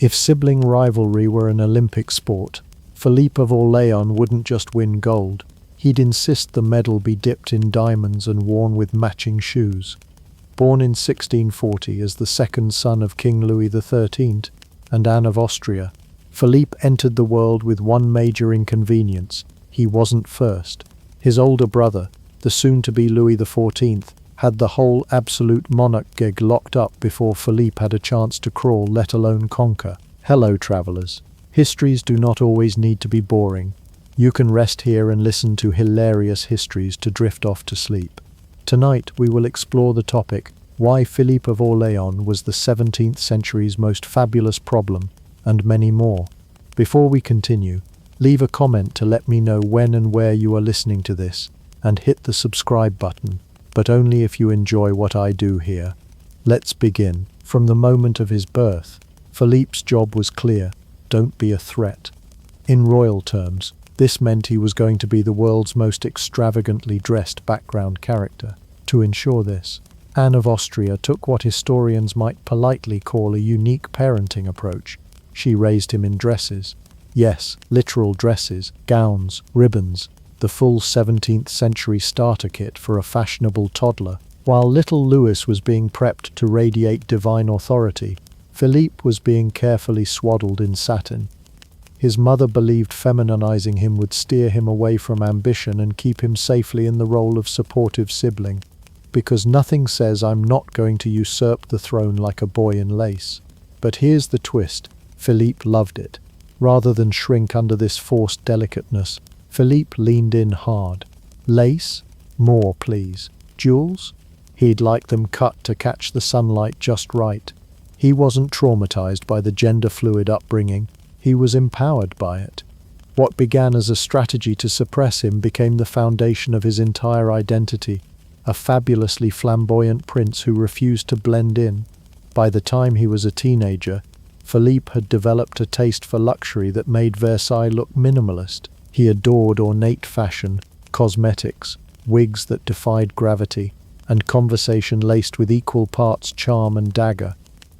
If sibling rivalry were an Olympic sport, Philippe of Orléans wouldn't just win gold. He'd insist the medal be dipped in diamonds and worn with matching shoes. Born in 1640 as the second son of King Louis XIII and Anne of Austria, Philippe entered the world with one major inconvenience: he wasn't first. His older brother, the soon-to-be Louis XIV, had the whole absolute monarch gig locked up before Philippe had a chance to crawl, let alone conquer. Hello, travelers. Histories do not always need to be boring. You can rest here and listen to hilarious histories to drift off to sleep. Tonight we will explore the topic, why Philippe of Orléans was the 17th century's most fabulous problem, and many more. Before we continue, leave a comment to let me know when and where you are listening to this, and hit the subscribe button, but only if you enjoy what I do here. Let's begin. From the moment of his birth, Philippe's job was clear: don't be a threat. In royal terms, this meant he was going to be the world's most extravagantly dressed background character. To ensure this, Anne of Austria took what historians might politely call a unique parenting approach. She raised him in dresses. Yes, literal dresses, gowns, ribbons, the full 17th century starter kit for a fashionable toddler. While little Louis was being prepped to radiate divine authority, Philippe was being carefully swaddled in satin. His mother believed femininizing him would steer him away from ambition and keep him safely in the role of supportive sibling, because nothing says I'm not going to usurp the throne like a boy in lace. But here's the twist: Philippe loved it. Rather than shrink under this forced delicateness, Philippe leaned in hard. Lace? More, please. Jewels? He'd like them cut to catch the sunlight just right. He wasn't traumatized by the gender-fluid upbringing. He was empowered by it. What began as a strategy to suppress him became the foundation of his entire identity, a fabulously flamboyant prince who refused to blend in. By the time he was a teenager, Philippe had developed a taste for luxury that made Versailles look minimalist. He adored ornate fashion, cosmetics, wigs that defied gravity, and conversation laced with equal parts charm and dagger.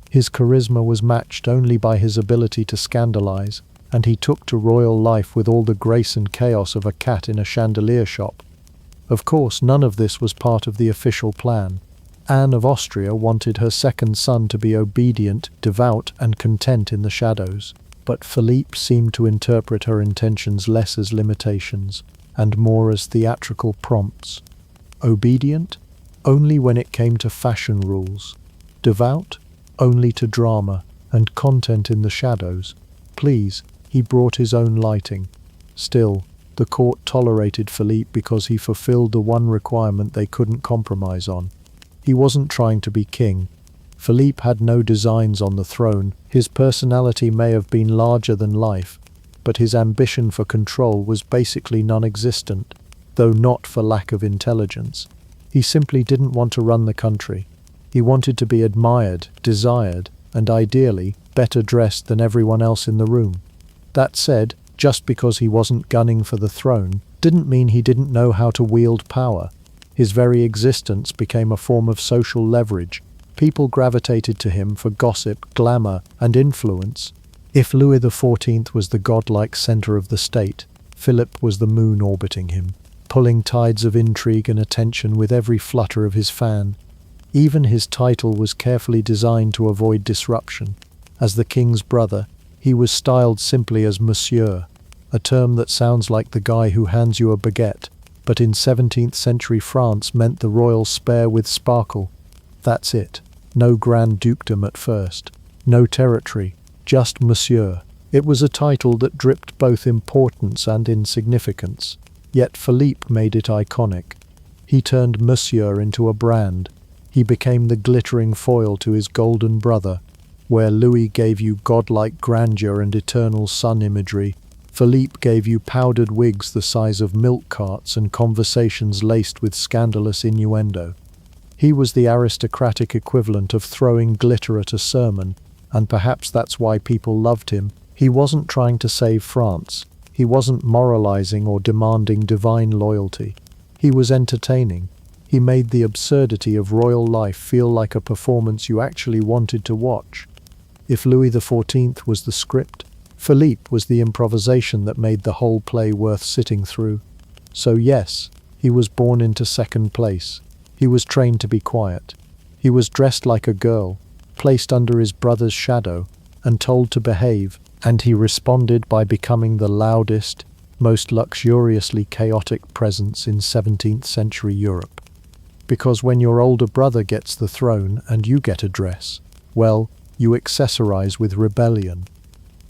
His charisma was matched only by his ability to scandalize, and he took to royal life with all the grace and chaos of a cat in a chandelier shop. Of course, none of this was part of the official plan. Anne of Austria wanted her second son to be obedient, devout, and content in the shadows, but Philippe seemed to interpret her intentions less as limitations, and more as theatrical prompts. Obedient? Only when it came to fashion rules. Devout? Only to drama, and content in the shadows. Please, he brought his own lighting. Still, the court tolerated Philippe because he fulfilled the one requirement they couldn't compromise on. He wasn't trying to be king. Philippe had no designs on the throne. His personality may have been larger than life, but his ambition for control was basically non-existent, though not for lack of intelligence. He simply didn't want to run the country. He wanted to be admired, desired, and ideally, better dressed than everyone else in the room. That said, just because he wasn't gunning for the throne, didn't mean he didn't know how to wield power. His very existence became a form of social leverage. People gravitated to him for gossip, glamour, and influence. If Louis XIV was the godlike center of the state, Philip was the moon orbiting him, pulling tides of intrigue and attention with every flutter of his fan. Even his title was carefully designed to avoid disruption. As the king's brother, he was styled simply as Monsieur, a term that sounds like the guy who hands you a baguette, but in 17th century France meant the royal spare with sparkle. That's it. No grand dukedom at first. No territory. Just Monsieur. It was a title that dripped both importance and insignificance. Yet Philippe made it iconic. He turned Monsieur into a brand. He became the glittering foil to his golden brother. Where Louis gave you godlike grandeur and eternal sun imagery, Philippe gave you powdered wigs the size of milk carts and conversations laced with scandalous innuendo. He was the aristocratic equivalent of throwing glitter at a sermon, and perhaps that's why people loved him. He wasn't trying to save France. He wasn't moralizing or demanding divine loyalty. He was entertaining. He made the absurdity of royal life feel like a performance you actually wanted to watch. If Louis XIV was the script, Philippe was the improvisation that made the whole play worth sitting through. So yes, he was born into second place. He was trained to be quiet. He was dressed like a girl, placed under his brother's shadow, and told to behave, and he responded by becoming the loudest, most luxuriously chaotic presence in 17th century Europe. Because when your older brother gets the throne and you get a dress, well, you accessorize with rebellion.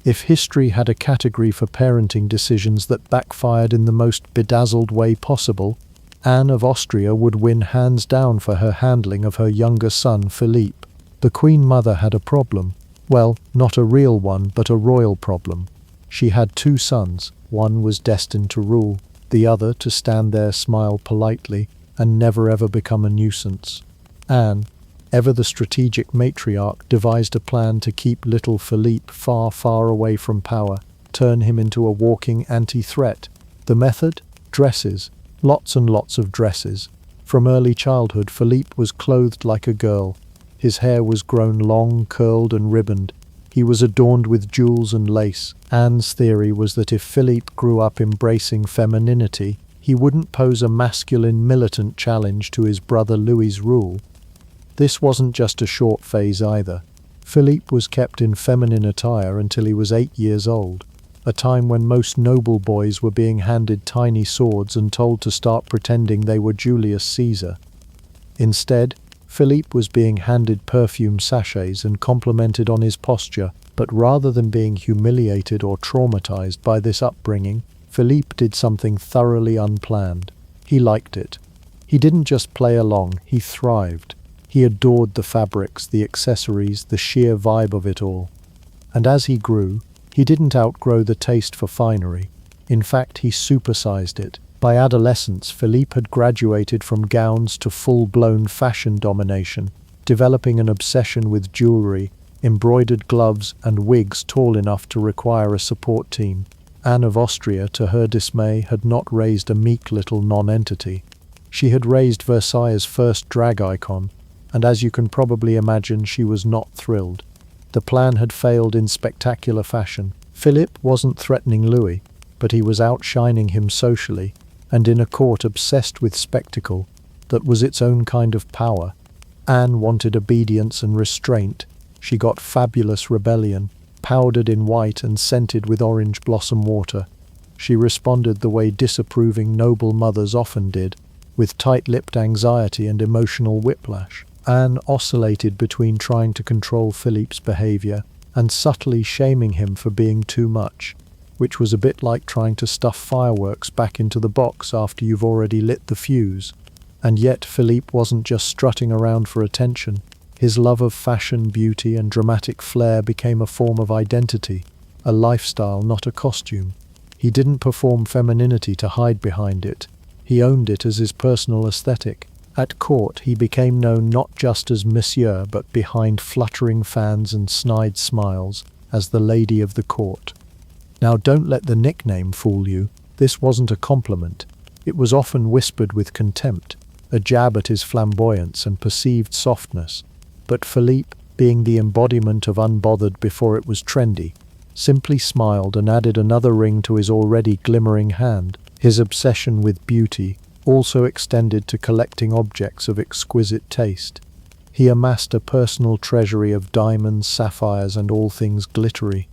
If history had a category for parenting decisions that backfired in the most bedazzled way possible, Anne of Austria would win hands down for her handling of her younger son Philippe. The Queen Mother had a problem. Well, not a real one, but a royal problem. She had two sons. One was destined to rule, the other to stand there, smile politely, and never ever become a nuisance. Anne, ever the strategic matriarch, devised a plan to keep little Philippe far, far away from power, turn him into a walking anti-threat. The method? Dresses. Lots and lots of dresses. From early childhood, Philippe was clothed like a girl. His hair was grown long, curled and ribboned. He was adorned with jewels and lace. Anne's theory was that if Philippe grew up embracing femininity, he wouldn't pose a masculine militant challenge to his brother Louis's rule. This wasn't just a short phase either. Philippe was kept in feminine attire until he was 8 years old, a time when most noble boys were being handed tiny swords and told to start pretending they were Julius Caesar. Instead, Philippe was being handed perfume sachets and complimented on his posture, but rather than being humiliated or traumatized by this upbringing, Philippe did something thoroughly unplanned. He liked it. He didn't just play along, he thrived. He adored the fabrics, the accessories, the sheer vibe of it all. And as he grew, he didn't outgrow the taste for finery. In fact, he supersized it. By adolescence, Philippe had graduated from gowns to full-blown fashion domination, developing an obsession with jewelry, embroidered gloves, and wigs tall enough to require a support team. Anne of Austria, to her dismay, had not raised a meek little non-entity. She had raised Versailles' first drag icon, and as you can probably imagine, she was not thrilled. The plan had failed in spectacular fashion. Philippe wasn't threatening Louis, but he was outshining him socially, and in a court obsessed with spectacle that was its own kind of power. Anne wanted obedience and restraint. She got fabulous rebellion, powdered in white and scented with orange blossom water. She responded the way disapproving noble mothers often did, with tight-lipped anxiety and emotional whiplash. Anne oscillated between trying to control Philippe's behavior and subtly shaming him for being too much, which was a bit like trying to stuff fireworks back into the box after you've already lit the fuse. And yet Philippe wasn't just strutting around for attention. His love of fashion, beauty, and dramatic flair became a form of identity, a lifestyle, not a costume. He didn't perform femininity to hide behind it. He owned it as his personal aesthetic. At court, he became known not just as Monsieur, but behind fluttering fans and snide smiles, as the lady of the court. Now, don't let the nickname fool you. This wasn't a compliment. It was often whispered with contempt, a jab at his flamboyance and perceived softness. But Philippe, being the embodiment of unbothered before it was trendy, simply smiled and added another ring to his already glimmering hand. His obsession with beauty also extended to collecting objects of exquisite taste. He amassed a personal treasury of diamonds, sapphires, and all things glittery.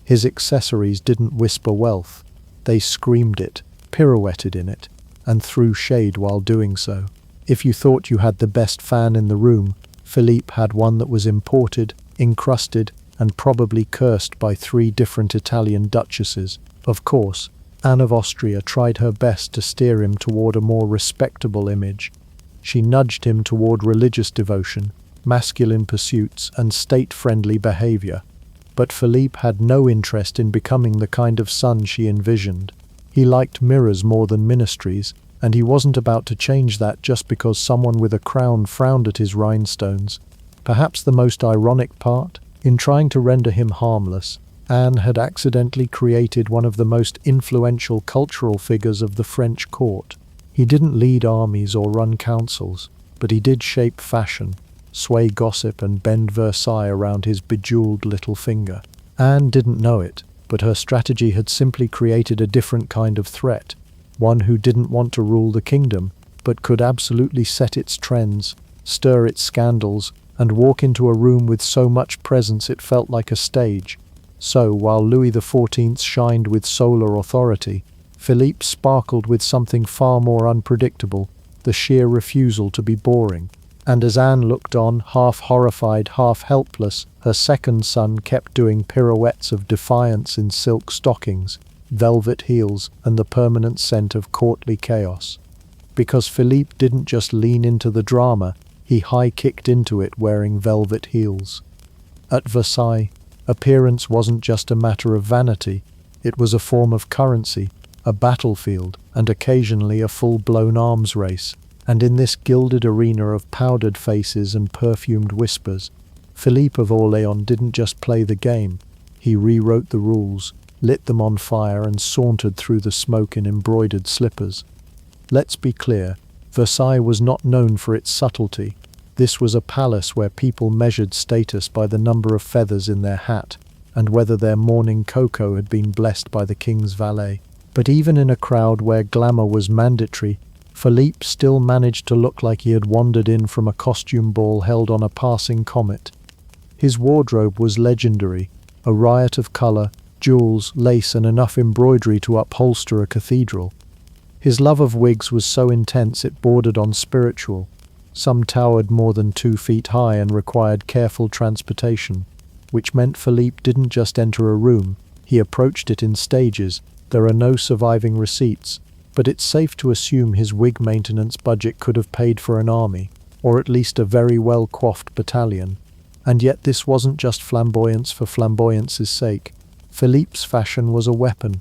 His accessories didn't whisper wealth. They screamed it, pirouetted in it, and threw shade while doing so. If you thought you had the best fan in the room, Philippe had one that was imported, encrusted, and probably cursed by 3 different Italian duchesses. Of course, Anne of Austria tried her best to steer him toward a more respectable image. She nudged him toward religious devotion, masculine pursuits, and state-friendly behavior. But Philippe had no interest in becoming the kind of son she envisioned. He liked mirrors more than ministries, and he wasn't about to change that just because someone with a crown frowned at his rhinestones. Perhaps the most ironic part? In trying to render him harmless, Anne had accidentally created one of the most influential cultural figures of the French court. He didn't lead armies or run councils, but he did shape fashion. sway gossip and bend Versailles around his bejeweled little finger. Anne didn't know it, but her strategy had simply created a different kind of threat, one who didn't want to rule the kingdom, but could absolutely set its trends, stir its scandals, and walk into a room with so much presence it felt like a stage. So, while Louis XIV shined with solar authority, Philippe sparkled with something far more unpredictable, the sheer refusal to be boring. And as Anne looked on, half horrified, half helpless, her second son kept doing pirouettes of defiance in silk stockings, velvet heels, and the permanent scent of courtly chaos. Because Philippe didn't just lean into the drama, he high-kicked into it wearing velvet heels. At Versailles, appearance wasn't just a matter of vanity, it was a form of currency, a battlefield, and occasionally a full-blown arms race. And in this gilded arena of powdered faces and perfumed whispers, Philippe of Orléans didn't just play the game, he rewrote the rules, lit them on fire, and sauntered through the smoke in embroidered slippers. Let's be clear, Versailles was not known for its subtlety. This was a palace where people measured status by the number of feathers in their hat, and whether their morning cocoa had been blessed by the king's valet. But even in a crowd where glamour was mandatory, Philippe still managed to look like he had wandered in from a costume ball held on a passing comet. His wardrobe was legendary, a riot of color, jewels, lace, and enough embroidery to upholster a cathedral. His love of wigs was so intense it bordered on spiritual. Some towered more than 2 feet high and required careful transportation, which meant Philippe didn't just enter a room, he approached it in stages. There are no surviving receipts, but it's safe to assume his wig maintenance budget could have paid for an army, or at least a very well-coiffed battalion. And yet this wasn't just flamboyance for flamboyance's sake. Philippe's fashion was a weapon.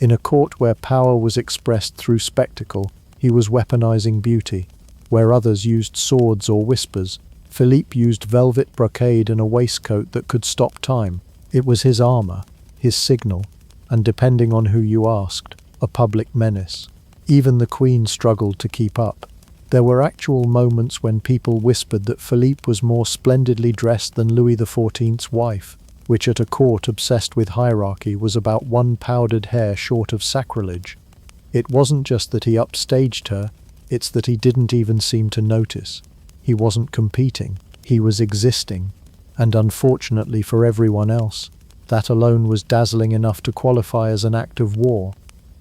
In a court where power was expressed through spectacle, he was weaponizing beauty. Where others used swords or whispers, Philippe used velvet brocade and a waistcoat that could stop time. It was his armor, his signal, and depending on who you asked, a public menace. Even the Queen struggled to keep up. There were actual moments when people whispered that Philippe was more splendidly dressed than Louis XIV's wife, which at a court obsessed with hierarchy was about one powdered hair short of sacrilege. It wasn't just that he upstaged her, it's that he didn't even seem to notice. He wasn't competing, he was existing. And unfortunately for everyone else, that alone was dazzling enough to qualify as an act of war.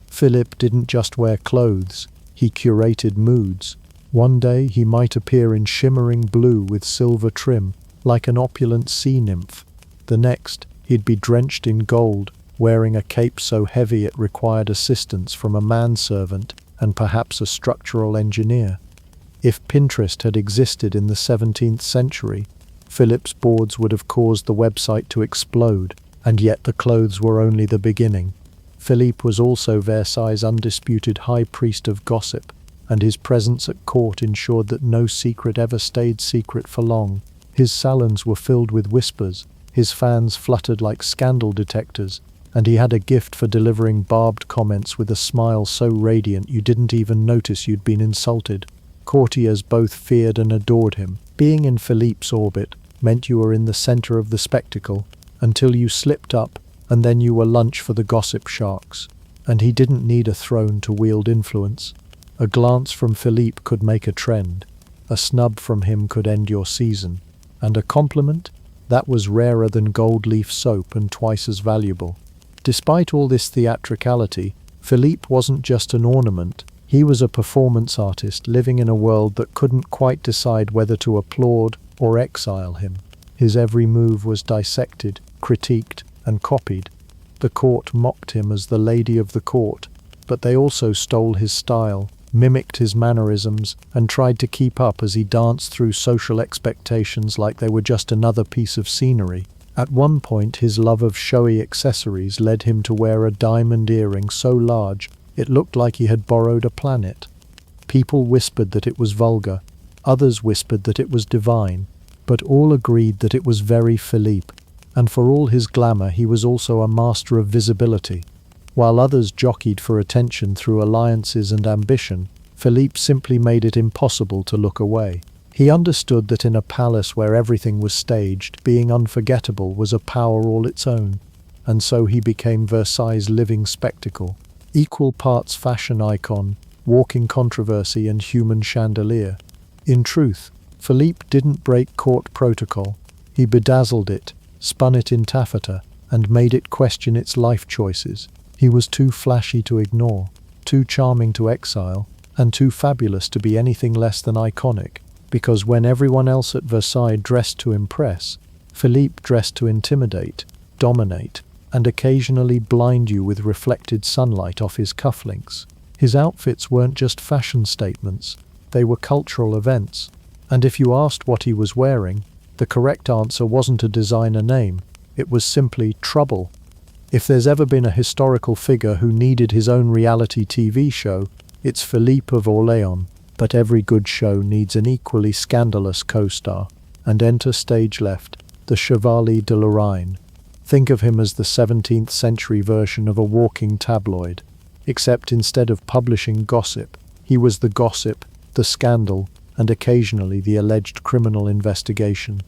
Philippe didn't just wear clothes, he curated moods. One day he might appear in shimmering blue with silver trim, like an opulent sea nymph. The next, he'd be drenched in gold, wearing a cape so heavy it required assistance from a manservant and perhaps a structural engineer. If Pinterest had existed in the 17th century, Philippe's boards would have caused the website to explode, and yet the clothes were only the beginning. Philippe was also Versailles' undisputed high priest of gossip, and his presence at court ensured that no secret ever stayed secret for long. His salons were filled with whispers, his fans fluttered like scandal detectors, and he had a gift for delivering barbed comments with a smile so radiant you didn't even notice you'd been insulted. Courtiers both feared and adored him. Being in Philippe's orbit meant you were in the center of the spectacle, until you slipped up, and then you were lunch for the gossip sharks. And he didn't need a throne to wield influence. A glance from Philippe could make a trend. A snub from him could end your season. And a compliment? That was rarer than gold leaf soap and twice as valuable. Despite all this theatricality, Philippe wasn't just an ornament. He was a performance artist living in a world that couldn't quite decide whether to applaud or exile him. His every move was dissected, critiqued, and copied. The court mocked him as the lady of the court, but they also stole his style, mimicked his mannerisms, and tried to keep up as he danced through social expectations like they were just another piece of scenery. At one point, his love of showy accessories led him to wear a diamond earring so large it looked like he had borrowed a planet. People whispered that it was vulgar, others whispered that it was divine, but all agreed that it was very Philippe, and for all his glamour he was also a master of visibility. While others jockeyed for attention through alliances and ambition, Philippe simply made it impossible to look away. He understood that in a palace where everything was staged, being unforgettable was a power all its own, and so he became Versailles' living spectacle, equal parts fashion icon, walking controversy and human chandelier. In truth, Philippe didn't break court protocol. He bedazzled it, spun it in taffeta, and made it question its life choices. He was too flashy to ignore, too charming to exile, and too fabulous to be anything less than iconic, because when everyone else at Versailles dressed to impress, Philippe dressed to intimidate, dominate, and occasionally blind you with reflected sunlight off his cufflinks. His outfits weren't just fashion statements, they were cultural events, and if you asked what he was wearing, the correct answer wasn't a designer name, it was simply trouble. If there's ever been a historical figure who needed his own reality TV show, it's Philippe of Orléans. But every good show needs an equally scandalous co-star, and enter stage left, the Chevalier de Lorraine. Think of him as the 17th century version of a walking tabloid, except instead of publishing gossip, he was the gossip, the scandal, and occasionally the alleged criminal investigation.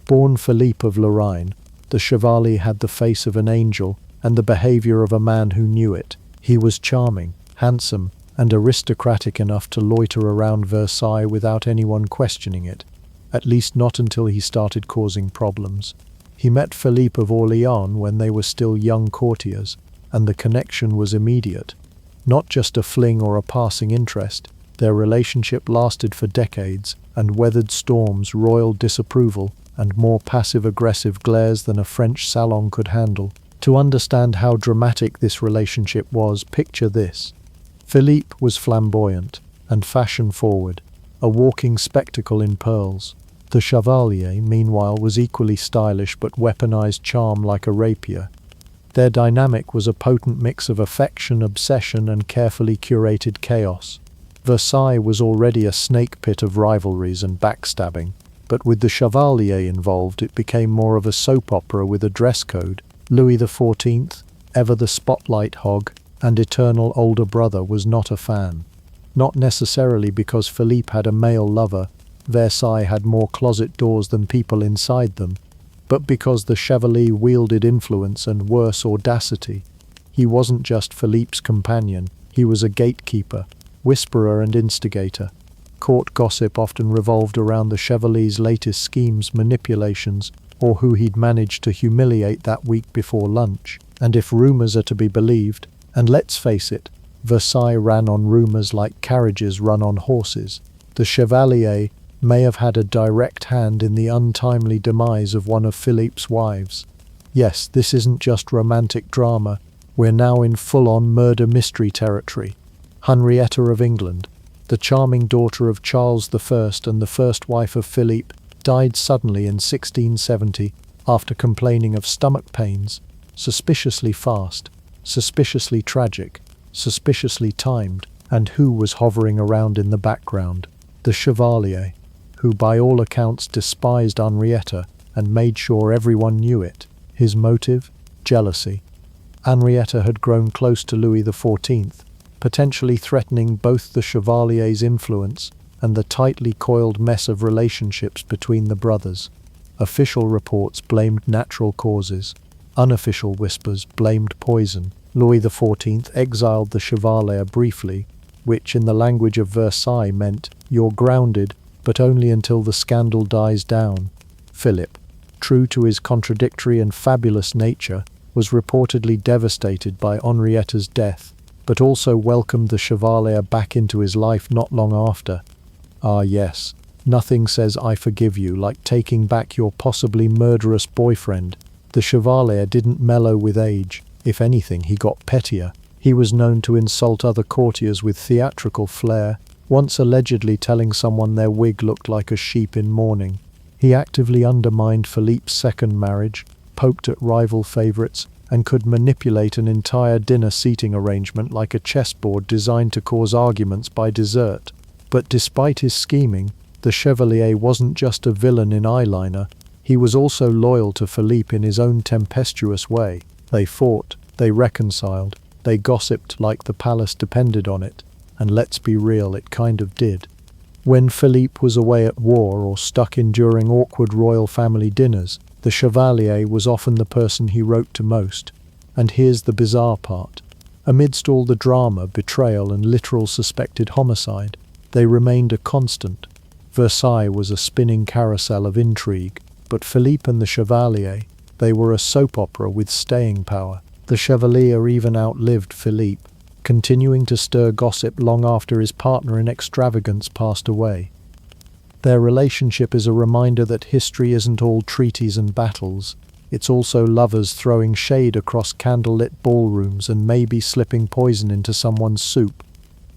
Born Philippe of Lorraine, the Chevalier had the face of an angel and the behavior of a man who knew it. He was charming, handsome, and aristocratic enough to loiter around Versailles without anyone questioning it, at least not until he started causing problems. He met Philippe of Orléans when they were still young courtiers, and the connection was immediate. Not just a fling or a passing interest, their relationship lasted for decades and weathered storms, royal disapproval, and more passive-aggressive glares than a French salon could handle. To understand how dramatic this relationship was, picture this. Philippe was flamboyant and fashion-forward, a walking spectacle in pearls. The Chevalier, meanwhile, was equally stylish but weaponized charm like a rapier. Their dynamic was a potent mix of affection, obsession, and carefully curated chaos. Versailles was already a snake pit of rivalries and backstabbing, but with the Chevalier involved it became more of a soap opera with a dress code. Louis XIV, ever the spotlight hog, and eternal older brother, was not a fan. Not necessarily because Philippe had a male lover, Versailles had more closet doors than people inside them, but because the Chevalier wielded influence and worse, audacity. He wasn't just Philippe's companion, he was a gatekeeper, whisperer and instigator. Court gossip often revolved around the Chevalier's latest schemes, manipulations, or who he'd managed to humiliate that week before lunch. And if rumors are to be believed, and let's face it, Versailles ran on rumors like carriages run on horses, the Chevalier may have had a direct hand in the untimely demise of one of Philippe's wives. Yes, this isn't just romantic drama, we're now in full-on murder mystery territory. Henrietta of England, the charming daughter of Charles I and the first wife of Philippe, died suddenly in 1670 after complaining of stomach pains, suspiciously fast, suspiciously tragic, suspiciously timed, and who was hovering around in the background? The Chevalier, who by all accounts despised Henrietta and made sure everyone knew it. His motive? Jealousy. Henrietta had grown close to Louis XIV, potentially threatening both the Chevalier's influence and the tightly coiled mess of relationships between the brothers. Official reports blamed natural causes. Unofficial whispers blamed poison. Louis XIV exiled the Chevalier briefly, which in the language of Versailles meant, "You're grounded," but only until the scandal dies down. Philip, true to his contradictory and fabulous nature, was reportedly devastated by Henrietta's death, but also welcomed the Chevalier back into his life not long after. Ah yes, nothing says "I forgive you" like taking back your possibly murderous boyfriend. The Chevalier didn't mellow with age. If anything, he got pettier. He was known to insult other courtiers with theatrical flair, once allegedly telling someone their wig looked like a sheep in mourning. He actively undermined Philippe's second marriage, poked at rival favourites, and could manipulate an entire dinner seating arrangement like a chessboard designed to cause arguments by dessert. But despite his scheming, the Chevalier wasn't just a villain in eyeliner, he was also loyal to Philippe in his own tempestuous way. They fought, they reconciled, they gossiped like the palace depended on it, and let's be real, it kind of did. When Philippe was away at war or stuck in during awkward royal family dinners, the Chevalier was often the person he wrote to most. And here's the bizarre part. Amidst all the drama, betrayal, and literal suspected homicide, they remained a constant. Versailles was a spinning carousel of intrigue, but Philippe and the Chevalier, they were a soap opera with staying power. The Chevalier even outlived Philippe, continuing to stir gossip long after his partner in extravagance passed away. Their relationship is a reminder that history isn't all treaties and battles. It's also lovers throwing shade across candlelit ballrooms and maybe slipping poison into someone's soup.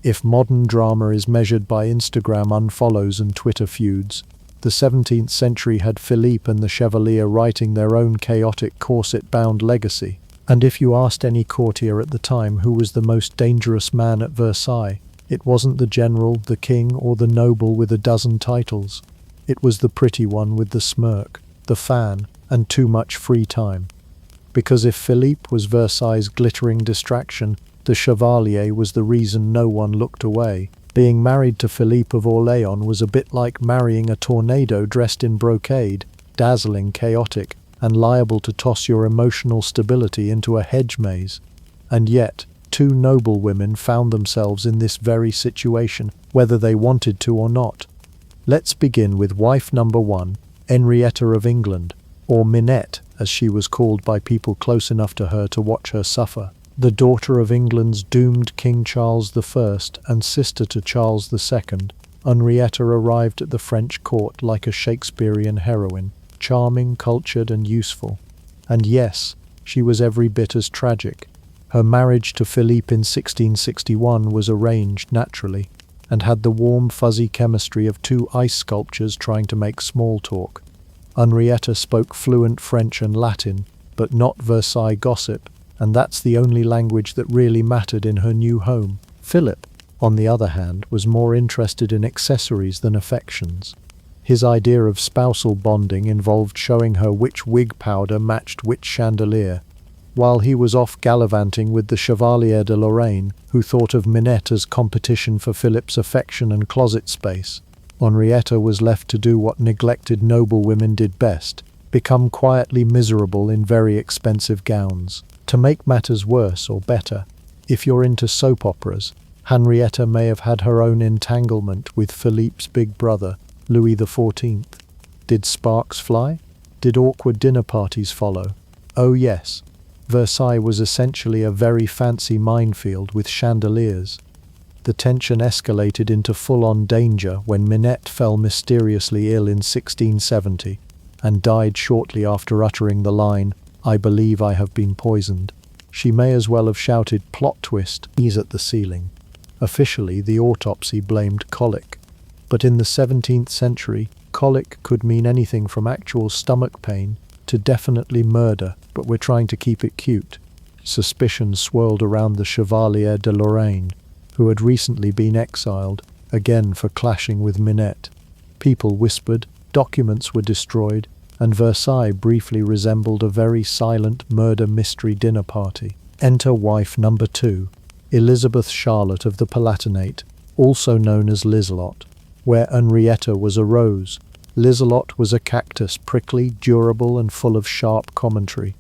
If modern drama is measured by Instagram unfollows and Twitter feuds, the 17th century had Philippe and the Chevalier writing their own chaotic corset-bound legacy. And if you asked any courtier at the time who was the most dangerous man at Versailles, it wasn't the general, the king, or the noble with a dozen titles. It was the pretty one with the smirk, the fan, and too much free time. Because if Philippe was Versailles' glittering distraction, the Chevalier was the reason no one looked away. Being married to Philippe of Orléans was a bit like marrying a tornado dressed in brocade, dazzling, chaotic, and liable to toss your emotional stability into a hedge maze. And yet, two noble women found themselves in this very situation, whether they wanted to or not. Let's begin with wife number 1, Henrietta of England, or Minette, as she was called by people close enough to her to watch her suffer. The daughter of England's doomed King Charles I and sister to Charles II, Henrietta arrived at the French court like a Shakespearean heroine, charming, cultured, and useful. And yes, she was every bit as tragic. Her marriage to Philippe in 1661 was arranged naturally, and had the warm, fuzzy chemistry of two ice sculptures trying to make small talk. Henrietta spoke fluent French and Latin, but not Versailles gossip, and that's the only language that really mattered in her new home. Philip, on the other hand, was more interested in accessories than affections. His idea of spousal bonding involved showing her which wig powder matched which chandelier, while he was off gallivanting with the Chevalier de Lorraine, who thought of Minette as competition for Philip's affection and closet space. Henrietta was left to do what neglected noblewomen did best, become quietly miserable in very expensive gowns. To make matters worse or better, if you're into soap operas, Henrietta may have had her own entanglement with Philippe's big brother, Louis XIV. Did sparks fly? Did awkward dinner parties follow? Oh yes, Versailles was essentially a very fancy minefield with chandeliers. The tension escalated into full-on danger when Minette fell mysteriously ill in 1670 and died shortly after uttering the line, "I believe I have been poisoned." She may as well have shouted plot twist, knees at the ceiling. Officially, the autopsy blamed colic. But in the 17th century, colic could mean anything from actual stomach pain to definitely murder, but we're trying to keep it cute. Suspicion swirled around the Chevalier de Lorraine, who had recently been exiled, again for clashing with Minette. People whispered, documents were destroyed, and Versailles briefly resembled a very silent murder mystery dinner party. Enter wife number 2, Elizabeth Charlotte of the Palatinate, also known as Liselott. Where Henrietta was a rose, Liselott was a cactus, prickly, durable, and full of sharp commentary.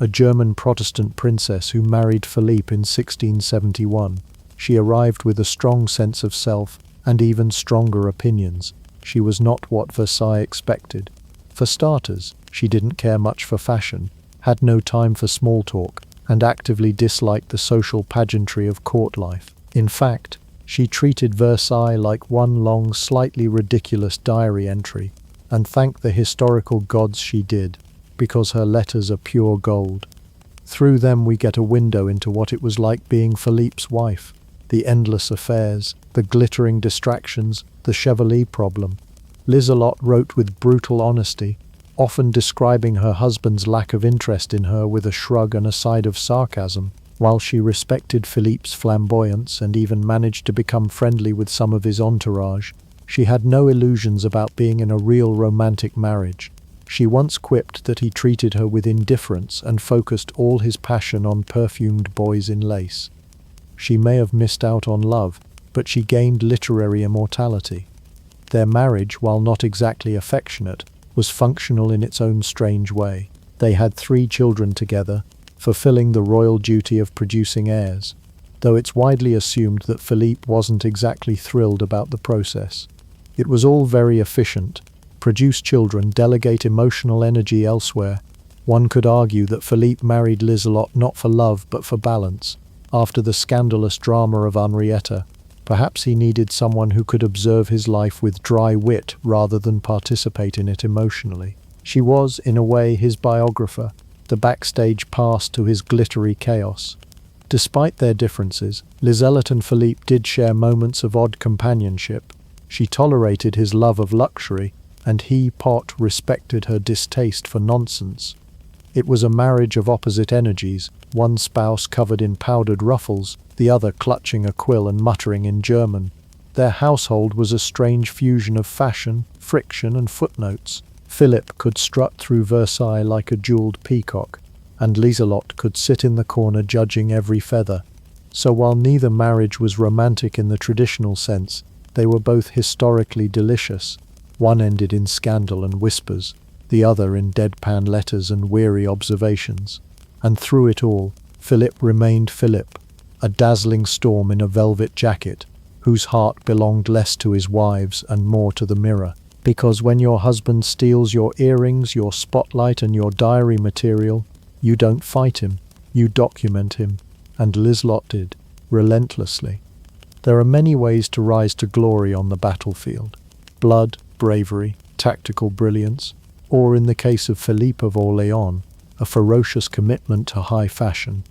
A German Protestant princess who married Philippe in 1671. She arrived with a strong sense of self and even stronger opinions. She was not what Versailles expected. For starters, she didn't care much for fashion, had no time for small talk, and actively disliked the social pageantry of court life. In fact, she treated Versailles like one long, slightly ridiculous diary entry, and thanked the historical gods she did, because her letters are pure gold. Through them we get a window into what it was like being Philippe's wife, the endless affairs, the glittering distractions, the Chevalier problem. Liselott wrote with brutal honesty, often describing her husband's lack of interest in her with a shrug and a side of sarcasm. While she respected Philippe's flamboyance and even managed to become friendly with some of his entourage, she had no illusions about being in a real romantic marriage. She once quipped that he treated her with indifference and focused all his passion on perfumed boys in lace. She may have missed out on love, but she gained literary immortality. Their marriage, while not exactly affectionate, was functional in its own strange way. They had 3 children together, fulfilling the royal duty of producing heirs, though it's widely assumed that Philippe wasn't exactly thrilled about the process. It was all very efficient. Produce children, delegate emotional energy elsewhere. One could argue that Philippe married Liselott not for love but for balance. After the scandalous drama of Henrietta, perhaps he needed someone who could observe his life with dry wit rather than participate in it emotionally. She was, in a way, his biographer, the backstage pass to his glittery chaos. Despite their differences, Liselott and Philippe did share moments of odd companionship. She tolerated his love of luxury, and he, Pot, respected her distaste for nonsense. It was a marriage of opposite energies, one spouse covered in powdered ruffles, the other clutching a quill and muttering in German. Their household was a strange fusion of fashion, friction, and footnotes. Philippe could strut through Versailles like a jeweled peacock, and Liselott could sit in the corner judging every feather. So while neither marriage was romantic in the traditional sense, they were both historically delicious. One ended in scandal and whispers, the other in deadpan letters and weary observations. And through it all, Philippe remained Philippe, a dazzling storm in a velvet jacket, whose heart belonged less to his wives and more to the mirror. Because when your husband steals your earrings, your spotlight, and your diary material, you don't fight him, you document him, and Liselott did, relentlessly. There are many ways to rise to glory on the battlefield: blood, bravery, tactical brilliance, or in the case of Philippe of Orléans, a ferocious commitment to high fashion.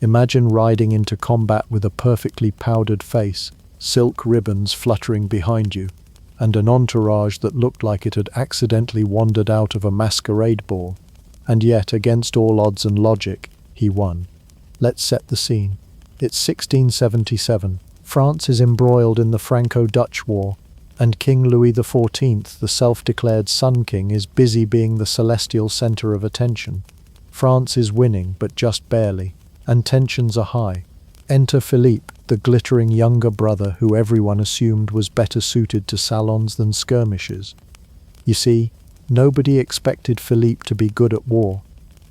Imagine riding into combat with a perfectly powdered face, silk ribbons fluttering behind you, and an entourage that looked like it had accidentally wandered out of a masquerade ball. And yet, against all odds and logic, he won. Let's set the scene. It's 1677. France is embroiled in the Franco-Dutch War, and King Louis XIV, the self-declared Sun King, is busy being the celestial center of attention. France is winning, but just barely, and tensions are high. Enter Philippe, the glittering younger brother who everyone assumed was better suited to salons than skirmishes. You see, nobody expected Philippe to be good at war.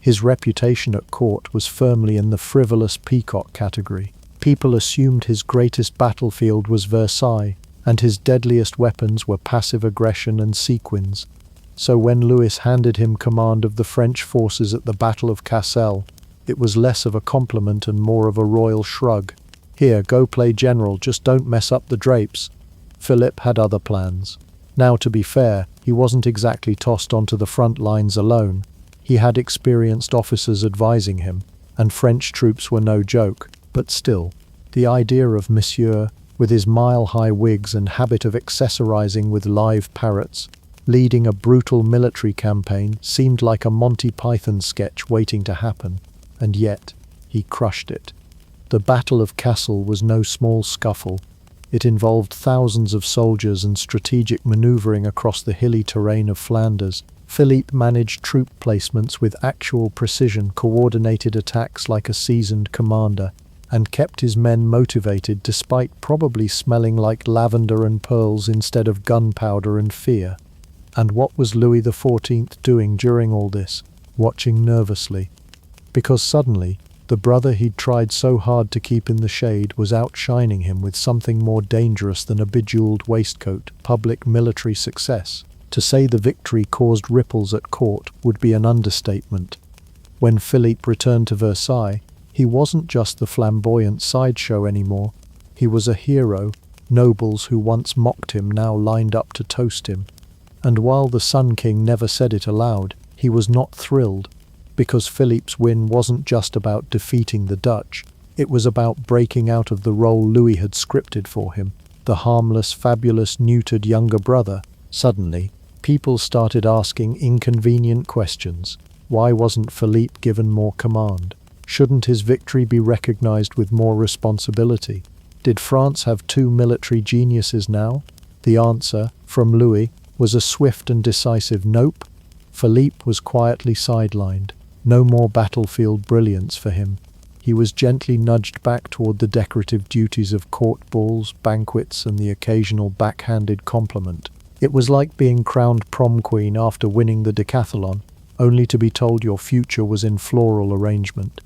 His reputation at court was firmly in the frivolous peacock category. People assumed his greatest battlefield was Versailles, and his deadliest weapons were passive aggression and sequins. So when Louis handed him command of the French forces at the Battle of Cassel, it was less of a compliment and more of a royal shrug. Here, go play general, just don't mess up the drapes. Philippe had other plans. Now, to be fair, he wasn't exactly tossed onto the front lines alone. He had experienced officers advising him, and French troops were no joke. But still, the idea of Monsieur, with his mile-high wigs and habit of accessorizing with live parrots, leading a brutal military campaign, seemed like a Monty Python sketch waiting to happen. And yet, he crushed it. The Battle of Cassel was no small scuffle. It involved thousands of soldiers and strategic maneuvering across the hilly terrain of Flanders. Philippe managed troop placements with actual precision, coordinated attacks like a seasoned commander, and kept his men motivated despite probably smelling like lavender and pearls instead of gunpowder and fear. And what was Louis XIV doing during all this? Watching nervously. Because suddenly, the brother he'd tried so hard to keep in the shade was outshining him with something more dangerous than a bejeweled waistcoat: public military success. To say the victory caused ripples at court would be an understatement. When Philippe returned to Versailles, he wasn't just the flamboyant sideshow anymore. He was a hero. Nobles who once mocked him now lined up to toast him. And while the Sun King never said it aloud, he was not thrilled, because Philippe's win wasn't just about defeating the Dutch. It was about breaking out of the role Louis had scripted for him, the harmless, fabulous, neutered younger brother. Suddenly, people started asking inconvenient questions. Why wasn't Philippe given more command? Shouldn't his victory be recognized with more responsibility? Did France have 2 military geniuses now? The answer, from Louis, was a swift and decisive nope. Philippe was quietly sidelined. No more battlefield brilliance for him. He was gently nudged back toward the decorative duties of court balls, banquets, and the occasional backhanded compliment. It was like being crowned prom queen after winning the decathlon, only to be told your future was in floral arrangement.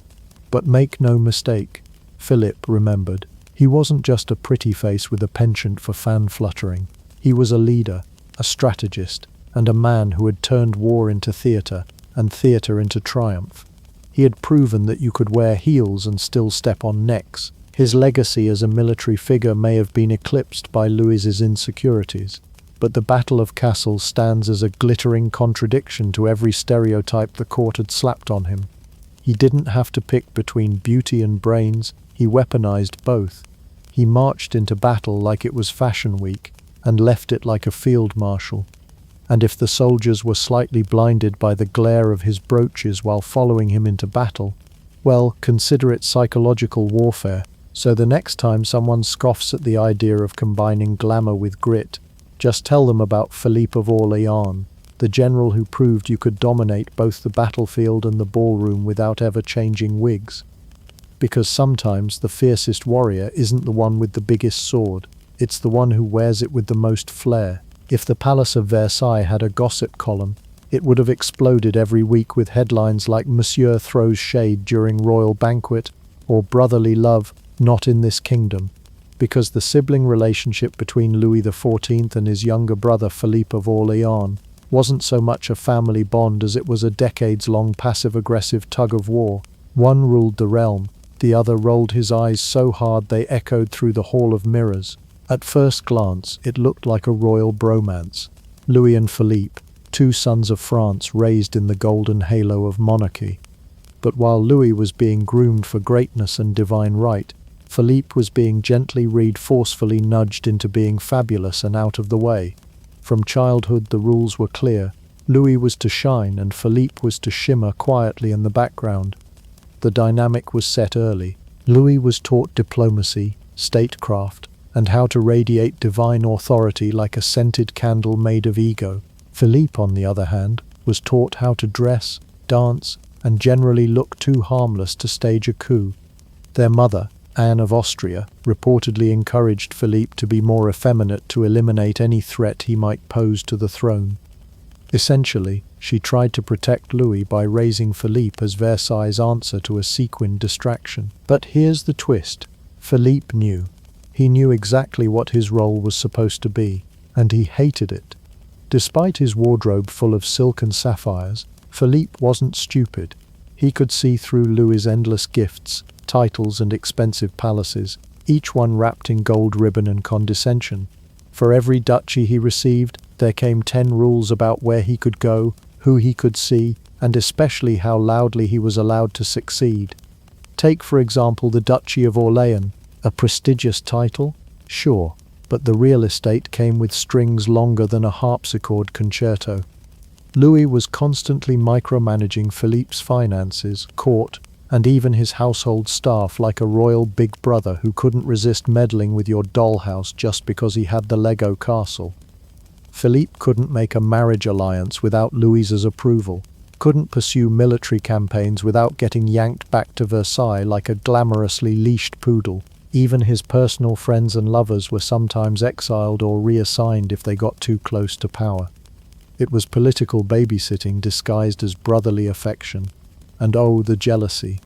But make no mistake, Philippe remembered. He wasn't just a pretty face with a penchant for fan-fluttering. He was a leader, a strategist, and a man who had turned war into theatre and theatre into triumph. He had proven that you could wear heels and still step on necks. His legacy as a military figure may have been eclipsed by Louis's insecurities, but the Battle of Cassel stands as a glittering contradiction to every stereotype the court had slapped on him. He didn't have to pick between beauty and brains, he weaponized both. He marched into battle like it was Fashion Week, and left it like a field marshal. And if the soldiers were slightly blinded by the glare of his brooches while following him into battle, well, consider it psychological warfare, so the next time someone scoffs at the idea of combining glamour with grit, just tell them about Philippe of Orléans, the general who proved you could dominate both the battlefield and the ballroom without ever changing wigs. Because sometimes the fiercest warrior isn't the one with the biggest sword, it's the one who wears it with the most flair. If the Palace of Versailles had a gossip column, it would have exploded every week with headlines like Monsieur throws shade during royal banquet or brotherly love not in this kingdom, because the sibling relationship between Louis XIV and his younger brother Philippe of Orléans wasn't so much a family bond as it was a decades-long passive-aggressive tug-of-war. One ruled the realm, the other rolled his eyes so hard they echoed through the Hall of Mirrors. At first glance, it looked like a royal bromance. Louis and Philippe, two sons of France raised in the golden halo of monarchy. But while Louis was being groomed for greatness and divine right, Philippe was being gently forcefully nudged into being fabulous and out of the way. From childhood the rules were clear. Louis was to shine and Philippe was to shimmer quietly in the background. The dynamic was set early. Louis was taught diplomacy, statecraft, and how to radiate divine authority like a scented candle made of ego. Philippe, on the other hand, was taught how to dress, dance, and generally look too harmless to stage a coup. Their mother, Anne of Austria, reportedly encouraged Philippe to be more effeminate to eliminate any threat he might pose to the throne. Essentially, she tried to protect Louis by raising Philippe as Versailles' answer to a sequined distraction. But here's the twist. Philippe knew. He knew exactly what his role was supposed to be, and he hated it. Despite his wardrobe full of silk and sapphires, Philippe wasn't stupid. He could see through Louis's endless gifts, titles and expensive palaces, each one wrapped in gold ribbon and condescension. For every duchy he received, there came 10 rules about where he could go, who he could see, and especially how loudly he was allowed to succeed. Take, for example, the Duchy of Orléans. A prestigious title? Sure, but the real estate came with strings longer than a harpsichord concerto. Louis was constantly micromanaging Philippe's finances, court, and even his household staff like a royal big brother who couldn't resist meddling with your dollhouse just because he had the Lego castle. Philippe couldn't make a marriage alliance without Louise's approval, couldn't pursue military campaigns without getting yanked back to Versailles like a glamorously leashed poodle. Even his personal friends and lovers were sometimes exiled or reassigned if they got too close to power. It was political babysitting disguised as brotherly affection. And oh, the jealousy.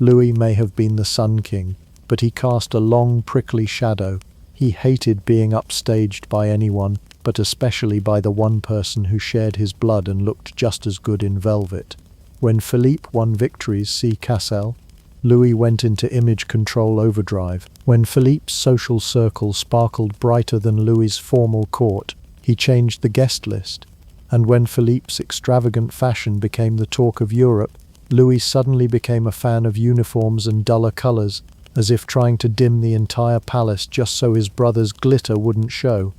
Louis may have been the Sun King, but he cast a long, prickly shadow. He hated being upstaged by anyone, but especially by the one person who shared his blood and looked just as good in velvet. When Philippe won victories, see Cassel, Louis went into image control overdrive. When Philippe's social circle sparkled brighter than Louis's formal court, he changed the guest list. And when Philippe's extravagant fashion became the talk of Europe, Louis suddenly became a fan of uniforms and duller colors, as if trying to dim the entire palace just so his brother's glitter wouldn't show.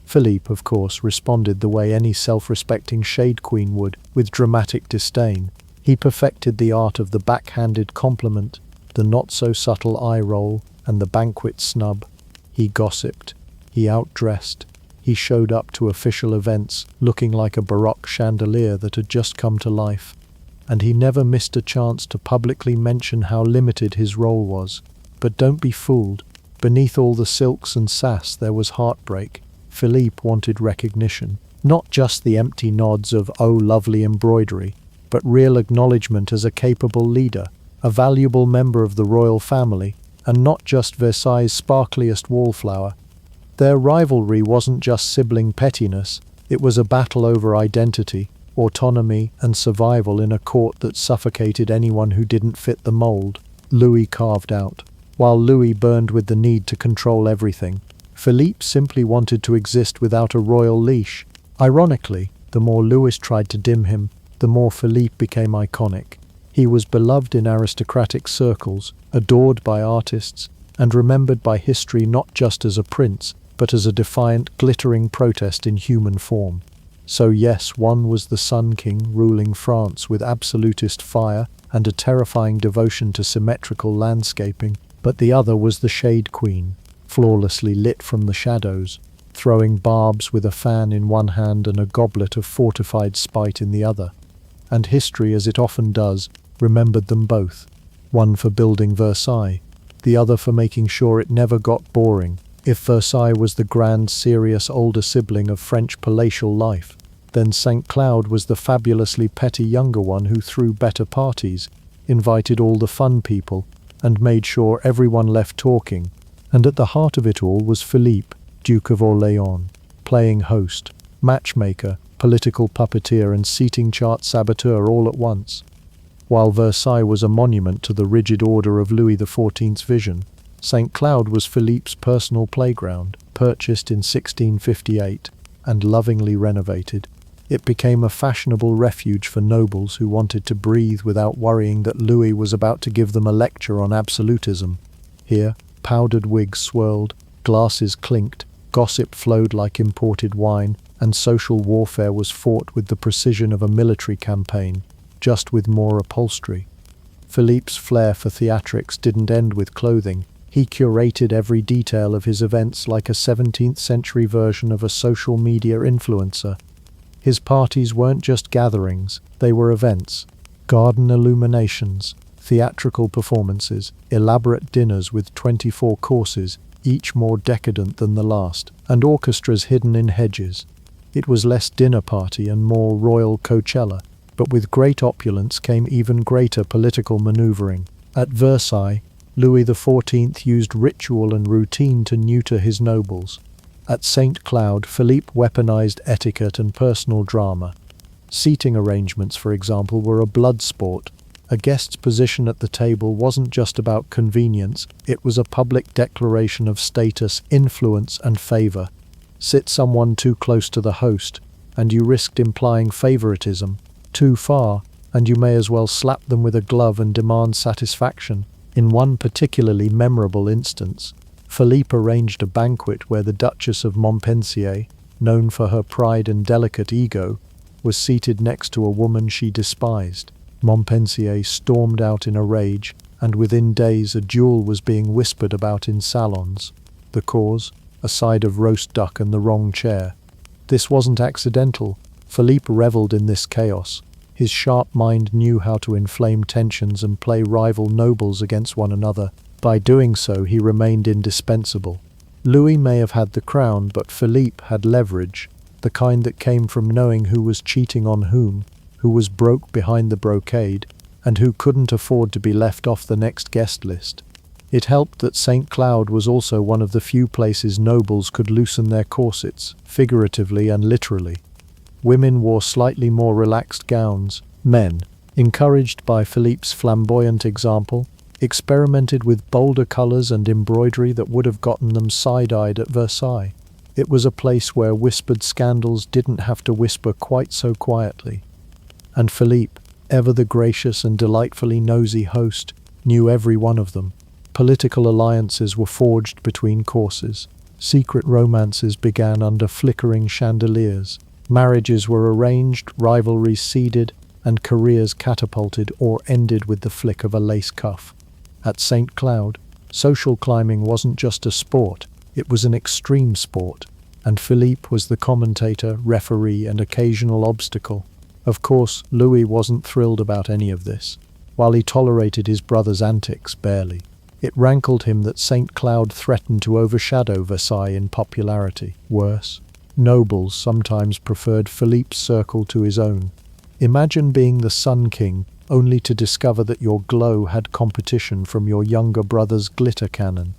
Philippe, of course, responded the way any self-respecting shade queen would, with dramatic disdain. He perfected the art of the backhanded compliment, the not-so-subtle eye roll, and the banquet snub. He gossiped. He outdressed. He showed up to official events looking like a Baroque chandelier that had just come to life. And he never missed a chance to publicly mention how limited his role was. But don't be fooled. Beneath all the silks and sass there was heartbreak. Philippe wanted recognition, not just the empty nods of "oh, lovely embroidery," but real acknowledgement as a capable leader, a valuable member of the royal family, and not just Versailles' sparkliest wallflower. Their rivalry wasn't just sibling pettiness, it was a battle over identity, autonomy, and survival in a court that suffocated anyone who didn't fit the mold. Louis carved out. While Louis burned with the need to control everything, Philippe simply wanted to exist without a royal leash. Ironically, the more Louis tried to dim him, the more Philippe became iconic. He was beloved in aristocratic circles, adored by artists, and remembered by history not just as a prince, but as a defiant, glittering protest in human form. So yes, one was the Sun King ruling France with absolutist fire and a terrifying devotion to symmetrical landscaping, but the other was the Shade Queen, flawlessly lit from the shadows, throwing barbs with a fan in one hand and a goblet of fortified spite in the other. And history, as it often does, remembered them both, one for building Versailles, the other for making sure it never got boring. If Versailles was the grand, serious older sibling of French palatial life, then St. Cloud was the fabulously petty younger one who threw better parties, invited all the fun people, and made sure everyone left talking. And at the heart of it all was Philippe, Duke of Orléans, playing host, matchmaker, political puppeteer, and seating chart saboteur all at once. While Versailles was a monument to the rigid order of Louis XIV's vision, St. Cloud was Philippe's personal playground, purchased in 1658 and lovingly renovated. It became a fashionable refuge for nobles who wanted to breathe without worrying that Louis was about to give them a lecture on absolutism. Here, powdered wigs swirled, glasses clinked, gossip flowed like imported wine, and social warfare was fought with the precision of a military campaign, just with more upholstery. Philippe's flair for theatrics didn't end with clothing. He curated every detail of his events like a 17th century version of a social media influencer. His parties weren't just gatherings, they were events. Garden illuminations, theatrical performances, elaborate dinners with 24 courses, each more decadent than the last, and orchestras hidden in hedges. It was less dinner party and more royal Coachella, but with great opulence came even greater political maneuvering. At Versailles, Louis XIV used ritual and routine to neuter his nobles. At St. Cloud, Philippe weaponized etiquette and personal drama. Seating arrangements, for example, were a blood sport. A guest's position at the table wasn't just about convenience, it was a public declaration of status, influence, and favor. Sit someone too close to the host, and you risked implying favoritism. Too far, and you may as well slap them with a glove and demand satisfaction. In one particularly memorable instance, Philippe arranged a banquet where the Duchess of Montpensier, known for her pride and delicate ego, was seated next to a woman she despised. Montpensier stormed out in a rage, and within days a duel was being whispered about in salons. The cause? A side of roast duck and the wrong chair. This wasn't accidental. Philippe reveled in this chaos. His sharp mind knew how to inflame tensions and play rival nobles against one another. By doing so, he remained indispensable. Louis may have had the crown, but Philippe had leverage, the kind that came from knowing who was cheating on whom, who was broke behind the brocade, and who couldn't afford to be left off the next guest list. It helped that St. Cloud was also one of the few places nobles could loosen their corsets, figuratively and literally. Women wore slightly more relaxed gowns. Men, encouraged by Philippe's flamboyant example, experimented with bolder colors and embroidery that would have gotten them side-eyed at Versailles. It was a place where whispered scandals didn't have to whisper quite so quietly. And Philippe, ever the gracious and delightfully nosy host, knew every one of them. Political alliances were forged between courses. Secret romances began under flickering chandeliers. Marriages were arranged, rivalries seeded, and careers catapulted or ended with the flick of a lace cuff. At St. Cloud, social climbing wasn't just a sport, it was an extreme sport, and Philippe was the commentator, referee, and occasional obstacle. Of course, Louis wasn't thrilled about any of this. While he tolerated his brother's antics, barely. It rankled him that St. Cloud threatened to overshadow Versailles in popularity. Worse, nobles sometimes preferred Philippe's circle to his own. Imagine being the Sun King, only to discover that your glow had competition from your younger brother's glitter cannon.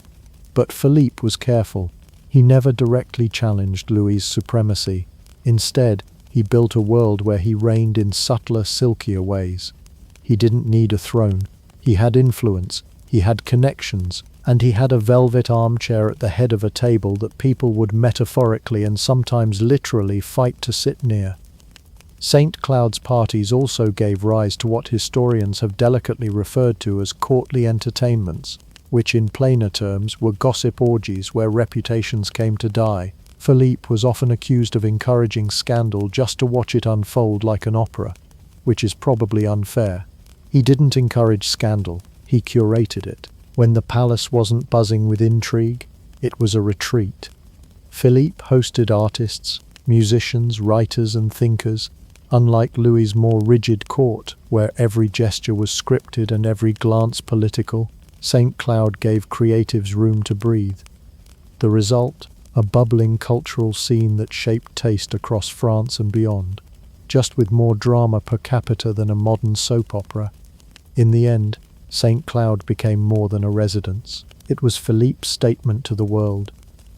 But Philippe was careful. He never directly challenged Louis's supremacy. Instead, he built a world where he reigned in subtler, silkier ways. He didn't need a throne. He had influence, he had connections, and he had a velvet armchair at the head of a table that people would metaphorically and sometimes literally fight to sit near. St. Cloud's parties also gave rise to what historians have delicately referred to as courtly entertainments, which in plainer terms were gossip orgies where reputations came to die. Philippe was often accused of encouraging scandal just to watch it unfold like an opera, which is probably unfair. He didn't encourage scandal, he curated it. When the palace wasn't buzzing with intrigue, it was a retreat. Philippe hosted artists, musicians, writers and thinkers, unlike Louis's more rigid court, where every gesture was scripted and every glance political. St. Cloud gave creatives room to breathe. The result? A bubbling cultural scene that shaped taste across France and beyond, just with more drama per capita than a modern soap opera. In the end, St. Cloud became more than a residence. It was Philippe's statement to the world.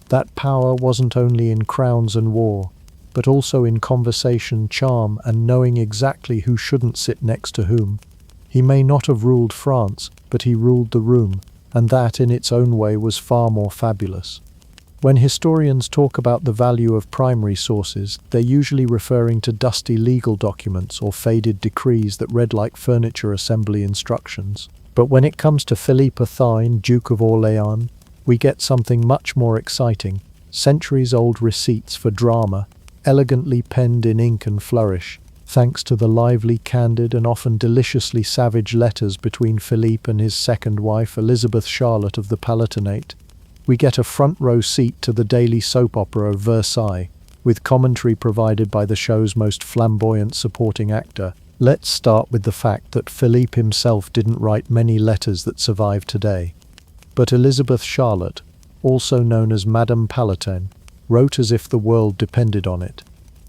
That power wasn't only in crowns and war, but also in conversation, charm, and knowing exactly who shouldn't sit next to whom. He may not have ruled France, but he ruled the room, and that in its own way was far more fabulous. When historians talk about the value of primary sources, they're usually referring to dusty legal documents or faded decrees that read like furniture assembly instructions. But when it comes to Philippe of Orléans, Duke of Orléans, we get something much more exciting. Centuries-old receipts for drama, elegantly penned in ink and flourish, thanks to the lively, candid, and often deliciously savage letters between Philippe and his second wife, Elizabeth Charlotte of the Palatinate. We get a front-row seat to the daily soap opera of Versailles, with commentary provided by the show's most flamboyant supporting actor. Let's start with the fact that Philippe himself didn't write many letters that survive today. But Elizabeth Charlotte, also known as Madame Palatin, wrote as if the world depended on it.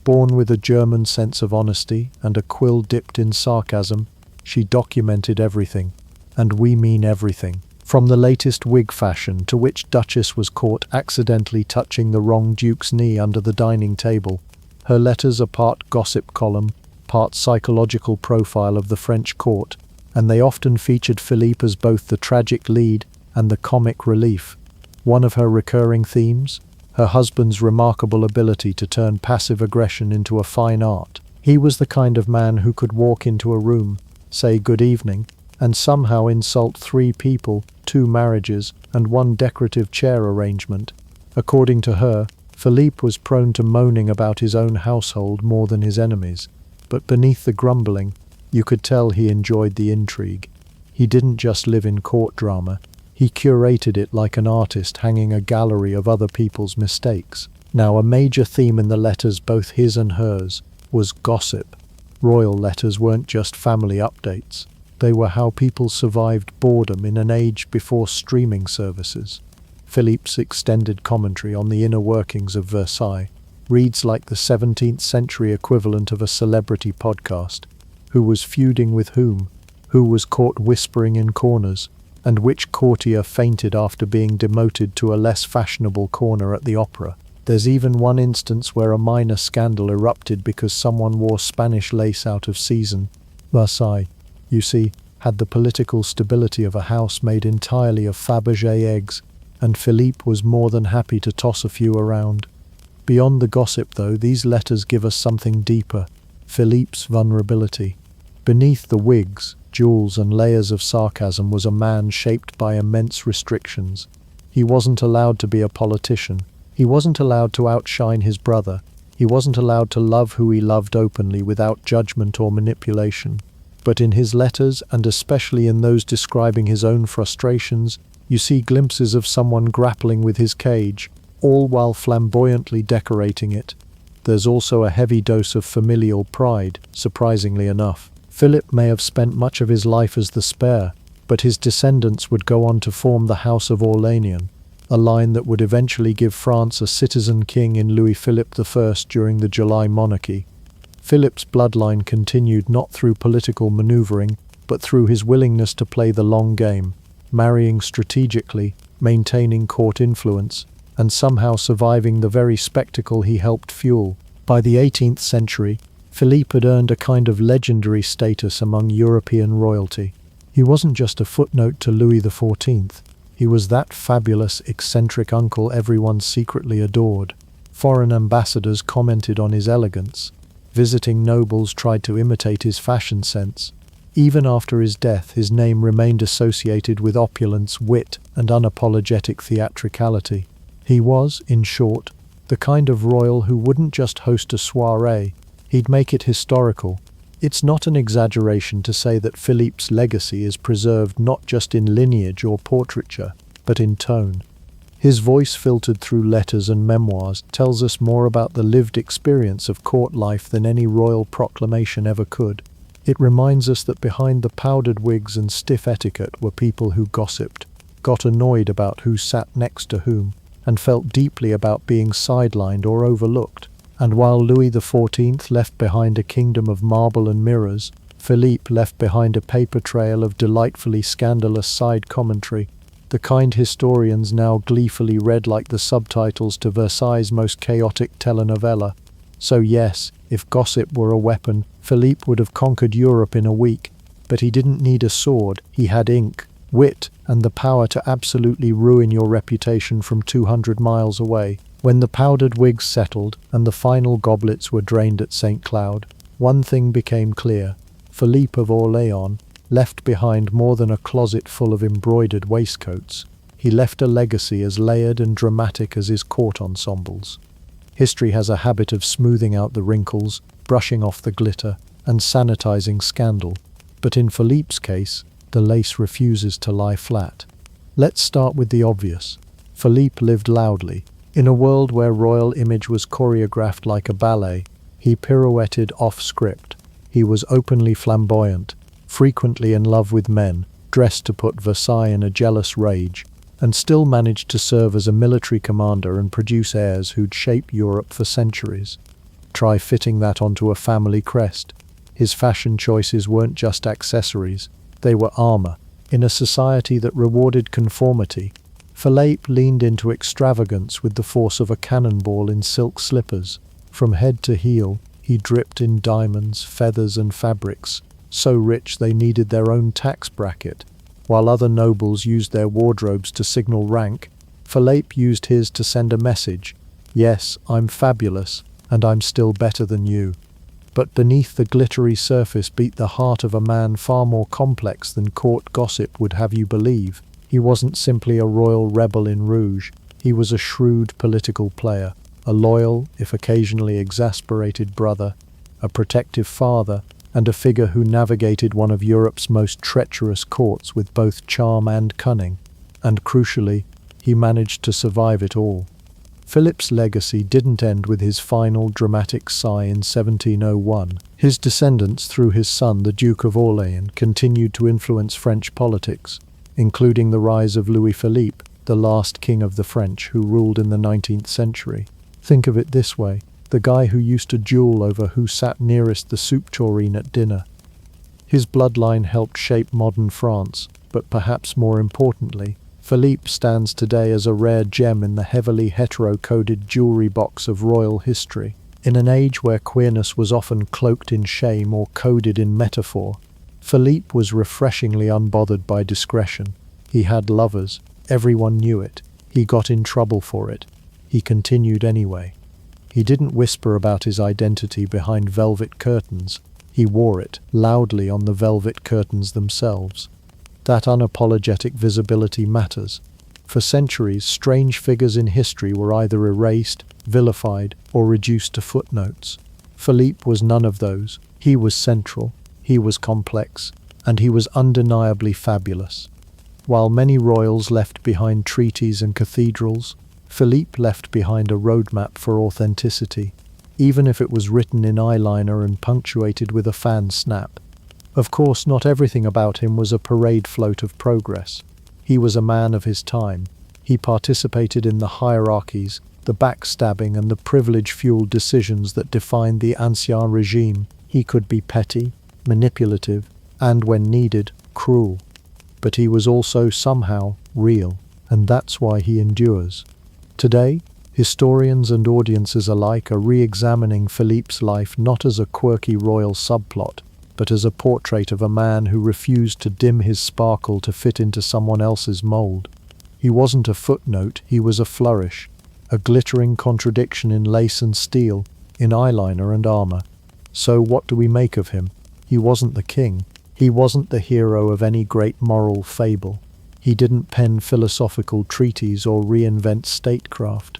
Born with a German sense of honesty and a quill dipped in sarcasm, she documented everything, and we mean everything. From the latest wig fashion to which Duchess was caught accidentally touching the wrong Duke's knee under the dining table, her letters are part gossip column, part psychological profile of the French court, and they often featured Philippe as both the tragic lead and the comic relief. One of her recurring themes? Her husband's remarkable ability to turn passive aggression into a fine art. He was the kind of man who could walk into a room, say good evening, and somehow insult 3 people, 2 marriages, and 1 decorative chair arrangement. According to her, Philippe was prone to moaning about his own household more than his enemies, but beneath the grumbling, you could tell he enjoyed the intrigue. He didn't just live in court drama, he curated it like an artist hanging a gallery of other people's mistakes. Now, a major theme in the letters, both his and hers, was gossip. Royal letters weren't just family updates. They were how people survived boredom in an age before streaming services. Philippe's extended commentary on the inner workings of Versailles reads like the 17th century equivalent of a celebrity podcast. Who was feuding with whom? Who was caught whispering in corners? And which courtier fainted after being demoted to a less fashionable corner at the opera? There's even one instance where a minor scandal erupted because someone wore Spanish lace out of season. Versailles, you see, had the political stability of a house made entirely of Fabergé eggs, and Philippe was more than happy to toss a few around. Beyond the gossip, though, these letters give us something deeper: Philippe's vulnerability. Beneath the wigs, jewels, and layers of sarcasm was a man shaped by immense restrictions. He wasn't allowed to be a politician. He wasn't allowed to outshine his brother. He wasn't allowed to love who he loved openly without judgment or manipulation. But in his letters, and especially in those describing his own frustrations, you see glimpses of someone grappling with his cage, all while flamboyantly decorating it. There's also a heavy dose of familial pride, surprisingly enough. Philip may have spent much of his life as the spare, but his descendants would go on to form the House of Orléans, a line that would eventually give France a citizen king in Louis Philippe I during the July Monarchy. Philippe's bloodline continued not through political maneuvering, but through his willingness to play the long game, marrying strategically, maintaining court influence, and somehow surviving the very spectacle he helped fuel. By the 18th century, Philippe had earned a kind of legendary status among European royalty. He wasn't just a footnote to Louis XIV. He was that fabulous, eccentric uncle everyone secretly adored. Foreign ambassadors commented on his elegance. Visiting nobles tried to imitate his fashion sense. Even after his death, his name remained associated with opulence, wit, and unapologetic theatricality. He was, in short, the kind of royal who wouldn't just host a soirée, he'd make it historical. It's not an exaggeration to say that Philippe's legacy is preserved not just in lineage or portraiture, but in tone. His voice, filtered through letters and memoirs, tells us more about the lived experience of court life than any royal proclamation ever could. It reminds us that behind the powdered wigs and stiff etiquette were people who gossiped, got annoyed about who sat next to whom, and felt deeply about being sidelined or overlooked. And while Louis XIV left behind a kingdom of marble and mirrors, Philippe left behind a paper trail of delightfully scandalous side commentary, the kind historians now gleefully read like the subtitles to Versailles' most chaotic telenovela. So yes, if gossip were a weapon, Philippe would have conquered Europe in a week, but he didn't need a sword, he had ink, wit, and the power to absolutely ruin your reputation from 200 miles away. When the powdered wigs settled and the final goblets were drained at St. Cloud, one thing became clear. Philippe of Orléans left behind more than a closet full of embroidered waistcoats. He left a legacy as layered and dramatic as his court ensembles. History has a habit of smoothing out the wrinkles, brushing off the glitter, and sanitizing scandal. But in Philippe's case, the lace refuses to lie flat. Let's start with the obvious. Philippe lived loudly. In a world where royal image was choreographed like a ballet, he pirouetted off script. He was openly flamboyant, frequently in love with men, dressed to put Versailles in a jealous rage, and still managed to serve as a military commander and produce heirs who'd shape Europe for centuries. Try fitting that onto a family crest. His fashion choices weren't just accessories, they were armor. In a society that rewarded conformity, Philippe leaned into extravagance with the force of a cannonball in silk slippers. From head to heel, he dripped in diamonds, feathers, and fabrics, so rich they needed their own tax bracket. While other nobles used their wardrobes to signal rank, Philippe used his to send a message. Yes, I'm fabulous, and I'm still better than you. But beneath the glittery surface beat the heart of a man far more complex than court gossip would have you believe. He wasn't simply a royal rebel in rouge, he was a shrewd political player, a loyal, if occasionally exasperated brother, a protective father, and a figure who navigated one of Europe's most treacherous courts with both charm and cunning. And crucially, he managed to survive it all. Philippe's legacy didn't end with his final dramatic sigh in 1701. His descendants, through his son, the Duke of Orléans, continued to influence French politics, including the rise of Louis Philippe, the last king of the French who ruled in the 19th century. Think of it this way. The guy who used to duel over who sat nearest the soup tureen at dinner. His bloodline helped shape modern France, but perhaps more importantly, Philippe stands today as a rare gem in the heavily hetero-coded jewelry box of royal history. In an age where queerness was often cloaked in shame or coded in metaphor, Philippe was refreshingly unbothered by discretion. He had lovers, everyone knew it. He got in trouble for it. He continued anyway. He didn't whisper about his identity behind velvet curtains. He wore it loudly on the velvet curtains themselves. That unapologetic visibility matters. For centuries, strange figures in history were either erased, vilified, or reduced to footnotes. Philippe was none of those. He was central, he was complex, and he was undeniably fabulous. While many royals left behind treaties and cathedrals, Philippe left behind a roadmap for authenticity, even if it was written in eyeliner and punctuated with a fan snap. Of course, not everything about him was a parade float of progress. He was a man of his time. He participated in the hierarchies, the backstabbing and the privilege-fueled decisions that defined the Ancien regime. He could be petty, manipulative, and, when needed, cruel. But he was also somehow real, and that's why he endures. Today, historians and audiences alike are re-examining Philippe's life not as a quirky royal subplot, but as a portrait of a man who refused to dim his sparkle to fit into someone else's mold. He wasn't a footnote, he was a flourish, a glittering contradiction in lace and steel, in eyeliner and armor. So what do we make of him? He wasn't the king. He wasn't the hero of any great moral fable. He didn't pen philosophical treatises or reinvent statecraft.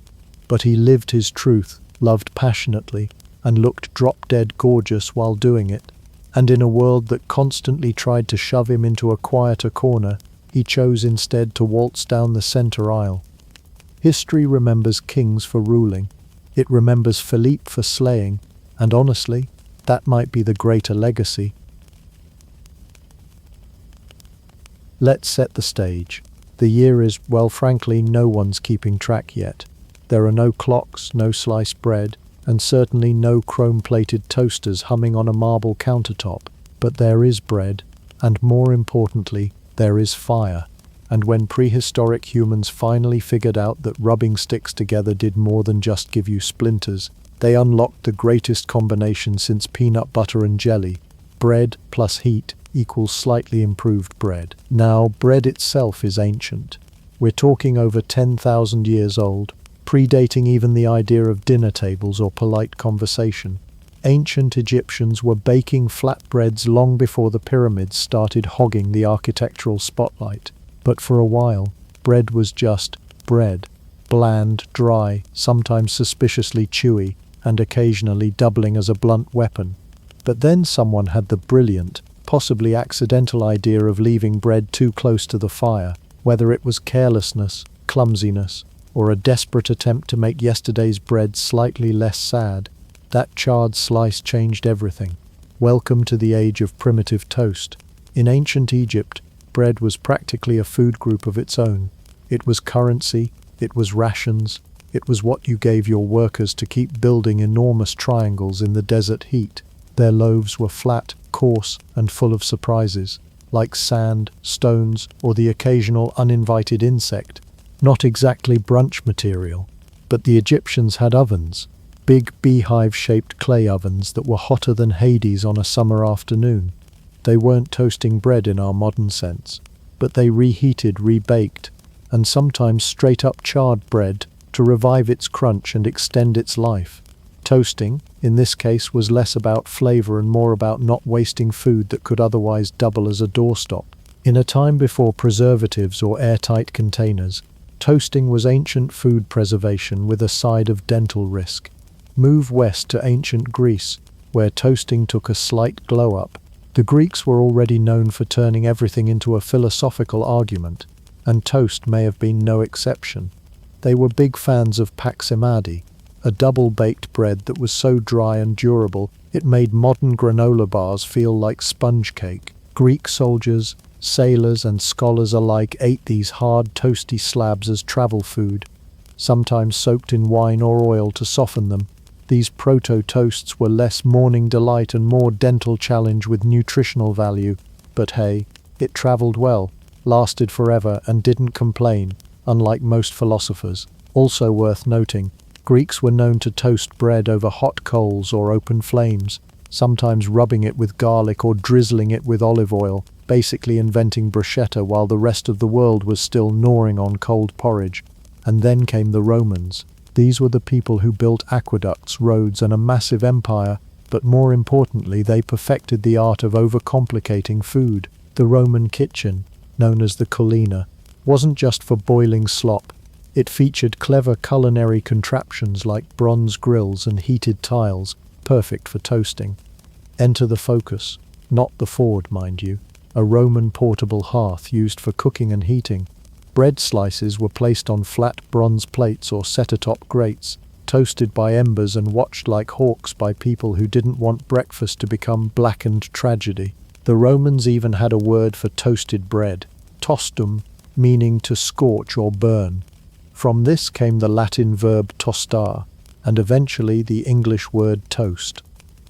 But he lived his truth, loved passionately, and looked drop-dead gorgeous while doing it. And in a world that constantly tried to shove him into a quieter corner, he chose instead to waltz down the center aisle. History remembers kings for ruling. It remembers Philippe for slaying, and honestly, that might be the greater legacy. Let's set the stage. The year is, well, frankly, no one's keeping track yet. There are no clocks, no sliced bread, and certainly no chrome-plated toasters humming on a marble countertop. But there is bread, and more importantly, there is fire. And when prehistoric humans finally figured out that rubbing sticks together did more than just give you splinters, they unlocked the greatest combination since peanut butter and jelly. Bread plus heat equals slightly improved bread. Now, bread itself is ancient. We're talking over 10,000 years old, predating even the idea of dinner tables or polite conversation. Ancient Egyptians were baking flatbreads long before the pyramids started hogging the architectural spotlight. But for a while, bread was just bread. Bland, dry, sometimes suspiciously chewy, and occasionally doubling as a blunt weapon. But then someone had the brilliant, possibly accidental idea of leaving bread too close to the fire, whether it was carelessness, clumsiness, or a desperate attempt to make yesterday's bread slightly less sad. That charred slice changed everything. Welcome to the age of primitive toast. In ancient Egypt, bread was practically a food group of its own. It was currency, it was rations, it was what you gave your workers to keep building enormous triangles in the desert heat. Their loaves were flat, coarse, and full of surprises, like sand, stones, or the occasional uninvited insect. Not exactly brunch material, but the Egyptians had ovens, big beehive-shaped clay ovens that were hotter than Hades on a summer afternoon. They weren't toasting bread in our modern sense, but they reheated, rebaked, and sometimes straight-up charred bread to revive its crunch and extend its life. Toasting, in this case, was less about flavor and more about not wasting food that could otherwise double as a doorstop. In a time before preservatives or airtight containers, toasting was ancient food preservation with a side of dental risk. Move west to ancient Greece, where toasting took a slight glow-up. The Greeks were already known for turning everything into a philosophical argument, and toast may have been no exception. They were big fans of paksimadi, a double-baked bread that was so dry and durable it made modern granola bars feel like sponge cake. Greek soldiers, sailors, and scholars alike ate these hard, toasty slabs as travel food, sometimes soaked in wine or oil to soften them. These proto-toasts were less morning delight and more dental challenge with nutritional value. But hey, it traveled well, lasted forever, and didn't complain, unlike most philosophers. Also worth noting, Greeks were known to toast bread over hot coals or open flames, sometimes rubbing it with garlic or drizzling it with olive oil, basically inventing bruschetta while the rest of the world was still gnawing on cold porridge. And then came the Romans. These were the people who built aqueducts, roads, and a massive empire, but more importantly, they perfected the art of overcomplicating food. The Roman kitchen, known as the culina, wasn't just for boiling slop. It featured clever culinary contraptions like bronze grills and heated tiles, perfect for toasting. Enter the focus, not the Ford, mind you, a Roman portable hearth used for cooking and heating. Bread slices were placed on flat bronze plates or set atop grates, toasted by embers and watched like hawks by people who didn't want breakfast to become blackened tragedy. The Romans even had a word for toasted bread, tostum, meaning to scorch or burn. From this came the Latin verb tostar, and eventually the English word toast.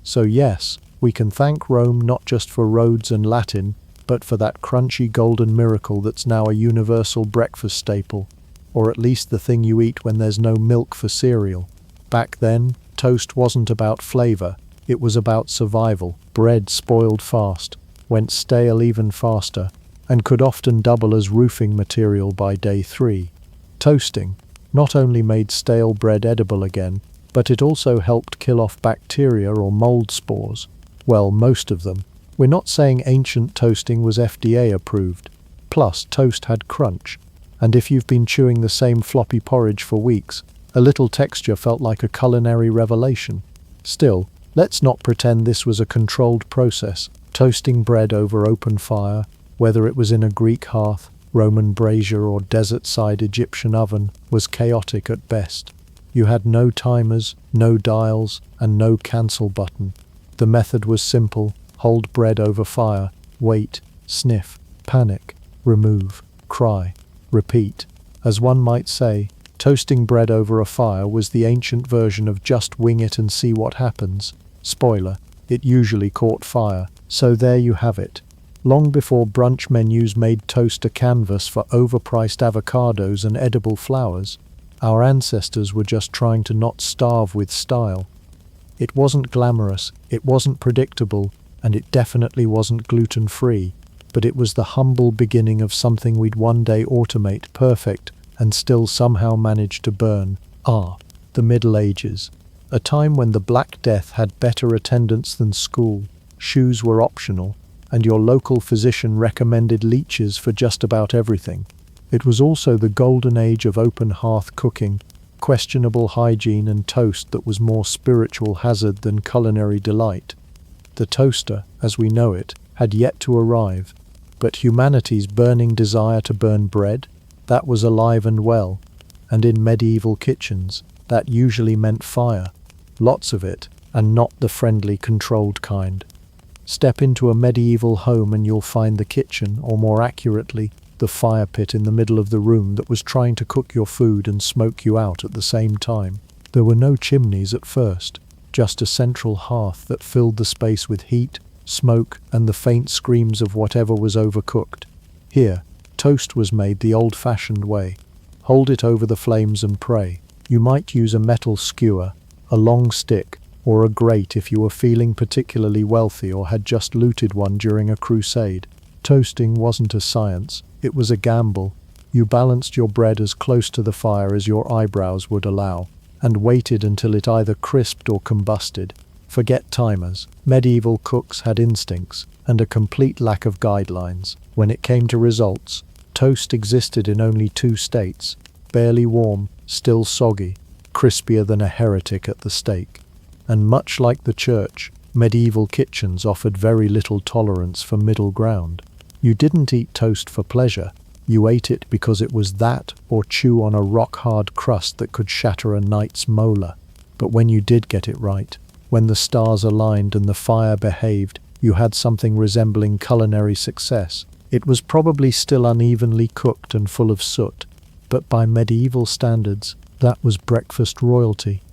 So yes, we can thank Rome not just for roads and Latin, but for that crunchy golden miracle that's now a universal breakfast staple, or at least the thing you eat when there's no milk for cereal. Back then, toast wasn't about flavor, it was about survival. Bread spoiled fast, went stale even faster, and could often double as roofing material by day 3. Toasting not only made stale bread edible again, but it also helped kill off bacteria or mold spores. Well, most of them. We're not saying ancient toasting was FDA approved. Plus, toast had crunch, and if you've been chewing the same floppy porridge for weeks, a little texture felt like a culinary revelation. Still, let's not pretend this was a controlled process. Toasting bread over open fire, whether it was in a Greek hearth, Roman brazier or desert-side Egyptian oven, was chaotic at best. You had no timers, no dials, and no cancel button. The method was simple: hold bread over fire, wait, sniff, panic, remove, cry, repeat. As one might say, toasting bread over a fire was the ancient version of just wing it and see what happens. Spoiler, it usually caught fire. So there you have it. Long before brunch menus made toast a canvas for overpriced avocados and edible flowers, our ancestors were just trying to not starve with style. It wasn't glamorous, it wasn't predictable, and it definitely wasn't gluten-free, but it was the humble beginning of something we'd one day automate perfect and still somehow manage to burn. The Middle Ages. A time when the Black Death had better attendance than school, shoes were optional, and your local physician recommended leeches for just about everything. It was also the golden age of open hearth cooking, questionable hygiene, and toast that was more spiritual hazard than culinary delight. The toaster, as we know it, had yet to arrive, but humanity's burning desire to burn bread, that was alive and well, and in medieval kitchens, that usually meant fire. Lots of it, and not the friendly, controlled kind. Step into a medieval home and you'll find the kitchen, or more accurately, the fire pit in the middle of the room that was trying to cook your food and smoke you out at the same time. There were no chimneys at first, just a central hearth that filled the space with heat, smoke, and the faint screams of whatever was overcooked. Here, toast was made the old-fashioned way. Hold it over the flames and pray. You might use a metal skewer, a long stick, or a grate if you were feeling particularly wealthy or had just looted one during a crusade. Toasting wasn't a science, it was a gamble. You balanced your bread as close to the fire as your eyebrows would allow, and waited until it either crisped or combusted. Forget timers. Medieval cooks had instincts, and a complete lack of guidelines. When it came to results, toast existed in only 2 states: barely warm, still soggy, crispier than a heretic at the stake. And much like the church, medieval kitchens offered very little tolerance for middle ground. You didn't eat toast for pleasure, you ate it because it was that, or chew on a rock-hard crust that could shatter a knight's molar. But when you did get it right, when the stars aligned and the fire behaved, you had something resembling culinary success. It was probably still unevenly cooked and full of soot, but by medieval standards, that was breakfast royalty.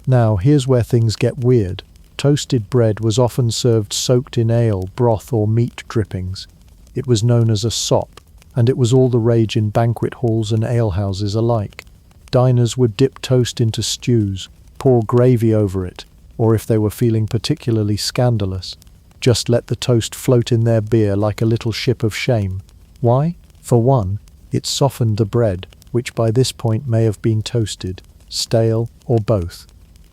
Now, here's where things get weird. Toasted bread was often served soaked in ale, broth, or meat drippings. It was known as a sop, and it was all the rage in banquet halls and alehouses alike. Diners would dip toast into stews, pour gravy over it, or if they were feeling particularly scandalous, just let the toast float in their beer like a little ship of shame. Why? For one, it softened the bread, which by this point may have been toasted, stale, or both.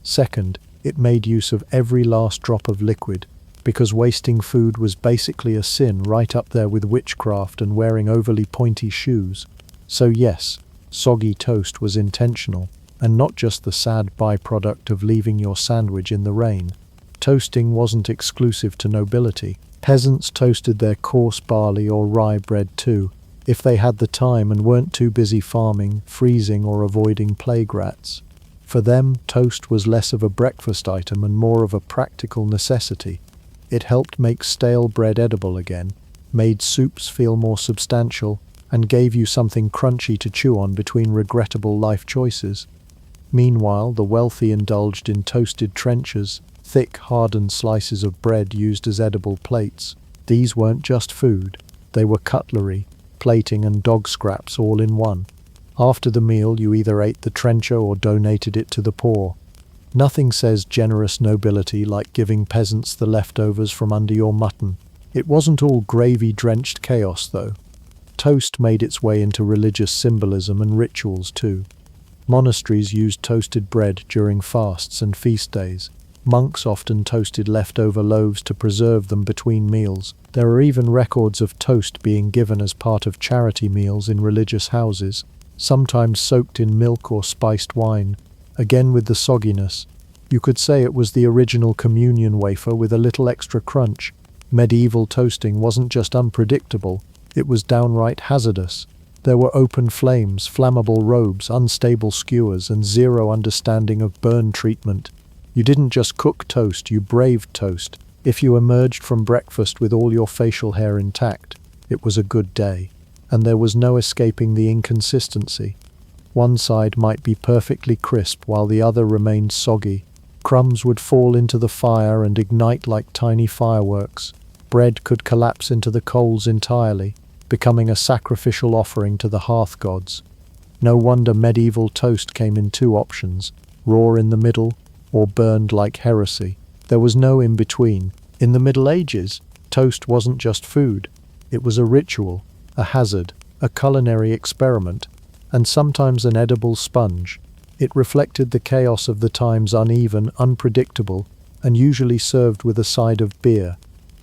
Second, it made use of every last drop of liquid, because wasting food was basically a sin, right up there with witchcraft and wearing overly pointy shoes. So yes, soggy toast was intentional, and not just the sad byproduct of leaving your sandwich in the rain. Toasting wasn't exclusive to nobility. Peasants toasted their coarse barley or rye bread too, if they had the time and weren't too busy farming, freezing, or avoiding plague rats. For them, toast was less of a breakfast item and more of a practical necessity. It helped make stale bread edible again, made soups feel more substantial, and gave you something crunchy to chew on between regrettable life choices. Meanwhile, the wealthy indulged in toasted trenchers, thick, hardened slices of bread used as edible plates. These weren't just food, they were cutlery, plating and dog scraps all in one. After the meal, you either ate the trencher or donated it to the poor. Nothing says generous nobility like giving peasants the leftovers from under your mutton. It wasn't all gravy-drenched chaos, though. Toast made its way into religious symbolism and rituals too. Monasteries used toasted bread during fasts and feast days. Monks often toasted leftover loaves to preserve them between meals. There are even records of toast being given as part of charity meals in religious houses, sometimes soaked in milk or spiced wine. Again with the sogginess. You could say it was the original communion wafer with a little extra crunch. Medieval toasting wasn't just unpredictable, it was downright hazardous. There were open flames, flammable robes, unstable skewers, and zero understanding of burn treatment. You didn't just cook toast, you braved toast. If you emerged from breakfast with all your facial hair intact, it was a good day. And there was no escaping the inconsistency. One side might be perfectly crisp while the other remained soggy. Crumbs would fall into the fire and ignite like tiny fireworks. Bread could collapse into the coals entirely, becoming a sacrificial offering to the hearth gods. No wonder medieval toast came in two options, raw in the middle or burned like heresy. There was no in-between. In the Middle Ages, toast wasn't just food. It was a ritual, a hazard, a culinary experiment, and sometimes an edible sponge. It reflected the chaos of the times, uneven, unpredictable, and usually served with a side of beer.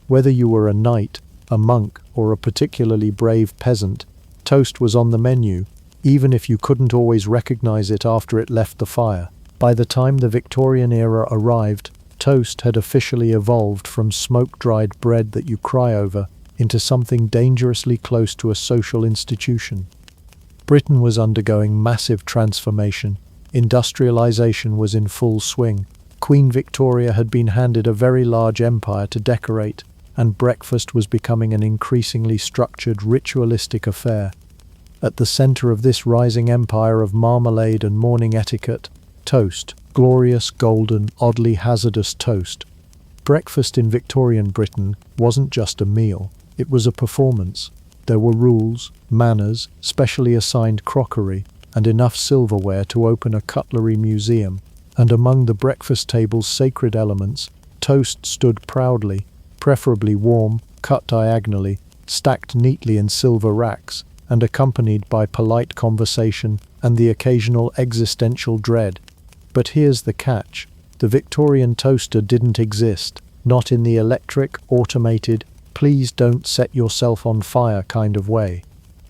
Whether you were a knight, a monk, or a particularly brave peasant, toast was on the menu, even if you couldn't always recognize it after it left the fire. By the time the Victorian era arrived, toast had officially evolved from smoke-dried bread that you cry over into something dangerously close to a social institution. Britain was undergoing massive transformation. Industrialization was in full swing. Queen Victoria had been handed a very large empire to decorate, and breakfast was becoming an increasingly structured, ritualistic affair. At the center of this rising empire of marmalade and morning etiquette, toast, glorious, golden, oddly hazardous toast. Breakfast in Victorian Britain wasn't just a meal, it was a performance. There were rules, manners, specially assigned crockery, and enough silverware to open a cutlery museum. And among the breakfast table's sacred elements, toast stood proudly, preferably warm, cut diagonally, stacked neatly in silver racks, and accompanied by polite conversation and the occasional existential dread. But here's the catch. The Victorian toaster didn't exist, not in the electric, automated, please don't set yourself on fire kind of way.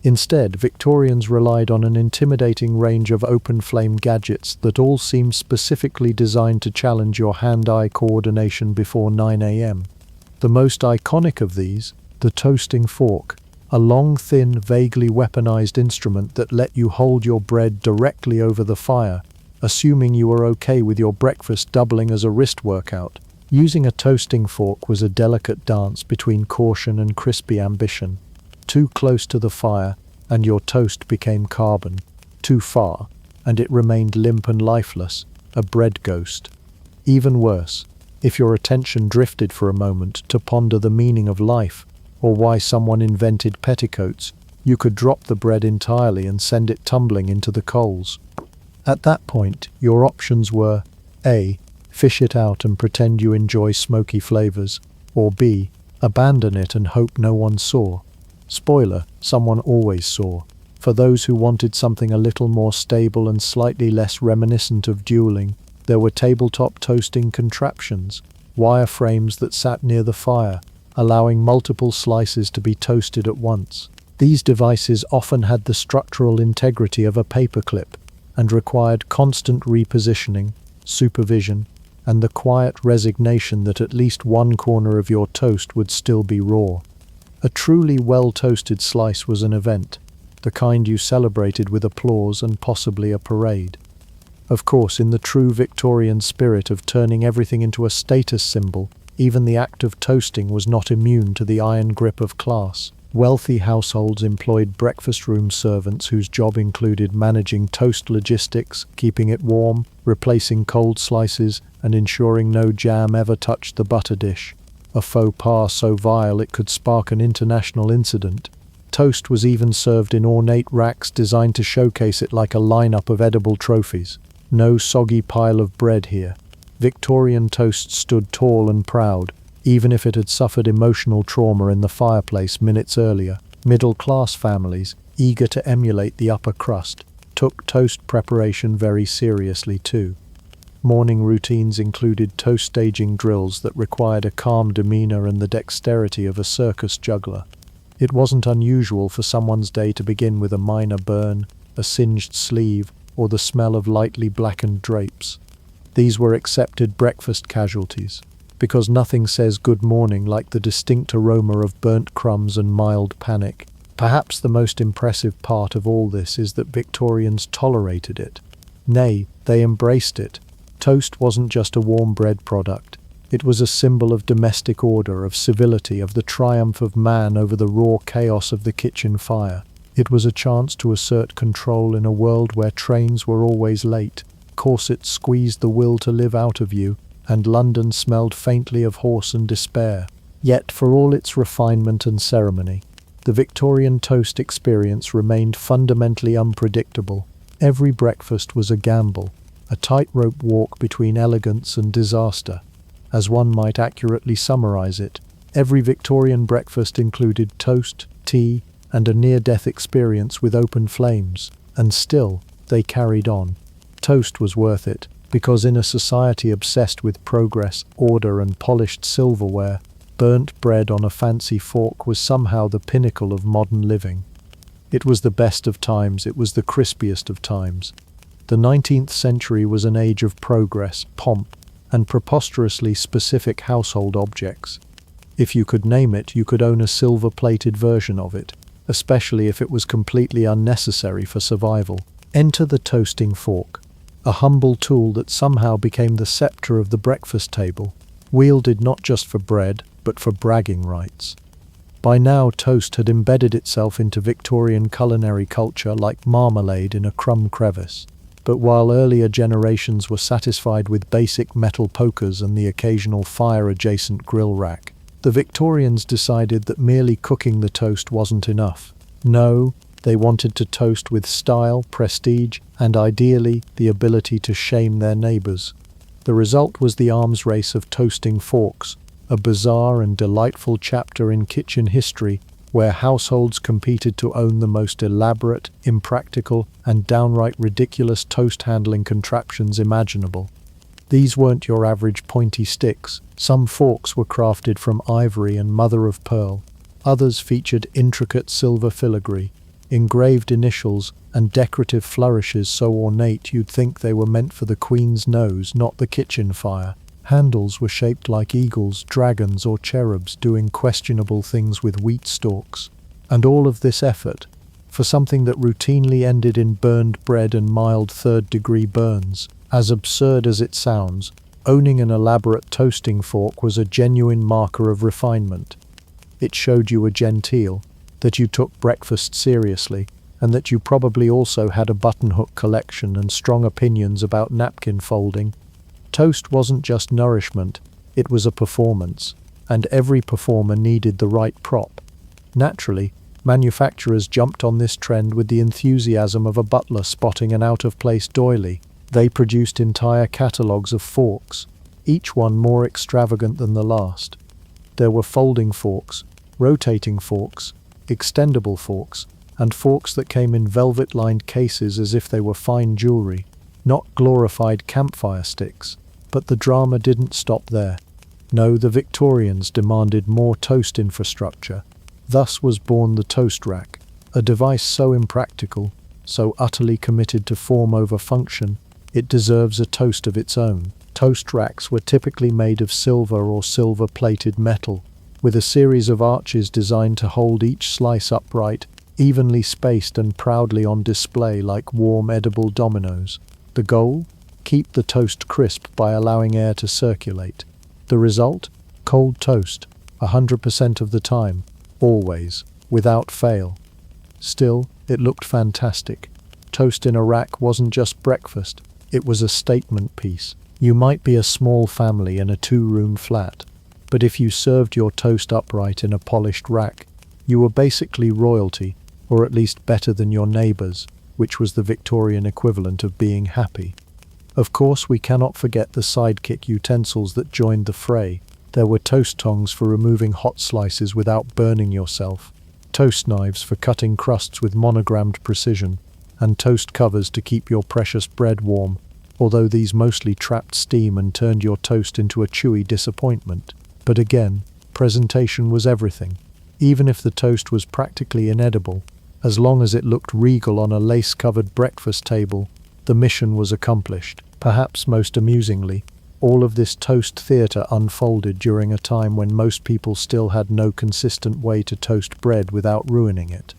Instead, Victorians relied on an intimidating range of open-flame gadgets that all seemed specifically designed to challenge your hand-eye coordination before 9 a.m. The most iconic of these, the toasting fork, a long, thin, vaguely weaponized instrument that let you hold your bread directly over the fire, assuming you were okay with your breakfast doubling as a wrist workout. Using a toasting fork was a delicate dance between caution and crispy ambition. Too close to the fire, and your toast became carbon. Too far, and it remained limp and lifeless, a bread ghost. Even worse, if your attention drifted for a moment to ponder the meaning of life, or why someone invented petticoats, you could drop the bread entirely and send it tumbling into the coals. At that point, your options were A. Fish it out and pretend you enjoy smoky flavors, or B. Abandon it and hope no one saw. Spoiler, someone always saw. For those who wanted something a little more stable and slightly less reminiscent of dueling, there were tabletop toasting contraptions, wire frames that sat near the fire, allowing multiple slices to be toasted at once. These devices often had the structural integrity of a paperclip and required constant repositioning, supervision, and the quiet resignation that at least one corner of your toast would still be raw. A truly well-toasted slice was an event, the kind you celebrated with applause and possibly a parade. Of course, in the true Victorian spirit of turning everything into a status symbol, Even the act of toasting was not immune to the iron grip of class. Wealthy households employed breakfast room servants whose job included managing toast logistics, keeping it warm, replacing cold slices, and ensuring no jam ever touched the butter dish. A faux pas so vile it could spark an international incident. Toast was even served in ornate racks designed to showcase it like a lineup of edible trophies. No soggy pile of bread here. Victorian toast stood tall and proud, even if it had suffered emotional trauma in the fireplace minutes earlier. Middle-class families, eager to emulate the upper crust, took toast preparation very seriously too. Morning routines included toast staging drills that required a calm demeanor and the dexterity of a circus juggler. It wasn't unusual for someone's day to begin with a minor burn, a singed sleeve, or the smell of lightly blackened drapes. These were accepted breakfast casualties, because nothing says good morning like the distinct aroma of burnt crumbs and mild panic. Perhaps the most impressive part of all this is that Victorians tolerated it. Nay, they embraced it. Toast wasn't just a warm bread product. It was a symbol of domestic order, of civility, of the triumph of man over the raw chaos of the kitchen fire. It was a chance to assert control in a world where trains were always late, corsets squeezed the will to live out of you, and London smelled faintly of horse and despair. Yet, for all its refinement and ceremony, the Victorian toast experience remained fundamentally unpredictable. Every breakfast was a gamble, a tightrope walk between elegance and disaster. As one might accurately summarize it, every Victorian breakfast included toast, tea, and a near-death experience with open flames. And still, they carried on. Toast was worth it, because in a society obsessed with progress, order, and polished silverware, burnt bread on a fancy fork was somehow the pinnacle of modern living. It was the best of times, it was the crispiest of times. The 19th century was an age of progress, pomp, and preposterously specific household objects. If you could name it, you could own a silver-plated version of it, especially if it was completely unnecessary for survival. Enter the toasting fork, a humble tool that somehow became the scepter of the breakfast table, wielded not just for bread, but for bragging rights. By now, toast had embedded itself into Victorian culinary culture like marmalade in a crumb crevice. But while earlier generations were satisfied with basic metal pokers and the occasional fire-adjacent grill rack, the Victorians decided that merely cooking the toast wasn't enough. No, they wanted to toast with style, prestige, and ideally, the ability to shame their neighbors. The result was the arms race of toasting forks, a bizarre and delightful chapter in kitchen history where households competed to own the most elaborate, impractical, and downright ridiculous toast-handling contraptions imaginable. These weren't your average pointy sticks. Some forks were crafted from ivory and mother-of-pearl. Others featured intricate silver filigree, engraved initials, and decorative flourishes so ornate you'd think they were meant for the Queen's nose, not the kitchen fire. Handles were shaped like eagles, dragons, or cherubs doing questionable things with wheat stalks. And all of this effort for something that routinely ended in burned bread and mild third-degree burns. As absurd as it sounds, owning an elaborate toasting fork was a genuine marker of refinement. It showed you were genteel, that you took breakfast seriously, and that you probably also had a buttonhook collection and strong opinions about napkin folding. Toast wasn't just nourishment, it was a performance, and every performer needed the right prop. Naturally, manufacturers jumped on this trend with the enthusiasm of a butler spotting an out-of-place doily. They produced entire catalogues of forks, each one more extravagant than the last. There were folding forks, rotating forks, extendable forks, and forks that came in velvet-lined cases as if they were fine jewelry, not glorified campfire sticks. But the drama didn't stop there. No, the Victorians demanded more toast infrastructure. Thus was born the toast rack, a device so impractical, so utterly committed to form over function, it deserves a toast of its own. Toast racks were typically made of silver or silver-plated metal, with a series of arches designed to hold each slice upright, evenly spaced and proudly on display like warm edible dominoes. The goal? Keep the toast crisp by allowing air to circulate. The result? Cold toast, 100% of the time, always, without fail. Still, it looked fantastic. Toast in a rack wasn't just breakfast, it was a statement piece. You might be a small family in a two-room flat, but if you served your toast upright in a polished rack, you were basically royalty, or at least better than your neighbours, which was the Victorian equivalent of being happy. Of course, we cannot forget the sidekick utensils that joined the fray. There were toast tongs for removing hot slices without burning yourself, toast knives for cutting crusts with monogrammed precision, and toast covers to keep your precious bread warm, although these mostly trapped steam and turned your toast into a chewy disappointment. But again, presentation was everything. Even if the toast was practically inedible, as long as it looked regal on a lace-covered breakfast table, the mission was accomplished. Perhaps most amusingly, all of this toast theatre unfolded during a time when most people still had no consistent way to toast bread without ruining it.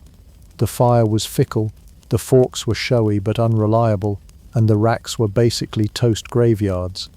The fire was fickle, the forks were showy but unreliable, and the racks were basically toast graveyards.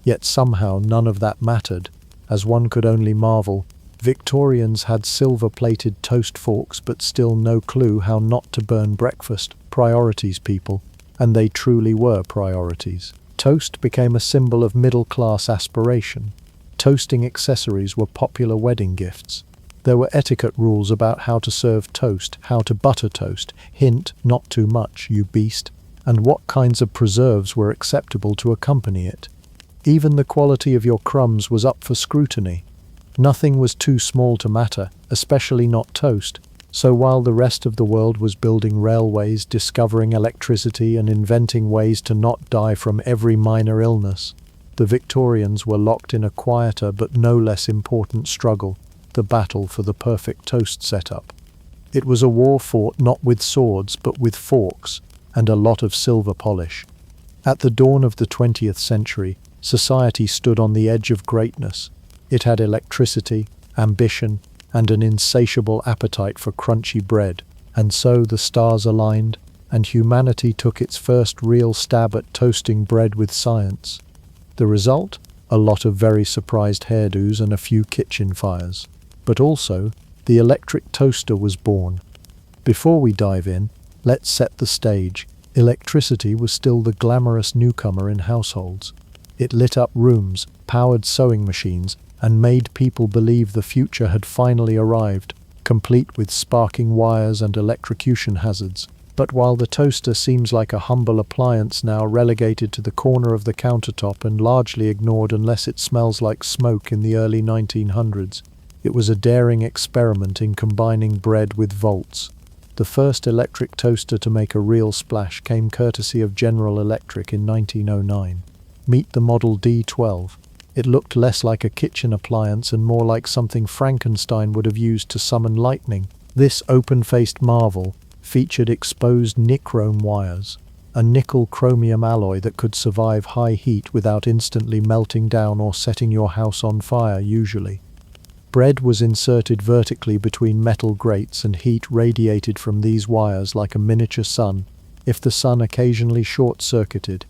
Yet somehow none of that mattered. As one could only marvel, Victorians had silver-plated toast forks but still no clue how not to burn breakfast. Priorities, people. And they truly were priorities. Toast became a symbol of middle-class aspiration. Toasting accessories were popular wedding gifts. There were etiquette rules about how to serve toast, how to butter toast, hint, not too much, you beast, and what kinds of preserves were acceptable to accompany it. Even the quality of your crumbs was up for scrutiny. Nothing was too small to matter, especially not toast. So while the rest of the world was building railways, discovering electricity, and inventing ways to not die from every minor illness, the Victorians were locked in a quieter but no less important struggle, the battle for the perfect toast setup. It was a war fought not with swords but with forks and a lot of silver polish. At the dawn of the 20th century, society stood on the edge of greatness. It had electricity, ambition, and an insatiable appetite for crunchy bread, and so the stars aligned, and humanity took its first real stab at toasting bread with science. The result? A lot of very surprised hairdos and a few kitchen fires. But also, the electric toaster was born. Before we dive in, let's set the stage. Electricity was still the glamorous newcomer in households. It lit up rooms, powered sewing machines, and made people believe the future had finally arrived, complete with sparking wires and electrocution hazards. But while the toaster seems like a humble appliance now relegated to the corner of the countertop and largely ignored unless it smells like smoke in the early 1900s, it was a daring experiment in combining bread with volts. The first electric toaster to make a real splash came courtesy of General Electric in 1909. Meet the Model D12. It looked less like a kitchen appliance and more like something Frankenstein would have used to summon lightning. This open-faced marvel featured exposed nichrome wires, a nickel-chromium alloy that could survive high heat without instantly melting down or setting your house on fire usually. Bread was inserted vertically between metal grates and heat radiated from these wires like a miniature sun, if the sun occasionally short-circuited.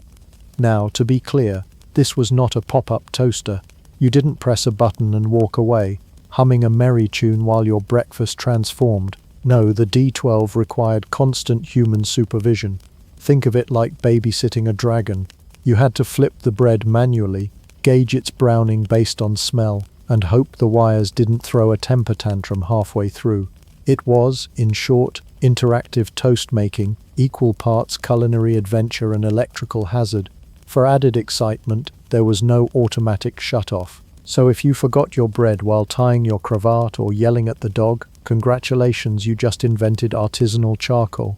Now, to be clear, this was not a pop-up toaster. You didn't press a button and walk away, humming a merry tune while your breakfast transformed. No, the D12 required constant human supervision. Think of it like babysitting a dragon. You had to flip the bread manually, gauge its browning based on smell, and hope the wires didn't throw a temper tantrum halfway through. It was, in short, interactive toast making, equal parts culinary adventure and electrical hazard. For added excitement, there was no automatic shut-off. So if you forgot your bread while tying your cravat or yelling at the dog, congratulations, you just invented artisanal charcoal.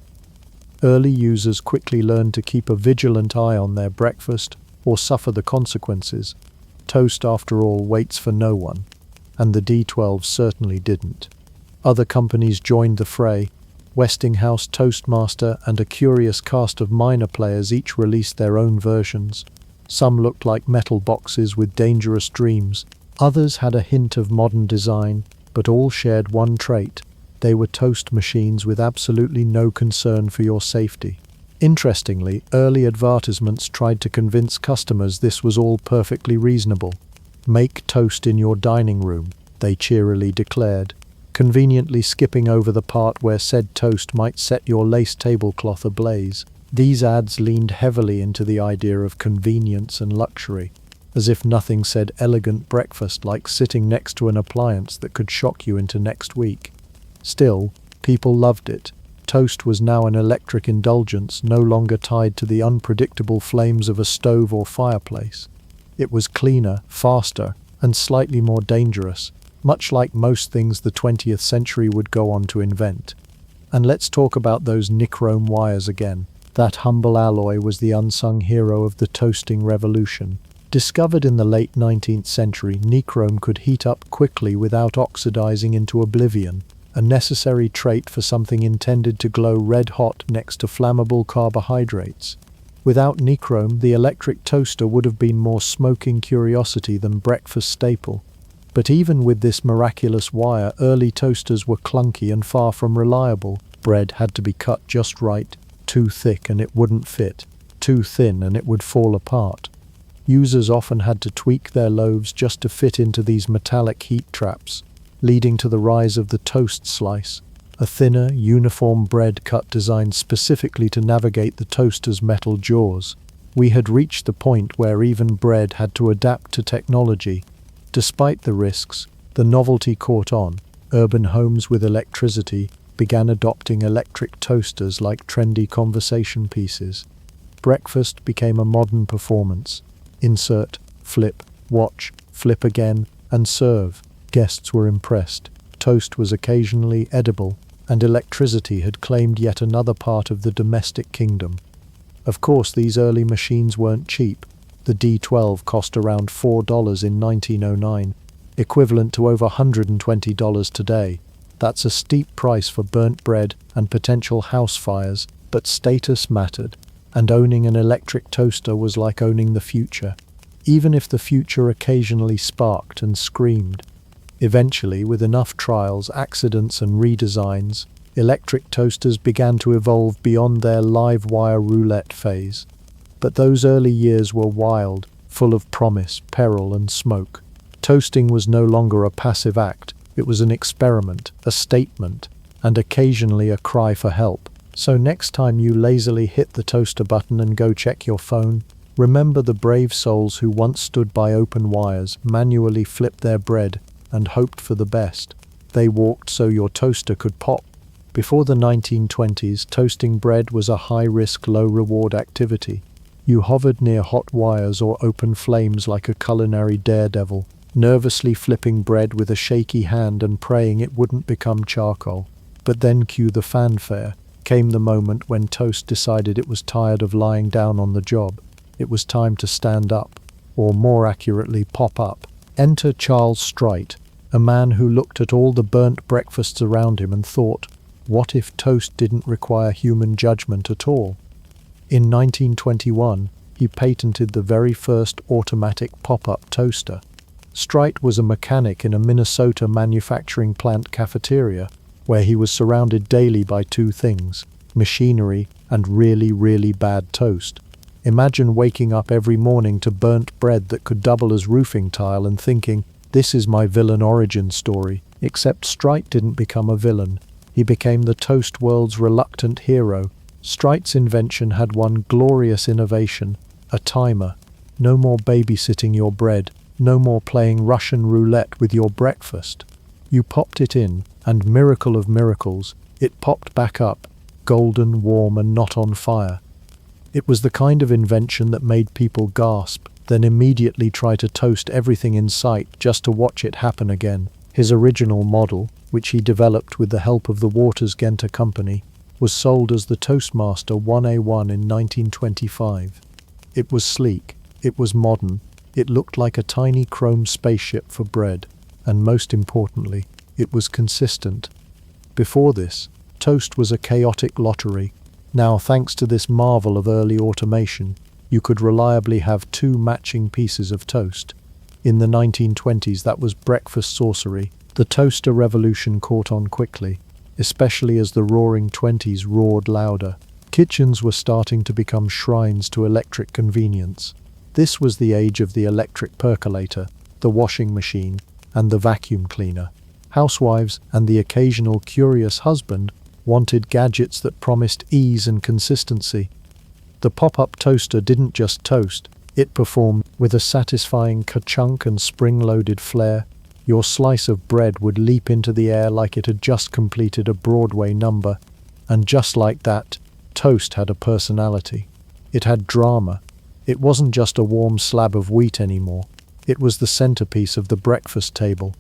Early users quickly learned to keep a vigilant eye on their breakfast or suffer the consequences. Toast, after all, waits for no one, and the D12 certainly didn't. Other companies joined the fray. Westinghouse, Toastmaster, and a curious cast of minor players each released their own versions. Some looked like metal boxes with dangerous dreams. Others had a hint of modern design, but all shared one trait. They were toast machines with absolutely no concern for your safety. Interestingly, early advertisements tried to convince customers this was all perfectly reasonable. "Make toast in your dining room," they cheerily declared, conveniently skipping over the part where said toast might set your lace tablecloth ablaze. These ads leaned heavily into the idea of convenience and luxury, as if nothing said elegant breakfast like sitting next to an appliance that could shock you into next week. Still, people loved it. Toast was now an electric indulgence, no longer tied to the unpredictable flames of a stove or fireplace. It was cleaner, faster, and slightly more dangerous, much like most things the 20th century would go on to invent. And let's talk about those nichrome wires again. That humble alloy was the unsung hero of the toasting revolution. Discovered in the late 19th century, nichrome could heat up quickly without oxidizing into oblivion, a necessary trait for something intended to glow red-hot next to flammable carbohydrates. Without nichrome, the electric toaster would have been more smoking curiosity than breakfast staple. But even with this miraculous wire, early toasters were clunky and far from reliable. Bread had to be cut just right, too thick and it wouldn't fit, too thin and it would fall apart. Users often had to tweak their loaves just to fit into these metallic heat traps, leading to the rise of the toast slice, a thinner, uniform bread cut designed specifically to navigate the toaster's metal jaws. We had reached the point where even bread had to adapt to technology. Despite the risks, the novelty caught on. Urban homes with electricity began adopting electric toasters like trendy conversation pieces. Breakfast became a modern performance. Insert, flip, watch, flip again, and serve. Guests were impressed. Toast was occasionally edible, and electricity had claimed yet another part of the domestic kingdom. Of course, these early machines weren't cheap. The D12 cost around $4 in 1909, equivalent to over $120 today. That's a steep price for burnt bread and potential house fires, but status mattered, and owning an electric toaster was like owning the future, even if the future occasionally sparked and screamed. Eventually, with enough trials, accidents and redesigns, electric toasters began to evolve beyond their live wire roulette phase. But those early years were wild, full of promise, peril and smoke. Toasting was no longer a passive act, it was an experiment, a statement, and occasionally a cry for help. So next time you lazily hit the toaster button and go check your phone, remember the brave souls who once stood by open wires, manually flipped their bread, and hoped for the best. They walked so your toaster could pop. Before the 1920s, toasting bread was a high-risk, low-reward activity. You hovered near hot wires or open flames like a culinary daredevil, nervously flipping bread with a shaky hand and praying it wouldn't become charcoal. But then cue the fanfare. Came the moment when toast decided it was tired of lying down on the job. It was time to stand up, or more accurately, pop up. Enter Charles Strite, a man who looked at all the burnt breakfasts around him and thought, what if toast didn't require human judgment at all? In 1921, he patented the very first automatic pop-up toaster. Strite was a mechanic in a Minnesota manufacturing plant cafeteria, where he was surrounded daily by two things, machinery and really, really bad toast. Imagine waking up every morning to burnt bread that could double as roofing tile and thinking, this is my villain origin story. Except Strite didn't become a villain. He became the toast world's reluctant hero. Strite's invention had one glorious innovation, a timer. No more babysitting your bread, no more playing Russian roulette with your breakfast. You popped it in, and miracle of miracles, it popped back up, golden, warm, and not on fire. It was the kind of invention that made people gasp, then immediately try to toast everything in sight just to watch it happen again. His original model, which he developed with the help of the Waters Genter Company, was sold as the Toastmaster 1A1 in 1925. It was sleek, it was modern, it looked like a tiny chrome spaceship for bread, and most importantly, it was consistent. Before this, toast was a chaotic lottery. Now, thanks to this marvel of early automation, you could reliably have two matching pieces of toast. In the 1920s, that was breakfast sorcery. The toaster revolution caught on quickly, especially as the roaring 20s roared louder. Kitchens were starting to become shrines to electric convenience. This was the age of the electric percolator, the washing machine, and the vacuum cleaner. Housewives and the occasional curious husband wanted gadgets that promised ease and consistency. The pop-up toaster didn't just toast, it performed with a satisfying ka-chunk and spring-loaded flair. Your slice of bread would leap into the air like it had just completed a Broadway number. And just like that, toast had a personality. It had drama. It wasn't just a warm slab of wheat anymore. It was the centerpiece of the breakfast table.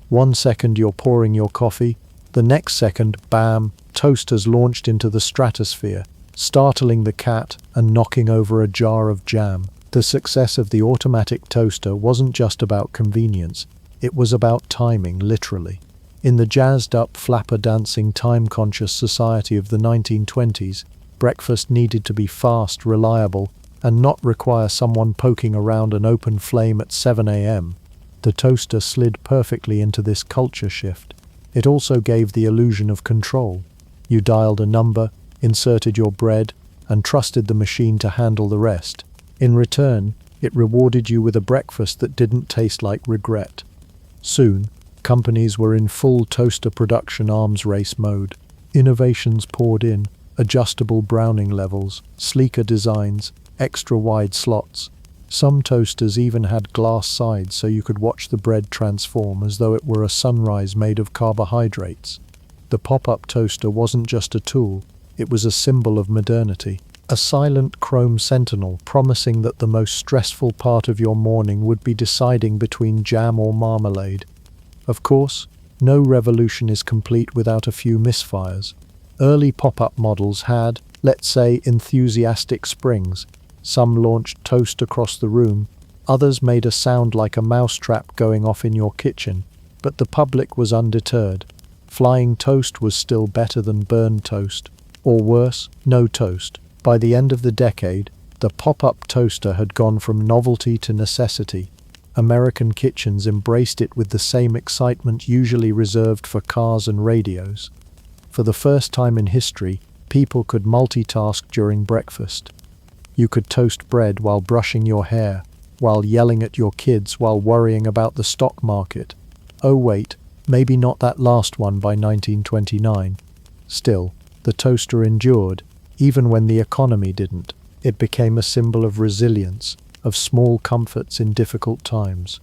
One second you're pouring your coffee, the next second, bam, toast has launched into the stratosphere, startling the cat and knocking over a jar of jam. The success of the automatic toaster wasn't just about convenience, it was about timing, literally. In the jazzed-up, flapper-dancing, time-conscious society of the 1920s, breakfast needed to be fast, reliable, and not require someone poking around an open flame at 7 a.m. The toaster slid perfectly into this culture shift. It also gave the illusion of control. You dialed a number, inserted your bread, and trusted the machine to handle the rest. In return, it rewarded you with a breakfast that didn't taste like regret. Soon, companies were in full toaster production arms race mode. Innovations poured in, adjustable browning levels, sleeker designs, extra-wide slots. Some toasters even had glass sides so you could watch the bread transform as though it were a sunrise made of carbohydrates. The pop-up toaster wasn't just a tool, it was a symbol of modernity. A silent chrome sentinel promising that the most stressful part of your morning would be deciding between jam or marmalade. Of course, no revolution is complete without a few misfires. Early pop-up models had, let's say, enthusiastic springs. Some launched toast across the room, others made a sound like a mousetrap going off in your kitchen, but the public was undeterred. Flying toast was still better than burned toast, or worse, no toast. By the end of the decade, the pop-up toaster had gone from novelty to necessity. American kitchens embraced it with the same excitement usually reserved for cars and radios. For the first time in history, people could multitask during breakfast. You could toast bread while brushing your hair, while yelling at your kids, while worrying about the stock market. Oh wait, maybe not that last one by 1929. Still, the toaster endured, even when the economy didn't. It became a symbol of resilience, of small comforts in difficult times.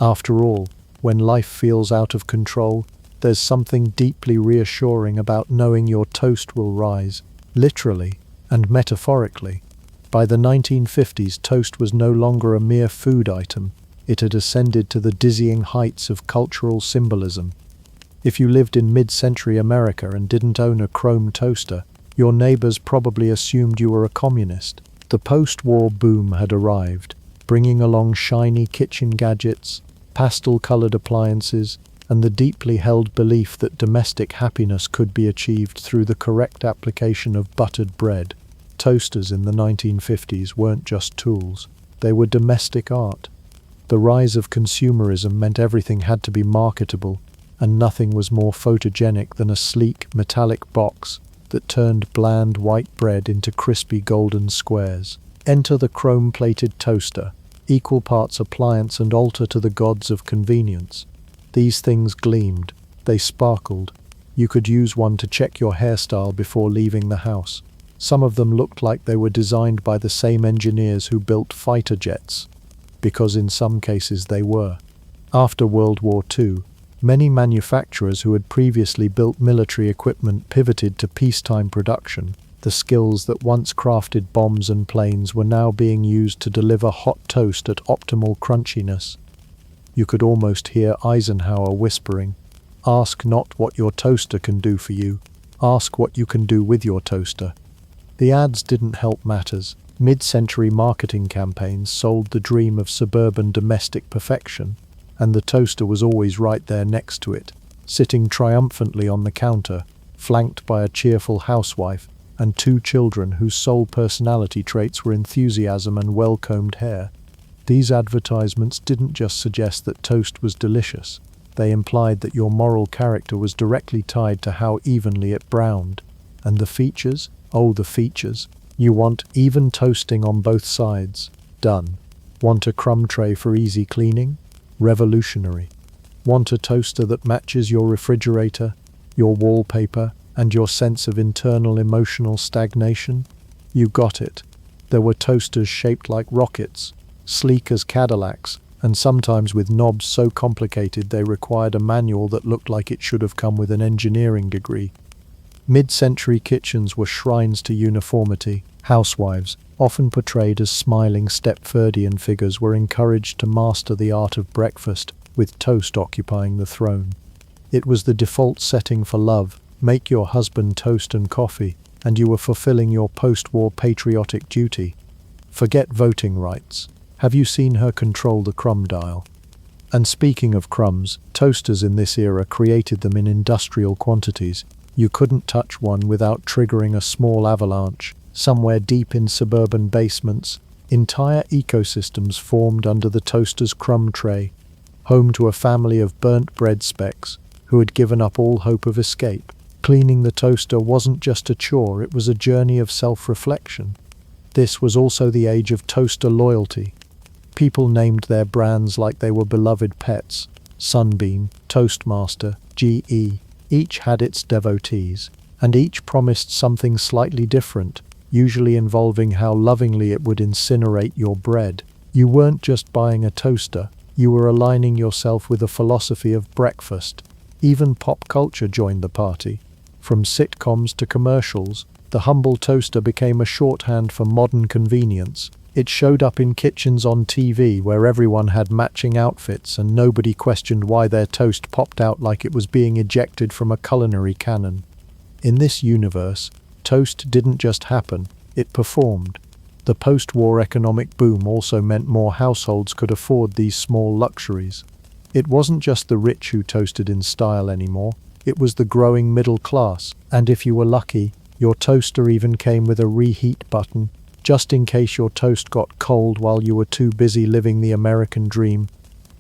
After all, when life feels out of control, there's something deeply reassuring about knowing your toast will rise, literally and metaphorically. By the 1950s, toast was no longer a mere food item. It had ascended to the dizzying heights of cultural symbolism. If you lived in mid-century America and didn't own a chrome toaster, your neighbors probably assumed you were a communist. The post-war boom had arrived, bringing along shiny kitchen gadgets, pastel-colored appliances, and the deeply held belief that domestic happiness could be achieved through the correct application of buttered bread. Toasters in the 1950s weren't just tools, they were domestic art. The rise of consumerism meant everything had to be marketable, and nothing was more photogenic than a sleek, metallic box that turned bland white bread into crispy golden squares. Enter the chrome-plated toaster, equal parts appliance and altar to the gods of convenience. These things gleamed, they sparkled. You could use one to check your hairstyle before leaving the house. Some of them looked like they were designed by the same engineers who built fighter jets, because in some cases they were. After World War II, many manufacturers who had previously built military equipment pivoted to peacetime production. The skills that once crafted bombs and planes were now being used to deliver hot toast at optimal crunchiness. You could almost hear Eisenhower whispering, "Ask not what your toaster can do for you, ask what you can do with your toaster." The ads didn't help matters. Mid-century marketing campaigns sold the dream of suburban domestic perfection, and the toaster was always right there next to it, sitting triumphantly on the counter, flanked by a cheerful housewife and two children whose sole personality traits were enthusiasm and well-combed hair. These advertisements didn't just suggest that toast was delicious, they implied that your moral character was directly tied to how evenly it browned. And the features? Oh, the features. You want even toasting on both sides. Done. Want a crumb tray for easy cleaning? Revolutionary. Want a toaster that matches your refrigerator, your wallpaper, and your sense of internal emotional stagnation? You got it. There were toasters shaped like rockets, sleek as Cadillacs, and sometimes with knobs so complicated they required a manual that looked like it should have come with an engineering degree. Mid-century kitchens were shrines to uniformity. Housewives, often portrayed as smiling Stepfordian figures, were encouraged to master the art of breakfast, with toast occupying the throne. It was the default setting for love. Make your husband toast and coffee, and you were fulfilling your post-war patriotic duty. Forget voting rights. Have you seen her control the crumb dial? And speaking of crumbs, toasters in this era created them in industrial quantities. You couldn't touch one without triggering a small avalanche. Somewhere deep in suburban basements, entire ecosystems formed under the toaster's crumb tray, home to a family of burnt bread specks who had given up all hope of escape. Cleaning the toaster wasn't just a chore, it was a journey of self-reflection. This was also the age of toaster loyalty. People named their brands like they were beloved pets. Sunbeam, Toastmaster, GE. Each had its devotees, and each promised something slightly different, usually involving how lovingly it would incinerate your bread. You weren't just buying a toaster, you were aligning yourself with a philosophy of breakfast. Even pop culture joined the party. From sitcoms to commercials, the humble toaster became a shorthand for modern convenience. It showed up in kitchens on TV where everyone had matching outfits and nobody questioned why their toast popped out like it was being ejected from a culinary cannon. In this universe, toast didn't just happen, it performed. The post-war economic boom also meant more households could afford these small luxuries. It wasn't just the rich who toasted in style anymore, it was the growing middle class, and if you were lucky, your toaster even came with a reheat button, just in case your toast got cold while you were too busy living the American dream.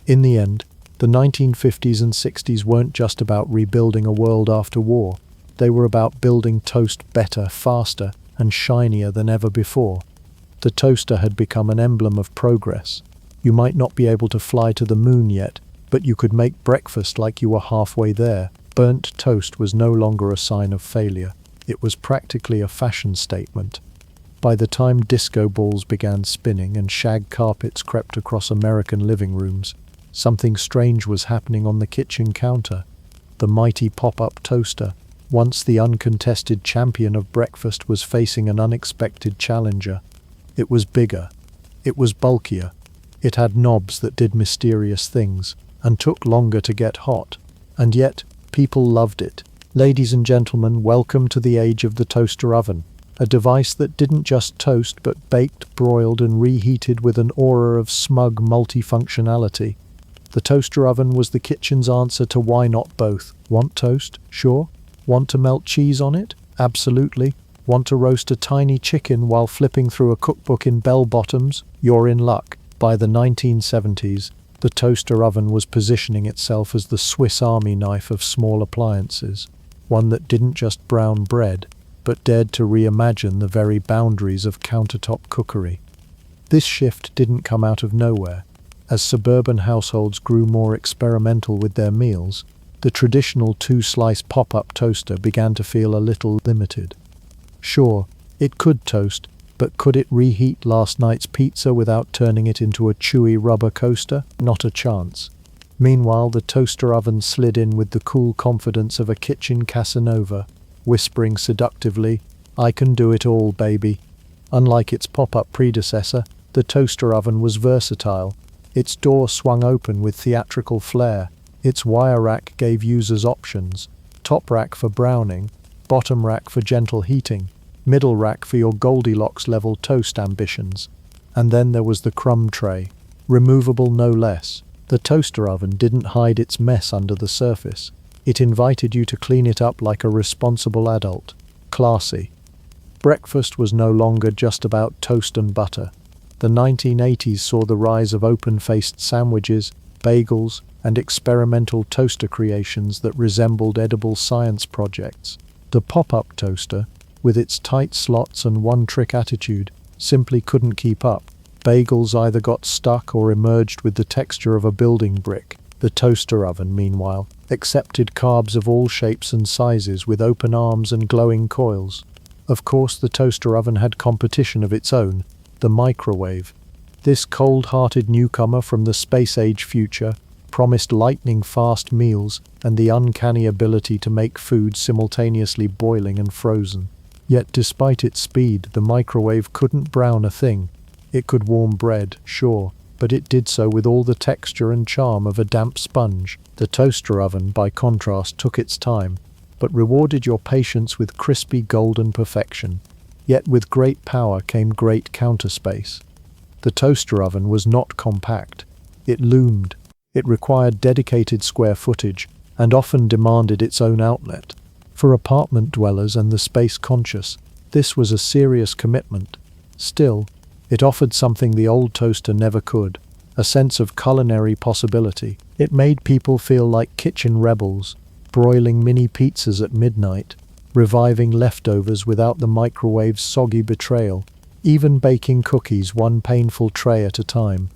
In the end, the 1950s and 60s weren't just about rebuilding a world after war. They were about building toast better, faster, and shinier than ever before. The toaster had become an emblem of progress. You might not be able to fly to the moon yet, but you could make breakfast like you were halfway there. Burnt toast was no longer a sign of failure. It was practically a fashion statement. By the time disco balls began spinning and shag carpets crept across American living rooms, something strange was happening on the kitchen counter. The mighty pop-up toaster, once the uncontested champion of breakfast, was facing an unexpected challenger. It was bigger. It was bulkier. It had knobs that did mysterious things and took longer to get hot. And yet, people loved it. Ladies and gentlemen, welcome to the age of the toaster oven. A device that didn't just toast but baked, broiled and reheated with an aura of smug multifunctionality. The toaster oven was the kitchen's answer to why not both. Want toast? Sure. Want to melt cheese on it? Absolutely. Want to roast a tiny chicken while flipping through a cookbook in bell-bottoms? You're in luck. By the 1970s, the toaster oven was positioning itself as the Swiss Army knife of small appliances, one that didn't just brown bread, but dared to reimagine the very boundaries of countertop cookery. This shift didn't come out of nowhere. As suburban households grew more experimental with their meals, the traditional two-slice pop-up toaster began to feel a little limited. Sure, it could toast, but could it reheat last night's pizza without turning it into a chewy rubber coaster? Not a chance. Meanwhile, the toaster oven slid in with the cool confidence of a kitchen Casanova, whispering seductively, "I can do it all, baby." Unlike its pop-up predecessor, the toaster oven was versatile. Its door swung open with theatrical flair. Its wire rack gave users options: top rack for browning, bottom rack for gentle heating, middle rack for your Goldilocks-level toast ambitions. And then there was the crumb tray, removable no less. The toaster oven didn't hide its mess under the surface. It invited you to clean it up like a responsible adult. Classy. Breakfast was no longer just about toast and butter. The 1980s saw the rise of open-faced sandwiches, bagels, and experimental toaster creations that resembled edible science projects. The pop-up toaster, with its tight slots and one-trick attitude, simply couldn't keep up. Bagels either got stuck or emerged with the texture of a building brick. The toaster oven, meanwhile, accepted carbs of all shapes and sizes with open arms and glowing coils. Of course, the toaster oven had competition of its own, the microwave. This cold-hearted newcomer from the space-age future promised lightning-fast meals and the uncanny ability to make food simultaneously boiling and frozen. Yet despite its speed, the microwave couldn't brown a thing. It could warm bread, sure, but it did so with all the texture and charm of a damp sponge. The toaster oven, by contrast, took its time, but rewarded your patience with crispy golden perfection. Yet with great power came great counterspace. The toaster oven was not compact. It loomed. It required dedicated square footage and often demanded its own outlet. For apartment dwellers and the space-conscious, this was a serious commitment. Still, it offered something the old toaster never could, a sense of culinary possibility. It made people feel like kitchen rebels, broiling mini pizzas at midnight, reviving leftovers without the microwave's soggy betrayal, even baking cookies one painful tray at a time.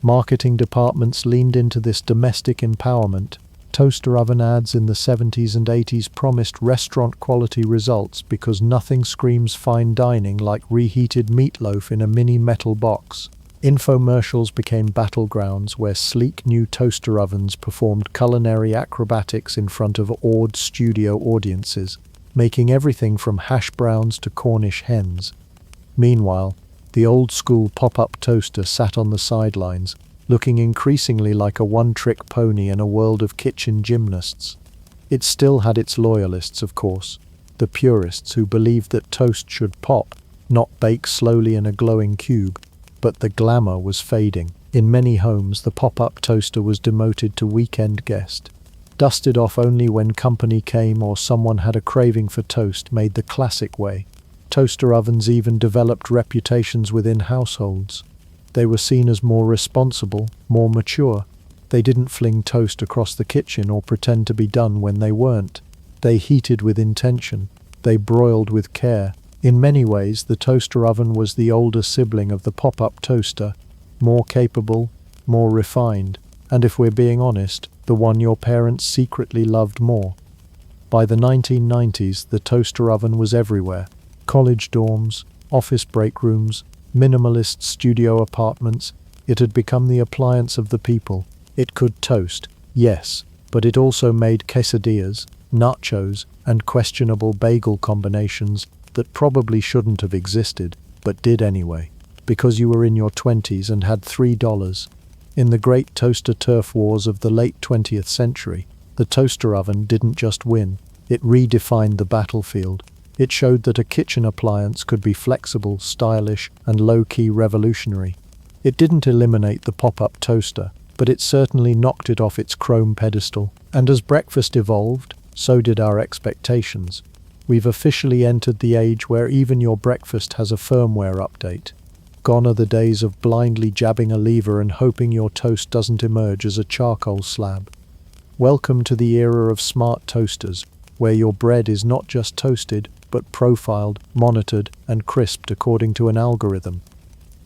Marketing departments leaned into this domestic empowerment. Toaster oven ads in the 70s and 80s promised restaurant-quality results because nothing screams fine dining like reheated meatloaf in a mini metal box. Infomercials became battlegrounds where sleek new toaster ovens performed culinary acrobatics in front of awed studio audiences, making everything from hash browns to Cornish hens. Meanwhile, the old-school pop-up toaster sat on the sidelines, looking increasingly like a one-trick pony in a world of kitchen gymnasts. It still had its loyalists, of course, the purists who believed that toast should pop, not bake slowly in a glowing cube, but the glamour was fading. In many homes, the pop-up toaster was demoted to weekend guest. Dusted off only when company came or someone had a craving for toast, made the classic way. Toaster ovens even developed reputations within households. They were seen as more responsible, more mature. They didn't fling toast across the kitchen or pretend to be done when they weren't. They heated with intention. They broiled with care. In many ways, the toaster oven was the older sibling of the pop-up toaster, more capable, more refined, and if we're being honest, the one your parents secretly loved more. By the 1990s, the toaster oven was everywhere. College dorms, office break rooms, minimalist studio apartments, it had become the appliance of the people. It could toast, yes, but it also made quesadillas, nachos, and questionable bagel combinations that probably shouldn't have existed, but did anyway, because you were in your 20s and had $3. In the great toaster turf wars of the late 20th century, the toaster oven didn't just win, it redefined the battlefield. It showed that a kitchen appliance could be flexible, stylish, and low-key revolutionary. It didn't eliminate the pop-up toaster, but it certainly knocked it off its chrome pedestal. And as breakfast evolved, so did our expectations. We've officially entered the age where even your breakfast has a firmware update. Gone are the days of blindly jabbing a lever and hoping your toast doesn't emerge as a charcoal slab. Welcome to the era of smart toasters, where your bread is not just toasted, but profiled, monitored, and crisped according to an algorithm.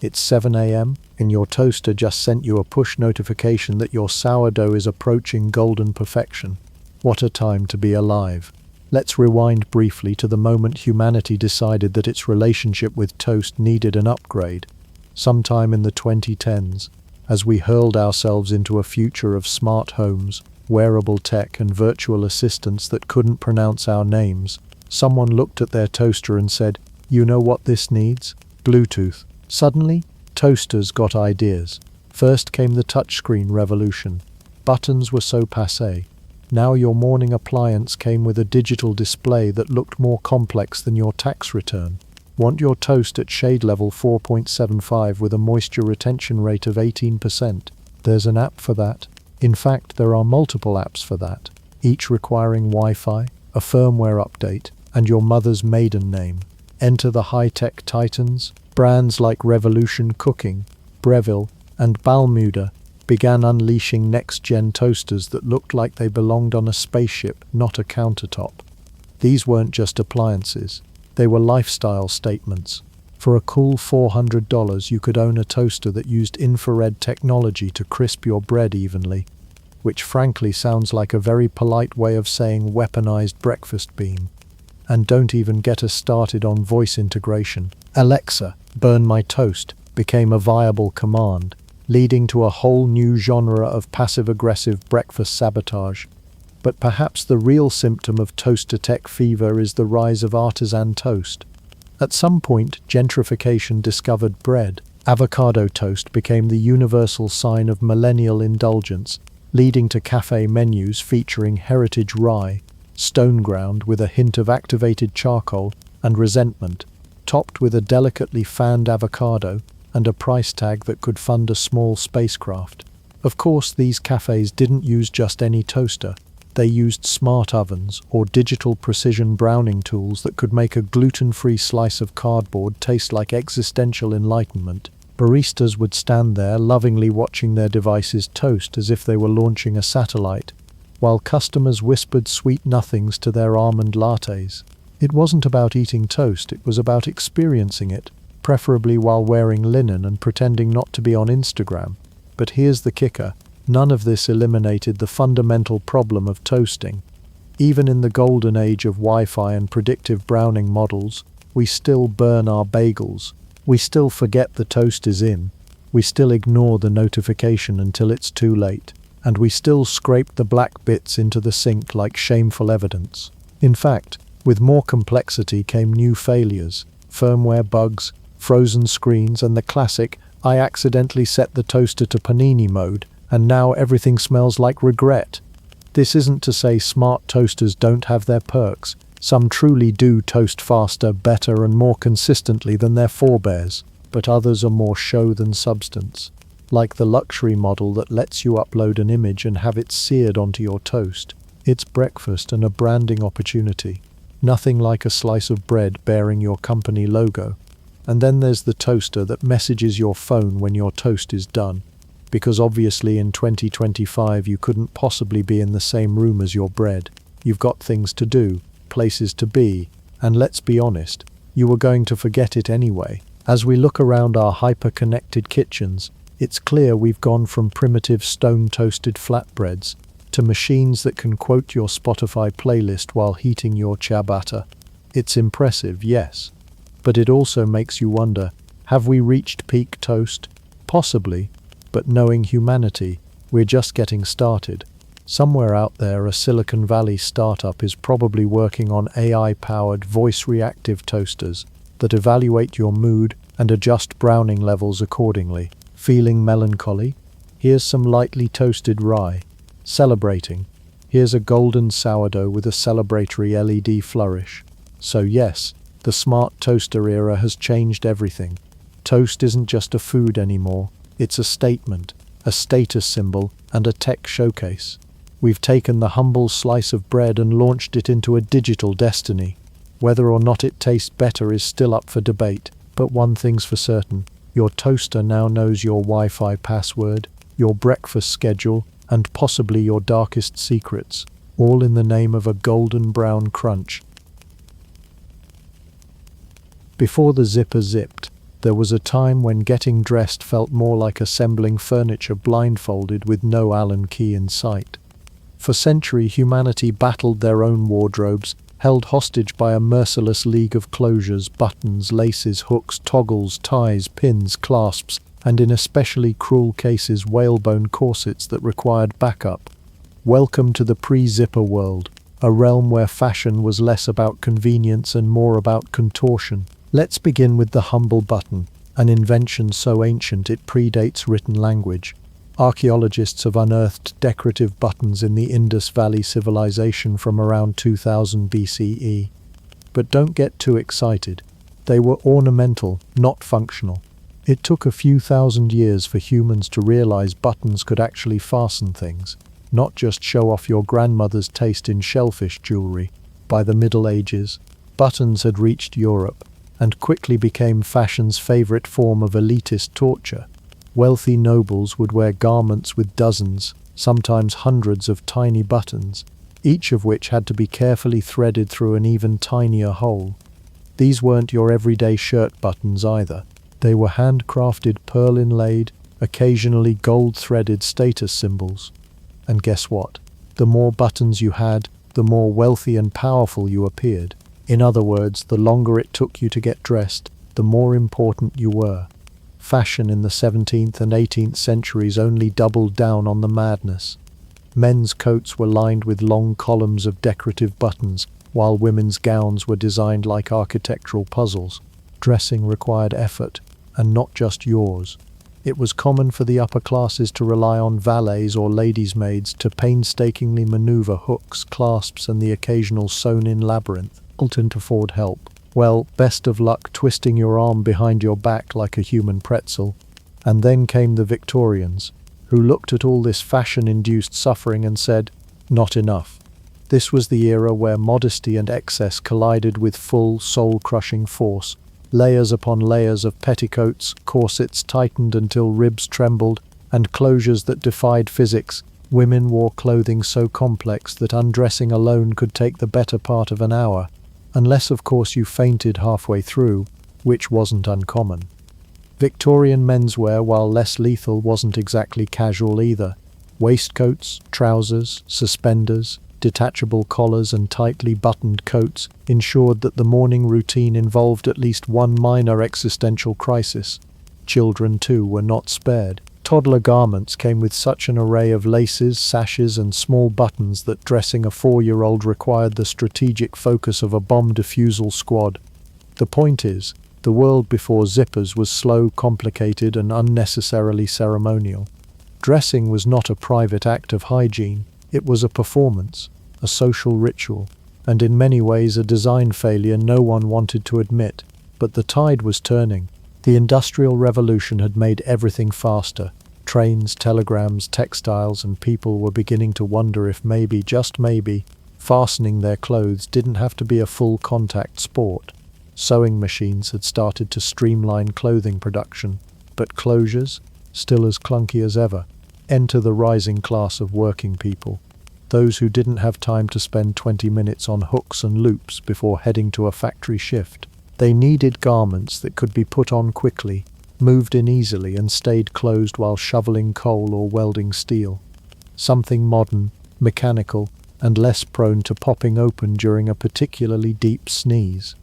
It's 7 a.m., and your toaster just sent you a push notification that your sourdough is approaching golden perfection. What a time to be alive. Let's rewind briefly to the moment humanity decided that its relationship with toast needed an upgrade. Sometime in the 2010s, as we hurled ourselves into a future of smart homes, wearable tech, and virtual assistants that couldn't pronounce our names, someone looked at their toaster and said, "You know what this needs? Bluetooth." Suddenly, toasters got ideas. First came the touchscreen revolution. Buttons were so passé. Now your morning appliance came with a digital display that looked more complex than your tax return. Want your toast at shade level 4.75 with a moisture retention rate of 18%? There's an app for that. In fact, there are multiple apps for that, each requiring Wi-Fi, a firmware update, and your mother's maiden name. Enter the high-tech titans. Brands like Revolution Cooking, Breville, and Balmuda began unleashing next-gen toasters that looked like they belonged on a spaceship, not a countertop. These weren't just appliances. They were lifestyle statements. For a cool $400, you could own a toaster that used infrared technology to crisp your bread evenly, which frankly sounds like a very polite way of saying weaponized breakfast bean. And don't even get us started on voice integration. Alexa, burn my toast, became a viable command, leading to a whole new genre of passive-aggressive breakfast sabotage. But perhaps the real symptom of toaster tech fever is the rise of artisan toast. At some point, gentrification discovered bread. Avocado toast became the universal sign of millennial indulgence, leading to cafe menus featuring heritage rye, stone ground with a hint of activated charcoal and resentment, topped with a delicately fanned avocado and a price tag that could fund a small spacecraft. Of course, these cafes didn't use just any toaster. They used smart ovens or digital precision browning tools that could make a gluten-free slice of cardboard taste like existential enlightenment. Baristas would stand there lovingly watching their devices toast as if they were launching a satellite, while customers whispered sweet nothings to their almond lattes. It wasn't about eating toast, it was about experiencing it, preferably while wearing linen and pretending not to be on Instagram. But here's the kicker. None of this eliminated the fundamental problem of toasting. Even in the golden age of Wi-Fi and predictive browning models, we still burn our bagels. We still forget the toast is in. We still ignore the notification until it's too late. And we still scrape the black bits into the sink like shameful evidence. In fact, with more complexity came new failures, firmware bugs, frozen screens, and the classic, I accidentally set the toaster to panini mode, and now everything smells like regret. This isn't to say smart toasters don't have their perks. Some truly do toast faster, better, and more consistently than their forebears, but others are more show than substance. Like the luxury model that lets you upload an image and have it seared onto your toast. It's breakfast and a branding opportunity. Nothing like a slice of bread bearing your company logo. And then there's the toaster that messages your phone when your toast is done. Because obviously in 2025 you couldn't possibly be in the same room as your bread. You've got things to do, places to be, and let's be honest, you were going to forget it anyway. As we look around our hyper-connected kitchens, it's clear we've gone from primitive stone-toasted flatbreads to machines that can quote your Spotify playlist while heating your ciabatta. It's impressive, yes, but it also makes you wonder, have we reached peak toast? Possibly. But knowing humanity, we're just getting started. Somewhere out there, a Silicon Valley startup is probably working on AI-powered voice-reactive toasters that evaluate your mood and adjust browning levels accordingly. Feeling melancholy? Here's some lightly toasted rye. Celebrating? Here's a golden sourdough with a celebratory LED flourish. So yes, the smart toaster era has changed everything. Toast isn't just a food anymore. It's a statement, a status symbol, and a tech showcase. We've taken the humble slice of bread and launched it into a digital destiny. Whether or not it tastes better is still up for debate, but one thing's for certain. Your toaster now knows your Wi-Fi password, your breakfast schedule, and possibly your darkest secrets, all in the name of a golden brown crunch. Before the zipper zipped, there was a time when getting dressed felt more like assembling furniture blindfolded with no Allen key in sight. For centuries, humanity battled their own wardrobes, held hostage by a merciless league of closures, buttons, laces, hooks, toggles, ties, pins, clasps, and in especially cruel cases, whalebone corsets that required backup. Welcome to the pre-zipper world, a realm where fashion was less about convenience and more about contortion. Let's begin with the humble button, an invention so ancient it predates written language. Archaeologists have unearthed decorative buttons in the Indus Valley civilization from around 2000 BCE. But don't get too excited. They were ornamental, not functional. It took a few thousand years for humans to realize buttons could actually fasten things, not just show off your grandmother's taste in shellfish jewelry. By the Middle Ages, buttons had reached Europe and quickly became fashion's favorite form of elitist torture. Wealthy nobles would wear garments with dozens, sometimes hundreds of tiny buttons, each of which had to be carefully threaded through an even tinier hole. These weren't your everyday shirt buttons either. They were handcrafted, pearl-inlaid, occasionally gold-threaded status symbols. And guess what? The more buttons you had, the more wealthy and powerful you appeared. In other words, the longer it took you to get dressed, the more important you were. Fashion in the 17th and 18th centuries only doubled down on the madness. Men's coats were lined with long columns of decorative buttons, while women's gowns were designed like architectural puzzles. Dressing required effort, and not just yours. It was common for the upper classes to rely on valets or ladies' maids to painstakingly maneuver hooks, clasps, and the occasional sewn-in labyrinth. To afford help. Well, best of luck twisting your arm behind your back like a human pretzel. And then came the Victorians, who looked at all this fashion-induced suffering and said, not enough. This was the era where modesty and excess collided with full, soul-crushing force. Layers upon layers of petticoats, corsets tightened until ribs trembled, and closures that defied physics. Women wore clothing so complex that undressing alone could take the better part of an hour. Unless, of course, you fainted halfway through, which wasn't uncommon. Victorian menswear, while less lethal, wasn't exactly casual either. Waistcoats, trousers, suspenders, detachable collars and tightly buttoned coats ensured that the morning routine involved at least one minor existential crisis. Children, too, were not spared. Toddler garments came with such an array of laces, sashes, and small buttons that dressing a 4-year-old required the strategic focus of a bomb defusal squad. The point is, the world before zippers was slow, complicated, and unnecessarily ceremonial. Dressing was not a private act of hygiene, it was a performance, a social ritual, and in many ways a design failure no one wanted to admit. But the tide was turning. The Industrial Revolution had made everything faster. Trains, telegrams, textiles, and people were beginning to wonder if maybe, just maybe, fastening their clothes didn't have to be a full-contact sport. Sewing machines had started to streamline clothing production, but closures, still as clunky as ever. Enter the rising class of working people, those who didn't have time to spend 20 minutes on hooks and loops before heading to a factory shift. They needed garments that could be put on quickly, moved in easily, and stayed closed while shoveling coal or welding steel. Something modern, mechanical, and less prone to popping open during a particularly deep sneeze.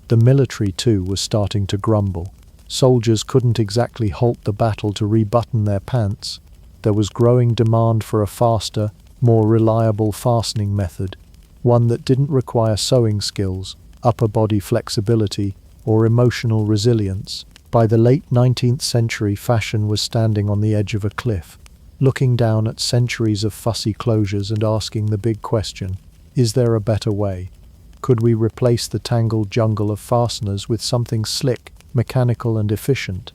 The military, too, was starting to grumble. Soldiers couldn't exactly halt the battle to rebutton their pants. There was growing demand for a faster, more reliable fastening method, one that didn't require sewing skills, upper body flexibility, or emotional resilience. By the late 19th century, fashion was standing on the edge of a cliff, looking down at centuries of fussy closures and asking the big question, is there a better way? Could we replace the tangled jungle of fasteners with something slick, mechanical, and efficient?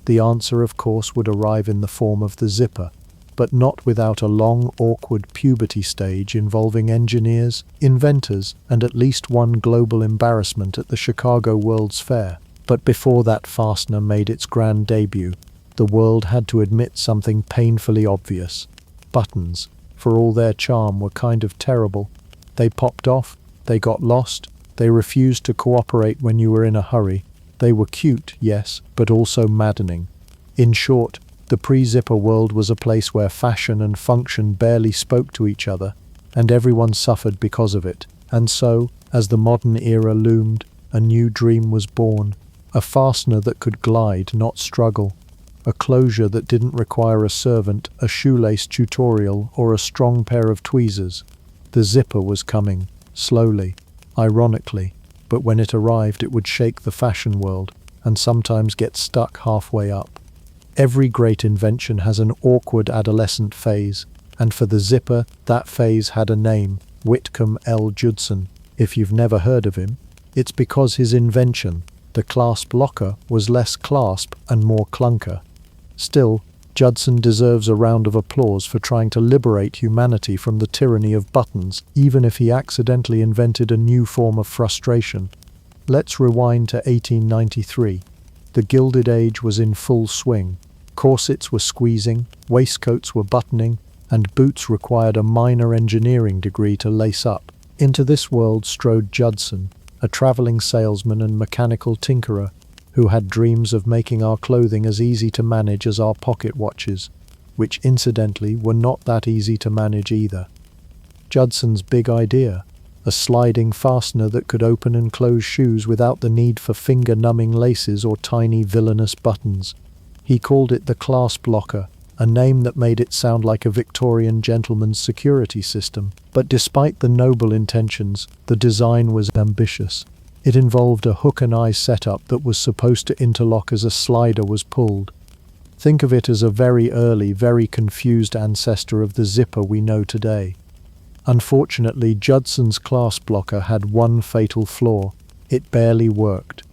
The answer, of course, would arrive in the form of the zipper, but not without a long, awkward puberty stage involving engineers, inventors, and at least one global embarrassment at the Chicago World's Fair. But before that fastener made its grand debut, the world had to admit something painfully obvious. Buttons, for all their charm, were kind of terrible. They popped off, they got lost, they refused to cooperate when you were in a hurry. They were cute, yes, but also maddening. In short, the pre-zipper world was a place where fashion and function barely spoke to each other, and everyone suffered because of it. And so, as the modern era loomed, a new dream was born. A fastener that could glide, not struggle. A closure that didn't require a servant, a shoelace tutorial, or a strong pair of tweezers. The zipper was coming, slowly, ironically, but when it arrived it would shake the fashion world, and sometimes get stuck halfway up. Every great invention has an awkward adolescent phase, and for the zipper, that phase had a name, Whitcomb L. Judson. If you've never heard of him, it's because his invention, the clasp locker, was less clasp and more clunker. Still, Judson deserves a round of applause for trying to liberate humanity from the tyranny of buttons, even if he accidentally invented a new form of frustration. Let's rewind to 1893. The Gilded Age was in full swing. Corsets were squeezing, waistcoats were buttoning, and boots required a minor engineering degree to lace up. Into this world strode Judson, a traveling salesman and mechanical tinkerer who had dreams of making our clothing as easy to manage as our pocket watches, which incidentally were not that easy to manage either. Judson's big idea, a sliding fastener that could open and close shoes without the need for finger-numbing laces or tiny villainous buttons. He called it the clasp locker, a name that made it sound like a Victorian gentleman's security system. But despite the noble intentions, the design was ambitious. It involved a hook-and-eye setup that was supposed to interlock as a slider was pulled. Think of it as a very early, very confused ancestor of the zipper we know today. Unfortunately, Judson's clasp locker had one fatal flaw: it barely worked.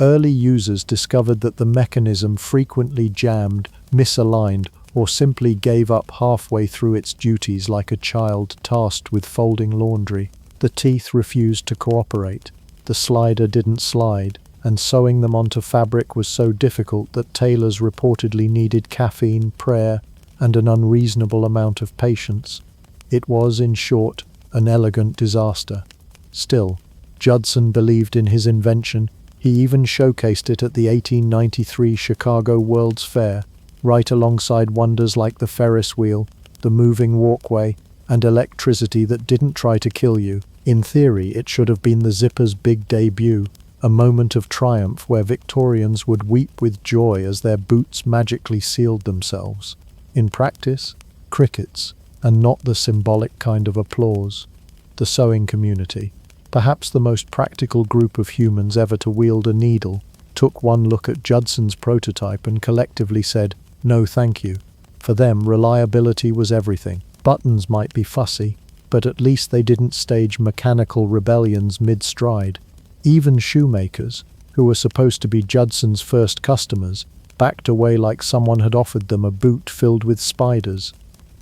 Early users discovered that the mechanism frequently jammed, misaligned, or simply gave up halfway through its duties like a child tasked with folding laundry. The teeth refused to cooperate, the slider didn't slide, and sewing them onto fabric was so difficult that tailors reportedly needed caffeine, prayer, and an unreasonable amount of patience. It was, in short, an elegant disaster. Still, Judson believed in his invention. He even showcased it at the 1893 Chicago World's Fair, right alongside wonders like the Ferris wheel, the moving walkway, and electricity that didn't try to kill you. In theory, it should have been the zipper's big debut, a moment of triumph where Victorians would weep with joy as their boots magically sealed themselves. In practice, crickets, and not the symbolic kind of applause. The sewing community, perhaps the most practical group of humans ever to wield a needle, took one look at Judson's prototype and collectively said, "No thank you." For them, reliability was everything. Buttons might be fussy, but at least they didn't stage mechanical rebellions mid-stride. Even shoemakers, who were supposed to be Judson's first customers, backed away like someone had offered them a boot filled with spiders.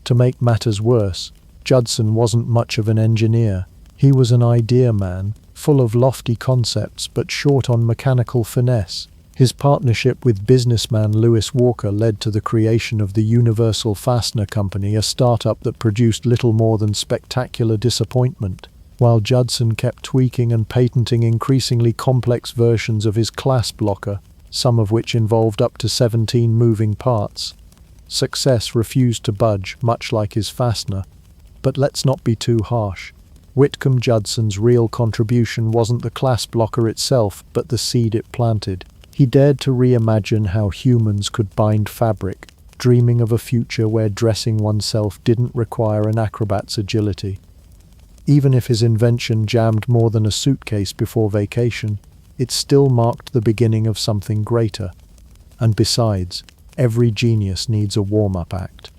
To make matters worse, Judson wasn't much of an engineer. He was an idea man, full of lofty concepts but short on mechanical finesse. His partnership with businessman Louis Walker led to the creation of the Universal Fastener Company, a startup that produced little more than spectacular disappointment. While Judson kept tweaking and patenting increasingly complex versions of his clasp locker, some of which involved up to 17 moving parts, success refused to budge, much like his fastener. But let's not be too harsh. Whitcomb Judson's real contribution wasn't the clasp locker itself, but the seed it planted. He dared to reimagine how humans could bind fabric, dreaming of a future where dressing oneself didn't require an acrobat's agility. Even if his invention jammed more than a suitcase before vacation, it still marked the beginning of something greater. And besides, every genius needs a warm-up act.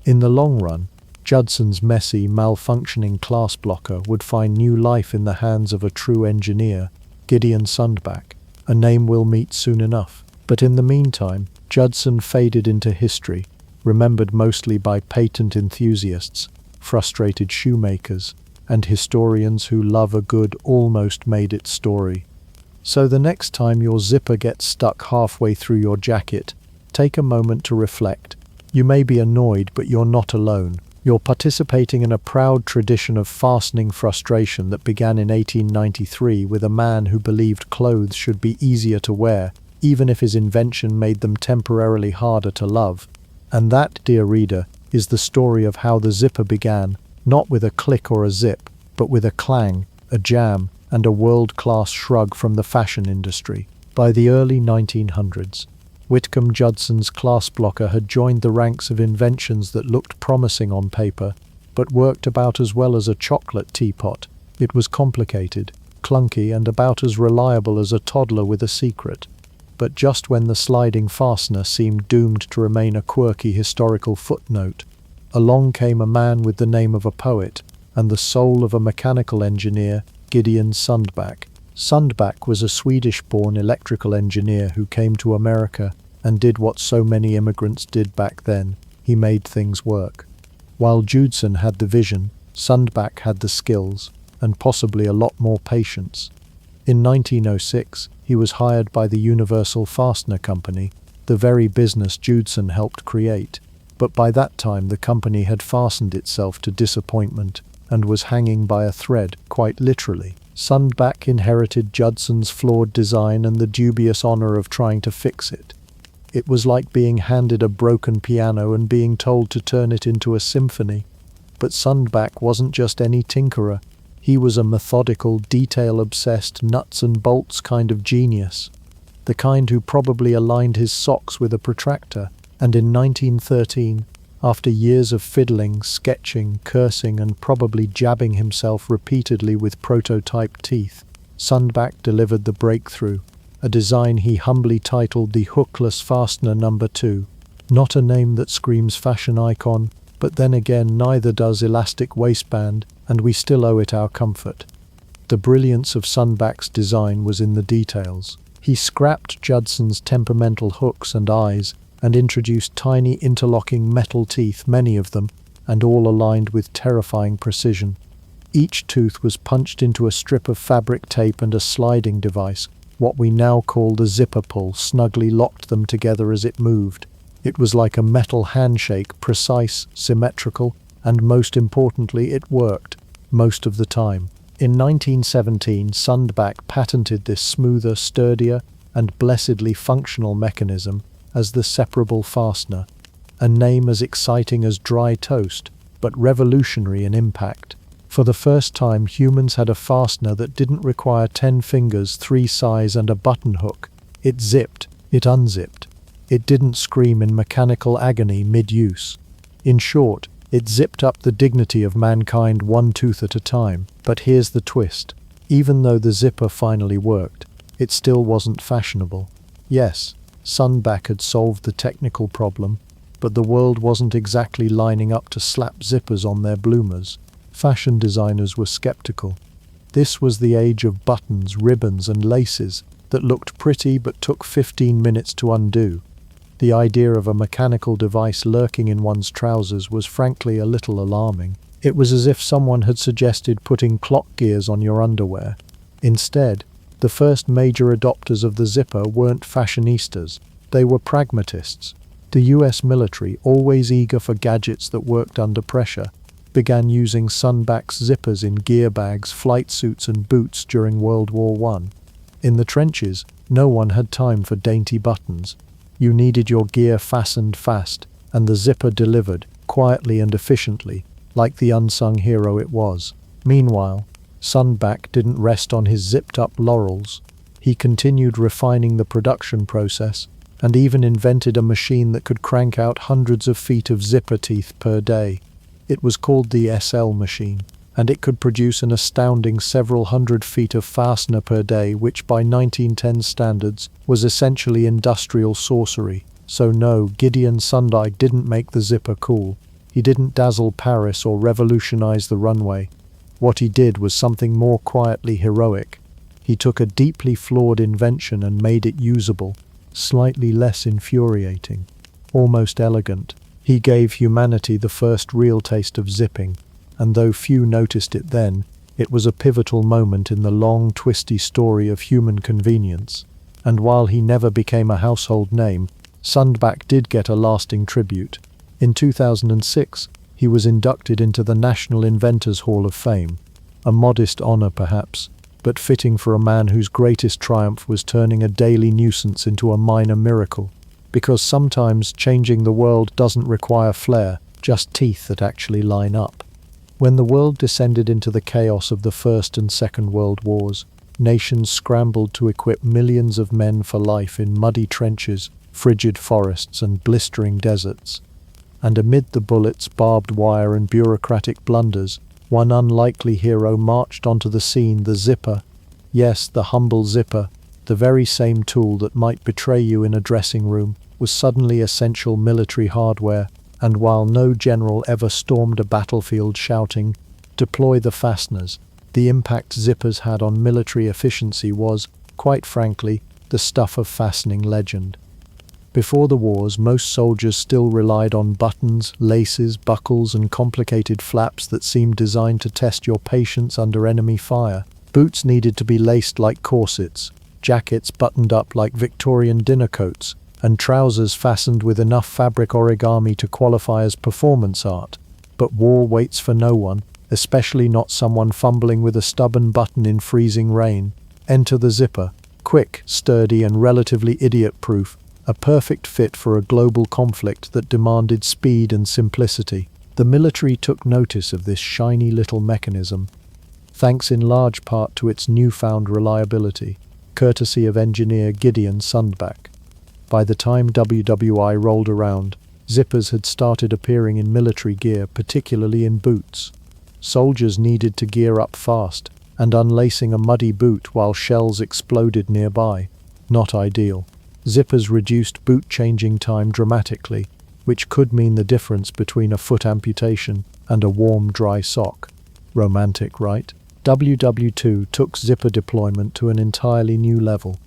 In the long run, Judson's messy, malfunctioning clasp locker would find new life in the hands of a true engineer, Gideon Sundback, a name we'll meet soon enough. But in the meantime, Judson faded into history, remembered mostly by patent enthusiasts, frustrated shoemakers, and historians who love a good, almost-made-it story. So the next time your zipper gets stuck halfway through your jacket, take a moment to reflect. You may be annoyed, but you're not alone. You're participating in a proud tradition of fastening frustration that began in 1893 with a man who believed clothes should be easier to wear, even if his invention made them temporarily harder to love. And that, dear reader, is the story of how the zipper began, not with a click or a zip, but with a clang, a jam, and a world-class shrug from the fashion industry. By the early 1900s, Whitcomb Judson's clasp locker had joined the ranks of inventions that looked promising on paper, but worked about as well as a chocolate teapot. It was complicated, clunky, and about as reliable as a toddler with a secret. But just when the sliding fastener seemed doomed to remain a quirky historical footnote, along came a man with the name of a poet and the soul of a mechanical engineer, Gideon Sundback. Sundback was a Swedish-born electrical engineer who came to America and did what so many immigrants did back then. He made things work. While Judson had the vision, Sundback had the skills, and possibly a lot more patience. In 1906, he was hired by the Universal Fastener Company, the very business Judson helped create. But by that time the company had fastened itself to disappointment and was hanging by a thread, quite literally. Sundback inherited Judson's flawed design and the dubious honor of trying to fix it. It was like being handed a broken piano and being told to turn it into a symphony. But Sundback wasn't just any tinkerer. He was a methodical, detail-obsessed, nuts and bolts kind of genius. The kind who probably aligned his socks with a protractor. And in 1913, after years of fiddling, sketching, cursing, and probably jabbing himself repeatedly with prototype teeth, Sundback delivered the breakthrough, a design he humbly titled the Hookless Fastener No. 2. Not a name that screams fashion icon, but then again neither does elastic waistband, and we still owe it our comfort. The brilliance of Sundback's design was in the details. He scrapped Judson's temperamental hooks and eyes, and introduced tiny interlocking metal teeth, many of them, and all aligned with terrifying precision. Each tooth was punched into a strip of fabric tape, and a sliding device, what we now call the zipper pull, snugly locked them together as it moved. It was like a metal handshake, precise, symmetrical, and most importantly, it worked, most of the time. In 1917, Sundback patented this smoother, sturdier, and blessedly functional mechanism as the separable fastener, a name as exciting as dry toast, but revolutionary in impact. For the first time, humans had a fastener that didn't require 10 fingers, 3 size, and a button hook. It zipped, it unzipped. It didn't scream in mechanical agony mid-use. In short, it zipped up the dignity of mankind one tooth at a time. But here's the twist. Even though the zipper finally worked, it still wasn't fashionable. Yes, Sundback had solved the technical problem, but the world wasn't exactly lining up to slap zippers on their bloomers. Fashion designers were skeptical. This was the age of buttons, ribbons, and laces that looked pretty but took 15 minutes to undo. The idea of a mechanical device lurking in one's trousers was frankly a little alarming. It was as if someone had suggested putting clock gears on your underwear. Instead, the first major adopters of the zipper weren't fashionistas, they were pragmatists. The US military, always eager for gadgets that worked under pressure, began using Sundback's zippers in gear bags, flight suits, and boots during World War I. In the trenches, no one had time for dainty buttons. You needed your gear fastened fast, and the zipper delivered, quietly and efficiently, like the unsung hero it was. Meanwhile, Sundback didn't rest on his zipped-up laurels. He continued refining the production process, and even invented a machine that could crank out hundreds of feet of zipper teeth per day. It was called the SL machine, and it could produce an astounding several hundred feet of fastener per day, which by 1910 standards was essentially industrial sorcery. So no, Gideon Sundback didn't make the zipper cool. He didn't dazzle Paris or revolutionize the runway. What he did was something more quietly heroic. He took a deeply flawed invention and made it usable, slightly less infuriating, almost elegant. He gave humanity the first real taste of zipping, and though few noticed it then, it was a pivotal moment in the long, twisty story of human convenience. And while he never became a household name, Sundback did get a lasting tribute. In 2006, he was inducted into the National Inventors Hall of Fame, a modest honor perhaps, but fitting for a man whose greatest triumph was turning a daily nuisance into a minor miracle. Because sometimes changing the world doesn't require flair, just teeth that actually line up. When the world descended into the chaos of the First and Second World Wars, nations scrambled to equip millions of men for life in muddy trenches, frigid forests, and blistering deserts. And amid the bullets, barbed wire, and bureaucratic blunders, one unlikely hero marched onto the scene, the zipper. Yes, the humble zipper, the very same tool that might betray you in a dressing room, was suddenly essential military hardware, and while no general ever stormed a battlefield shouting, "Deploy the fasteners," the impact zippers had on military efficiency was, quite frankly, the stuff of fastening legend. Before the wars, most soldiers still relied on buttons, laces, buckles, and complicated flaps that seemed designed to test your patience under enemy fire. Boots needed to be laced like corsets, jackets buttoned up like Victorian dinner coats, and trousers fastened with enough fabric origami to qualify as performance art. But war waits for no one, especially not someone fumbling with a stubborn button in freezing rain. Enter the zipper, quick, sturdy, and relatively idiot-proof, a perfect fit for a global conflict that demanded speed and simplicity. The military took notice of this shiny little mechanism, thanks in large part to its newfound reliability, courtesy of engineer Gideon Sundback. By the time WWI rolled around, zippers had started appearing in military gear, particularly in boots. Soldiers needed to gear up fast, and unlacing a muddy boot while shells exploded nearby. Not ideal. Zippers reduced boot changing time dramatically, which could mean the difference between a foot amputation and a warm, dry sock. Romantic, right? WW2 took zipper deployment to an entirely new level.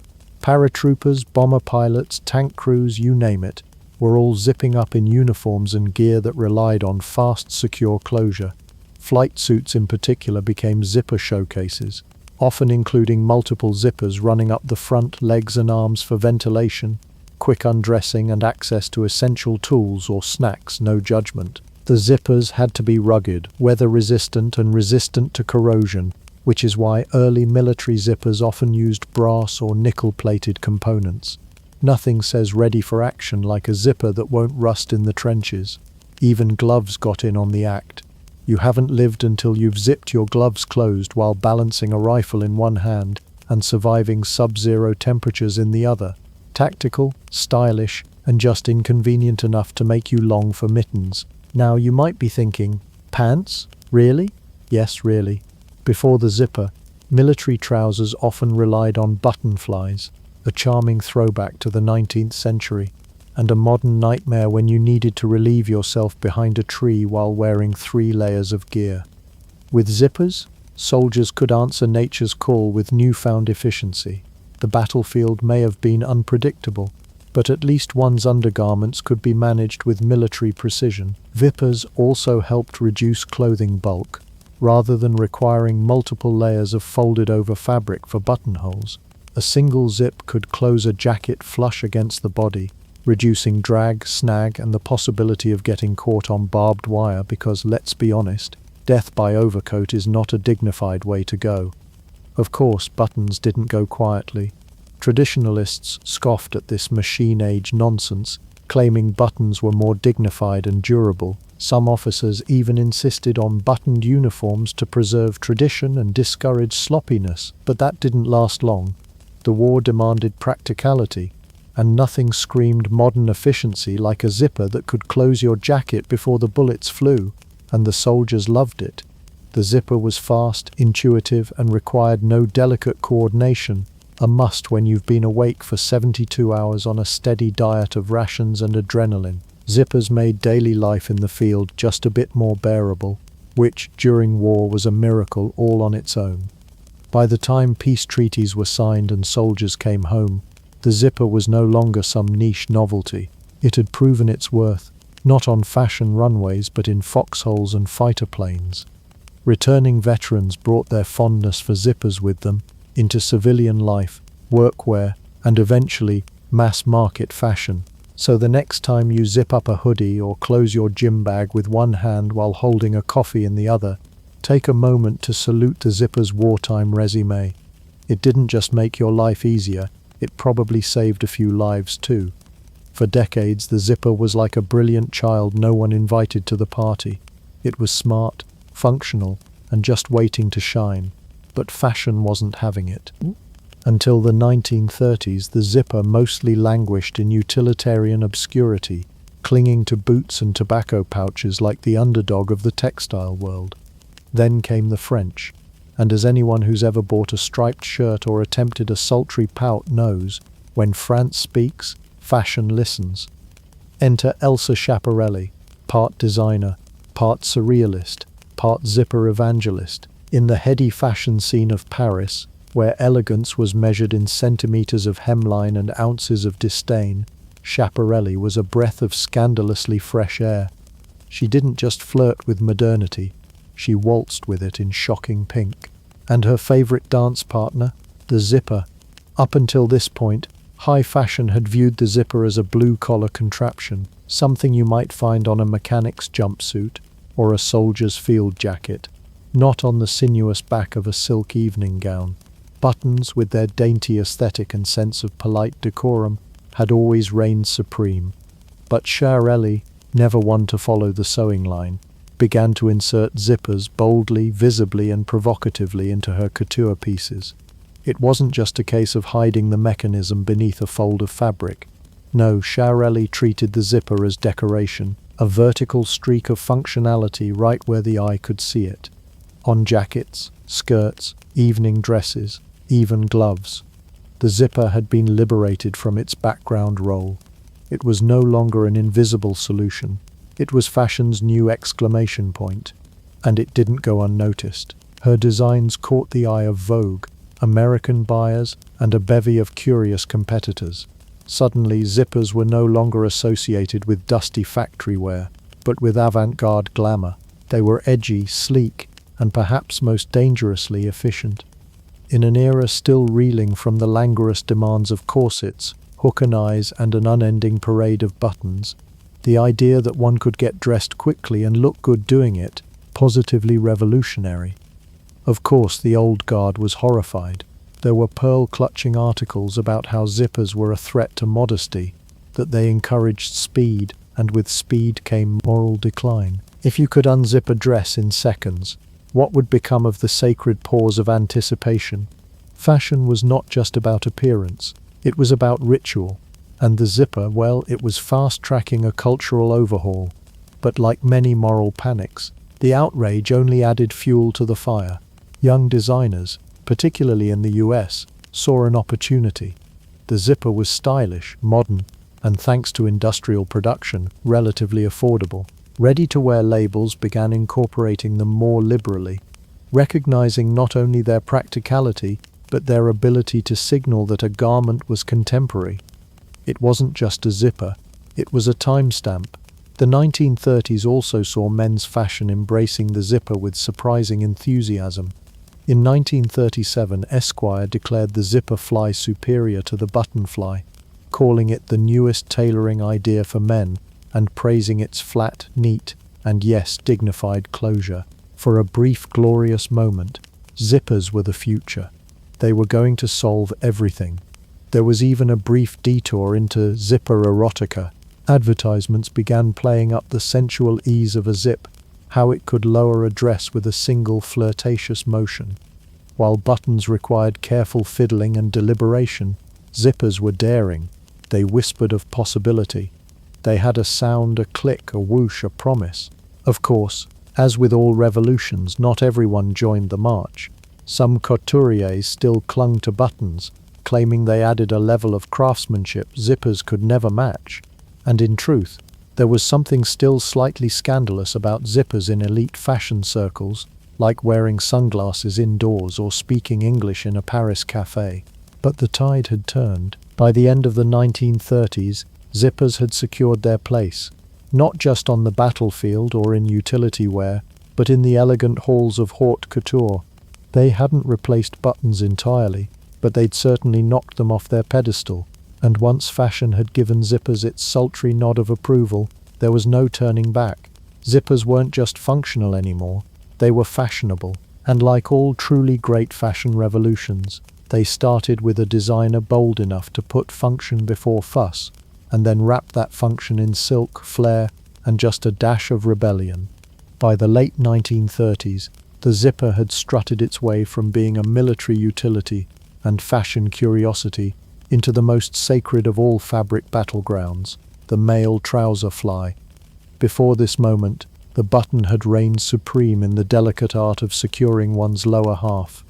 Paratroopers, bomber pilots, tank crews, you name it, were all zipping up in uniforms and gear that relied on fast, secure closure. Flight suits in particular became zipper showcases, often including multiple zippers running up the front, legs and arms for ventilation, quick undressing and access to essential tools or snacks, no judgment. The zippers had to be rugged, weather-resistant and resistant to corrosion, which is why early military zippers often used brass or nickel-plated components. Nothing says ready for action like a zipper that won't rust in the trenches. Even gloves got in on the act. You haven't lived until you've zipped your gloves closed while balancing a rifle in one hand and surviving sub-zero temperatures in the other. Tactical, stylish, and just inconvenient enough to make you long for mittens. Now you might be thinking, pants? Really? Yes, really. Before the zipper, military trousers often relied on button flies, a charming throwback to the 19th century, and a modern nightmare when you needed to relieve yourself behind a tree while wearing 3 layers of gear. With zippers, soldiers could answer nature's call with newfound efficiency. The battlefield may have been unpredictable, but at least one's undergarments could be managed with military precision. Zippers also helped reduce clothing bulk, rather than requiring multiple layers of folded-over fabric for buttonholes. A single zip could close a jacket flush against the body, reducing drag, snag, and the possibility of getting caught on barbed wire because, let's be honest, death by overcoat is not a dignified way to go. Of course, buttons didn't go quietly. Traditionalists scoffed at this machine-age nonsense, claiming buttons were more dignified and durable. Some officers even insisted on buttoned uniforms to preserve tradition and discourage sloppiness, but that didn't last long. The war demanded practicality, and nothing screamed modern efficiency like a zipper that could close your jacket before the bullets flew, and the soldiers loved it. The zipper was fast, intuitive, and required no delicate coordination, a must when you've been awake for 72 hours on a steady diet of rations and adrenaline. Zippers made daily life in the field just a bit more bearable, which, during war, was a miracle all on its own. By the time peace treaties were signed and soldiers came home, the zipper was no longer some niche novelty. It had proven its worth, not on fashion runways but in foxholes and fighter planes. Returning veterans brought their fondness for zippers with them into civilian life, workwear, and eventually mass-market fashion. So the next time you zip up a hoodie or close your gym bag with one hand while holding a coffee in the other, take a moment to salute the zipper's wartime resume. It didn't just make your life easier, it probably saved a few lives too. For decades, the zipper was like a brilliant child no one invited to the party. It was smart, functional, and just waiting to shine. But fashion wasn't having it. Until the 1930s, the zipper mostly languished in utilitarian obscurity, clinging to boots and tobacco pouches like the underdog of the textile world. Then came the French, and as anyone who's ever bought a striped shirt or attempted a sultry pout knows, when France speaks, fashion listens. Enter Elsa Schiaparelli, part designer, part surrealist, part zipper evangelist. In the heady fashion scene of Paris, where elegance was measured in centimeters of hemline and ounces of disdain, Schiaparelli was a breath of scandalously fresh air. She didn't just flirt with modernity, she waltzed with it in shocking pink. And her favorite dance partner, the zipper. Up until this point, high fashion had viewed the zipper as a blue-collar contraption, something you might find on a mechanic's jumpsuit or a soldier's field jacket. not on the sinuous back of a silk evening gown. Buttons, with their dainty aesthetic and sense of polite decorum, had always reigned supreme. But Chiarelli, never one to follow the sewing line, began to insert zippers boldly, visibly, and provocatively into her couture pieces. It wasn't just a case of hiding the mechanism beneath a fold of fabric. No, Chiarelli treated the zipper as decoration, a vertical streak of functionality right where the eye could see it. On jackets, skirts, evening dresses, even gloves. The zipper had been liberated from its background role. It was no longer an invisible solution. It was fashion's new exclamation point. And it didn't go unnoticed. Her designs caught the eye of Vogue, American buyers, and a bevy of curious competitors. Suddenly, zippers were no longer associated with dusty factory wear, but with avant-garde glamour. They were edgy, sleek, and perhaps most dangerously efficient. In an era still reeling from the languorous demands of corsets, hook and eyes, and an unending parade of buttons, the idea that one could get dressed quickly and look good doing it, positively revolutionary. Of course, the old guard was horrified. There were pearl-clutching articles about how zippers were a threat to modesty, that they encouraged speed, and with speed came moral decline. If you could unzip a dress in seconds, what would become of the sacred pause of anticipation? Fashion was not just about appearance, it was about ritual. And the zipper, well, it was fast-tracking a cultural overhaul. But like many moral panics, the outrage only added fuel to the fire. Young designers, particularly in the US, saw an opportunity. The zipper was stylish, modern, and thanks to industrial production, relatively affordable. Ready-to-wear labels began incorporating them more liberally, recognizing not only their practicality, but their ability to signal that a garment was contemporary. It wasn't just a zipper, it was a timestamp. The 1930s also saw men's fashion embracing the zipper with surprising enthusiasm. In 1937, Esquire declared the zipper fly superior to the button fly, calling it the newest tailoring idea for men, and praising its flat, neat, and yes, dignified closure. For a brief, glorious moment, zippers were the future. They were going to solve everything. There was even a brief detour into zipper erotica. Advertisements began playing up the sensual ease of a zip, how it could lower a dress with a single flirtatious motion. While buttons required careful fiddling and deliberation, zippers were daring. They whispered of possibility. They had a sound, a click, a whoosh, a promise. Of course, as with all revolutions, not everyone joined the march. Some couturiers still clung to buttons, claiming they added a level of craftsmanship zippers could never match. And in truth, there was something still slightly scandalous about zippers in elite fashion circles, like wearing sunglasses indoors or speaking English in a Paris cafe. But the tide had turned. By the end of the 1930s, zippers had secured their place, not just on the battlefield or in utility wear, but in the elegant halls of haute couture. They hadn't replaced buttons entirely, but they'd certainly knocked them off their pedestal. And once fashion had given zippers its sultry nod of approval, there was no turning back. Zippers weren't just functional anymore, they were fashionable. And like all truly great fashion revolutions, they started with a designer bold enough to put function before fuss, and then wrap that function in silk, flair, and just a dash of rebellion. By the late 1930s, the zipper had strutted its way from being a military utility and fashion curiosity into the most sacred of all fabric battlegrounds, the male trouser fly. Before this moment, the button had reigned supreme in the delicate art of securing one's lower half.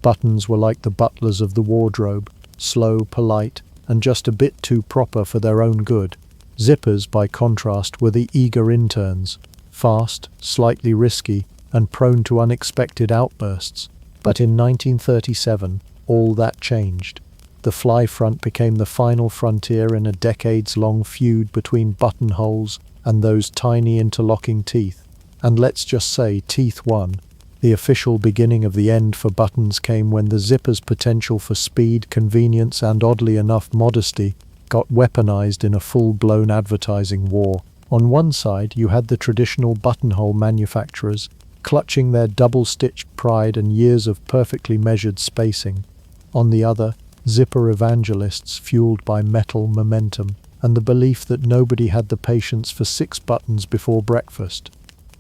Buttons were like the butlers of the wardrobe, slow, polite, and just a bit too proper for their own good. Zippers, by contrast, were the eager interns, fast, slightly risky, and prone to unexpected outbursts. But in 1937, all that changed. The fly front became the final frontier in a decades-long feud between buttonholes and those tiny interlocking teeth. And let's just say teeth won. The official beginning of the end for buttons came when the zipper's potential for speed, convenience, and oddly enough modesty got weaponized in a full-blown advertising war. On one side, you had the traditional buttonhole manufacturers, clutching their double-stitched pride and years of perfectly measured spacing. On the other, zipper evangelists fueled by metal momentum and the belief that nobody had the patience for 6 buttons before breakfast.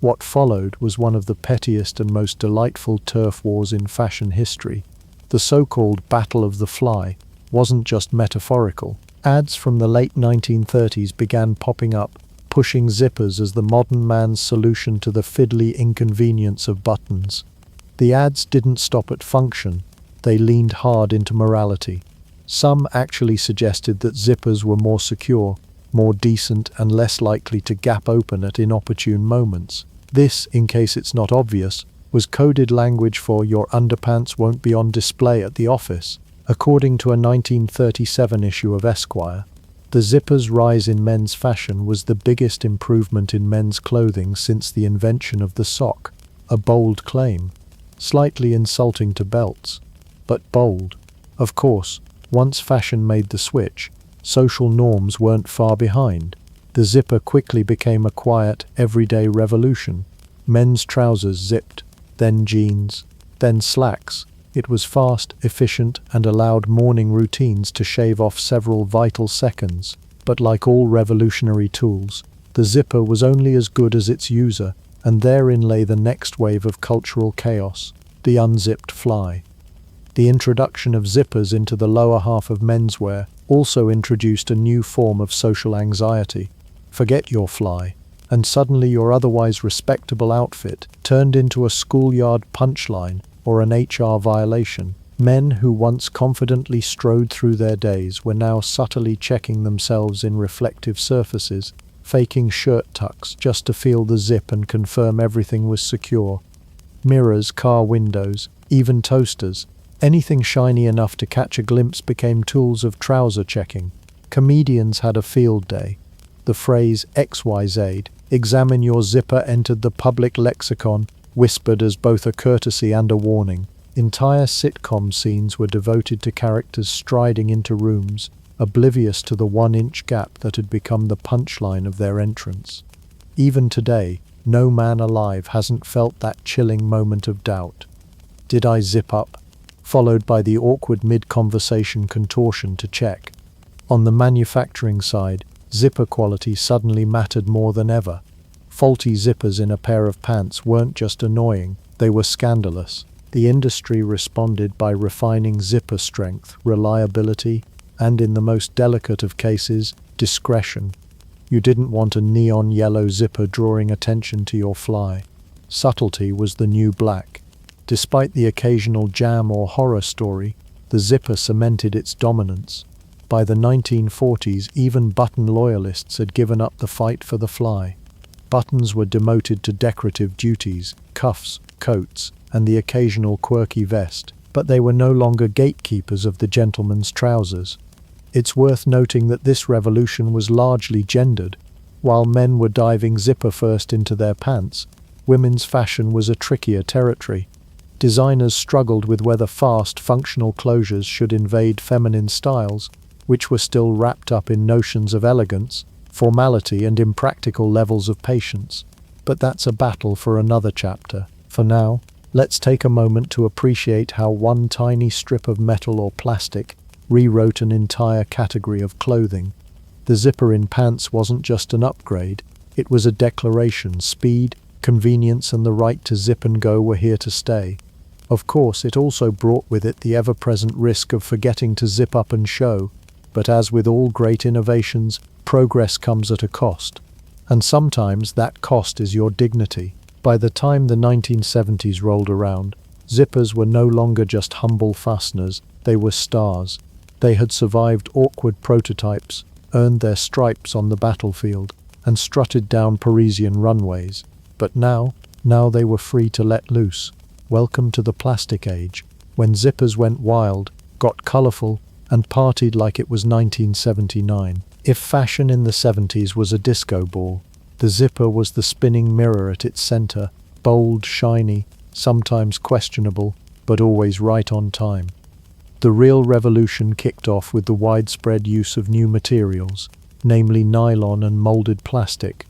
What followed was one of the pettiest and most delightful turf wars in fashion history. The so-called Battle of the Fly wasn't just metaphorical. Ads from the late 1930s began popping up, pushing zippers as the modern man's solution to the fiddly inconvenience of buttons. The ads didn't stop at function, they leaned hard into morality. Some actually suggested that zippers were more secure, more decent, and less likely to gap open at inopportune moments. This, in case it's not obvious, was coded language for "your underpants won't be on display at the office." According to a 1937 issue of Esquire, the zipper's rise in men's fashion was the biggest improvement in men's clothing since the invention of the sock. A bold claim, slightly insulting to belts, but bold. Of course, once fashion made the switch, social norms weren't far behind. The zipper quickly became a quiet, everyday revolution. Men's trousers zipped, then jeans, then slacks. It was fast, efficient, and allowed morning routines to shave off several vital seconds. But like all revolutionary tools, the zipper was only as good as its user, and therein lay the next wave of cultural chaos, the unzipped fly. The introduction of zippers into the lower half of menswear also introduced a new form of social anxiety. Forget your fly, and suddenly your otherwise respectable outfit turned into a schoolyard punchline or an HR violation. Men who once confidently strode through their days were now subtly checking themselves in reflective surfaces, faking shirt tucks just to feel the zip and confirm everything was secure. Mirrors, car windows, even toasters, anything shiny enough to catch a glimpse became tools of trouser checking. Comedians had a field day. The phrase XYZ, examine your zipper, entered the public lexicon, whispered as both a courtesy and a warning. Entire sitcom scenes were devoted to characters striding into rooms, oblivious to the 1-inch gap that had become the punchline of their entrance. Even today, no man alive hasn't felt that chilling moment of doubt. Did I zip up? Followed by the awkward mid-conversation contortion to check. On the manufacturing side, zipper quality suddenly mattered more than ever. Faulty zippers in a pair of pants weren't just annoying, they were scandalous. The industry responded by refining zipper strength, reliability, and in the most delicate of cases, discretion. You didn't want a neon yellow zipper drawing attention to your fly. Subtlety was the new black. Despite the occasional jam or horror story, the zipper cemented its dominance. By the 1940s, even button loyalists had given up the fight for the fly. Buttons were demoted to decorative duties, cuffs, coats, and the occasional quirky vest, but they were no longer gatekeepers of the gentleman's trousers. It's worth noting that this revolution was largely gendered. While men were diving zipper first into their pants, women's fashion was a trickier territory. Designers struggled with whether fast, functional closures should invade feminine styles, which were still wrapped up in notions of elegance, formality, and impractical levels of patience. But that's a battle for another chapter. For now, let's take a moment to appreciate how one tiny strip of metal or plastic rewrote an entire category of clothing. The zipper in pants wasn't just an upgrade, it was a declaration. Speed, convenience, and the right to zip and go were here to stay. Of course, it also brought with it the ever-present risk of forgetting to zip up and show, but as with all great innovations, progress comes at a cost. And sometimes that cost is your dignity. By the time the 1970s rolled around, zippers were no longer just humble fasteners, they were stars. They had survived awkward prototypes, earned their stripes on the battlefield, and strutted down Parisian runways. But now they were free to let loose. Welcome to the plastic age, when zippers went wild, got colorful, and partied like it was 1979. If fashion in the 70s was a disco ball, the zipper was the spinning mirror at its center, bold, shiny, sometimes questionable, but always right on time. The real revolution kicked off with the widespread use of new materials, namely nylon and molded plastic.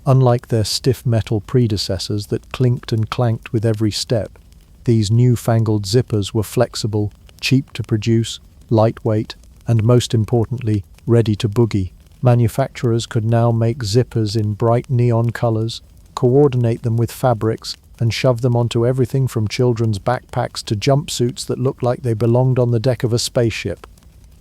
Unlike their stiff metal predecessors that clinked and clanked with every step, these newfangled zippers were flexible, cheap to produce, lightweight, and most importantly, ready to boogie. Manufacturers could now make zippers in bright neon colors, coordinate them with fabrics, and shove them onto everything from children's backpacks to jumpsuits that looked like they belonged on the deck of a spaceship.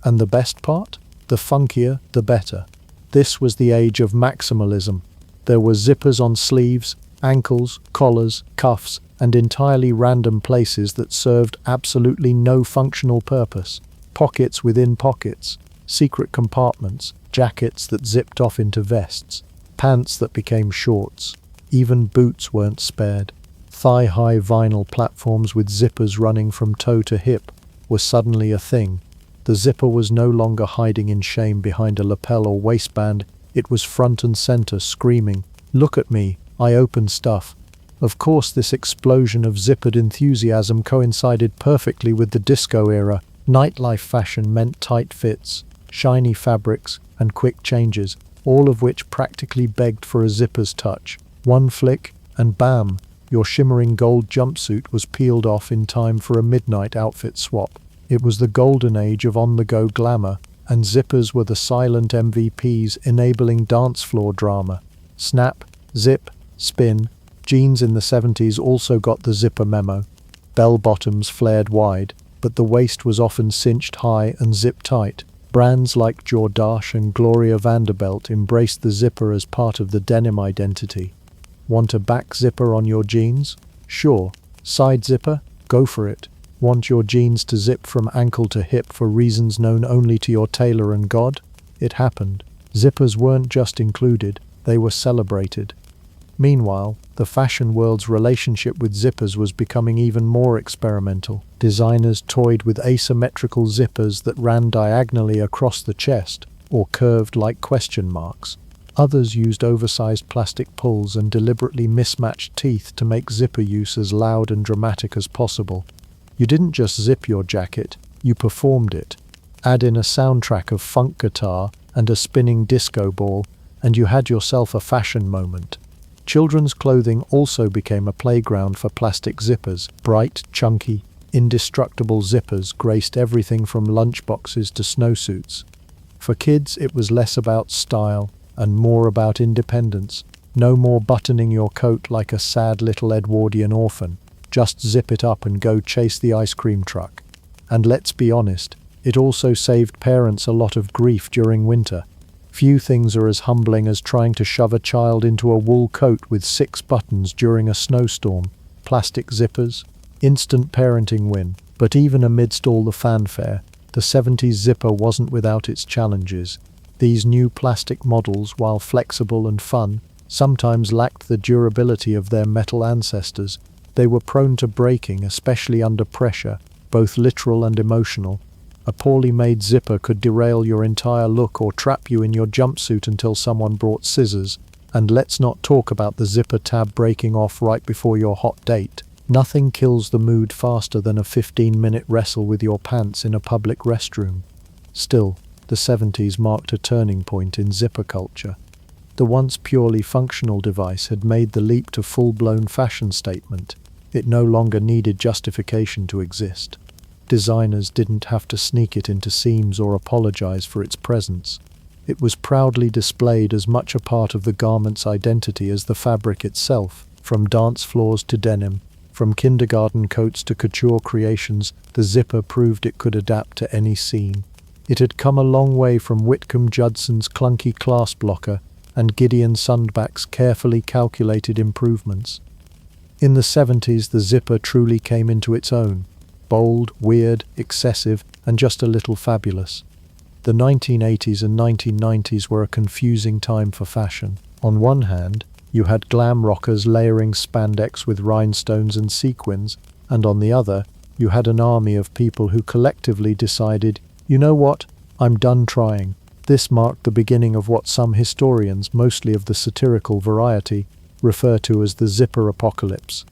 And the best part? The funkier, the better. This was the age of maximalism. There were zippers on sleeves, ankles, collars, cuffs, and entirely random places that served absolutely no functional purpose. Pockets within pockets, secret compartments, jackets that zipped off into vests, pants that became shorts. Even boots weren't spared. Thigh-high vinyl platforms with zippers running from toe to hip were suddenly a thing. The zipper was no longer hiding in shame behind a lapel or waistband. It was front and center, screaming, "Look at me, I open stuff." Of course, this explosion of zippered enthusiasm coincided perfectly with the disco era. Nightlife fashion meant tight fits, shiny fabrics, and quick changes, all of which practically begged for a zipper's touch. One flick, and bam, your shimmering gold jumpsuit was peeled off in time for a midnight outfit swap. It was the golden age of on-the-go glamour, and zippers were the silent MVPs enabling dance floor drama. Snap, zip, spin. Jeans in the 70s also got the zipper memo. Bell bottoms flared wide, but the waist was often cinched high and zipped tight. Brands like Jordache and Gloria Vanderbilt embraced the zipper as part of the denim identity. Want a back zipper on your jeans? Sure. Side zipper? Go for it. Want your jeans to zip from ankle to hip for reasons known only to your tailor and God? It happened. Zippers weren't just included, they were celebrated. Meanwhile, the fashion world's relationship with zippers was becoming even more experimental. Designers toyed with asymmetrical zippers that ran diagonally across the chest, or curved like question marks. Others used oversized plastic pulls and deliberately mismatched teeth to make zipper use as loud and dramatic as possible. You didn't just zip your jacket, you performed it. Add in a soundtrack of funk guitar and a spinning disco ball, and you had yourself a fashion moment. Children's clothing also became a playground for plastic zippers. Bright, chunky, indestructible zippers graced everything from lunchboxes to snowsuits. For kids, it was less about style and more about independence. No more buttoning your coat like a sad little Edwardian orphan. Just zip it up and go chase the ice cream truck. And let's be honest, it also saved parents a lot of grief during winter. Few things are as humbling as trying to shove a child into a wool coat with 6 buttons during a snowstorm. Plastic zippers, instant parenting win. But even amidst all the fanfare, the 70s zipper wasn't without its challenges. These new plastic models, while flexible and fun, sometimes lacked the durability of their metal ancestors. They were prone to breaking, especially under pressure, both literal and emotional. A poorly made zipper could derail your entire look or trap you in your jumpsuit until someone brought scissors. And let's not talk about the zipper tab breaking off right before your hot date. Nothing kills the mood faster than a 15-minute wrestle with your pants in a public restroom. Still, the 70s marked a turning point in zipper culture. The once purely functional device had made the leap to full-blown fashion statement. It no longer needed justification to exist. Designers didn't have to sneak it into seams or apologize for its presence. It was proudly displayed as much a part of the garment's identity as the fabric itself. From dance floors to denim, from kindergarten coats to couture creations, the zipper proved it could adapt to any scene. It had come a long way from Whitcomb Judson's clunky clasp blocker and Gideon Sundback's carefully calculated improvements. In the 70s, the zipper truly came into its own. Bold, weird, excessive, and just a little fabulous. The 1980s and 1990s were a confusing time for fashion. On one hand, you had glam rockers layering spandex with rhinestones and sequins, and on the other, you had an army of people who collectively decided, you know what, I'm done trying. This marked the beginning of what some historians, mostly of the satirical variety, refer to as the zipper apocalypse.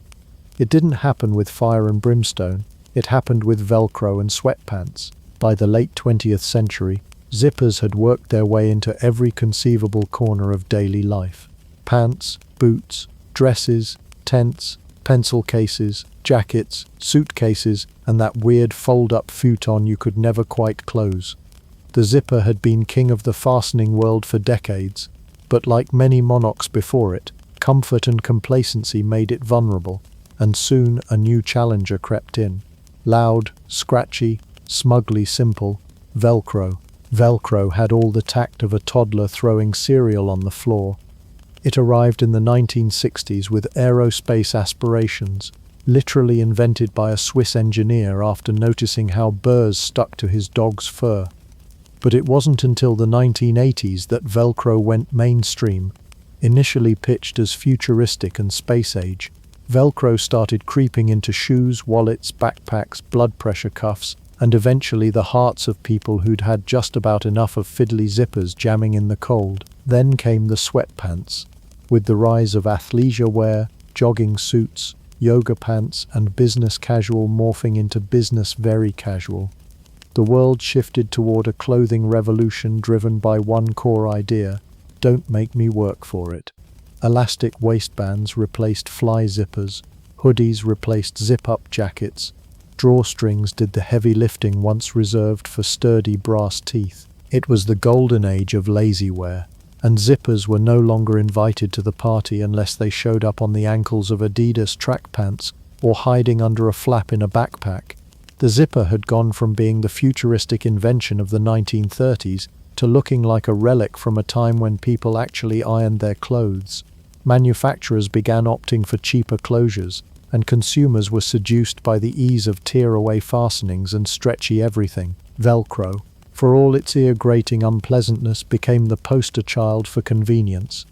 It didn't happen with fire and brimstone. It happened with Velcro and sweatpants. By the late 20th century, zippers had worked their way into every conceivable corner of daily life. Pants, boots, dresses, tents, pencil cases, jackets, suitcases, and that weird fold-up futon you could never quite close. The zipper had been king of the fastening world for decades, but like many monarchs before it, comfort and complacency made it vulnerable, and soon a new challenger crept in. Loud, scratchy, smugly simple, Velcro. Velcro had all the tact of a toddler throwing cereal on the floor. It arrived in the 1960s with aerospace aspirations, literally invented by a Swiss engineer after noticing how burrs stuck to his dog's fur. But it wasn't until the 1980s that Velcro went mainstream. Initially pitched as futuristic and space-age, Velcro started creeping into shoes, wallets, backpacks, blood pressure cuffs, and eventually the hearts of people who'd had just about enough of fiddly zippers jamming in the cold. Then came the sweatpants. With the rise of athleisure wear, jogging suits, yoga pants, and business casual morphing into business very casual, the world shifted toward a clothing revolution driven by one core idea: don't make me work for it. Elastic waistbands replaced fly zippers, hoodies replaced zip-up jackets, drawstrings did the heavy lifting once reserved for sturdy brass teeth. It was the golden age of lazy wear, and zippers were no longer invited to the party unless they showed up on the ankles of Adidas track pants or hiding under a flap in a backpack. The zipper had gone from being the futuristic invention of the 1930s to looking like a relic from a time when people actually ironed their clothes. Manufacturers began opting for cheaper closures, and consumers were seduced by the ease of tear-away fastenings and stretchy everything. Velcro, for all its ear-grating unpleasantness, became the poster child for convenience.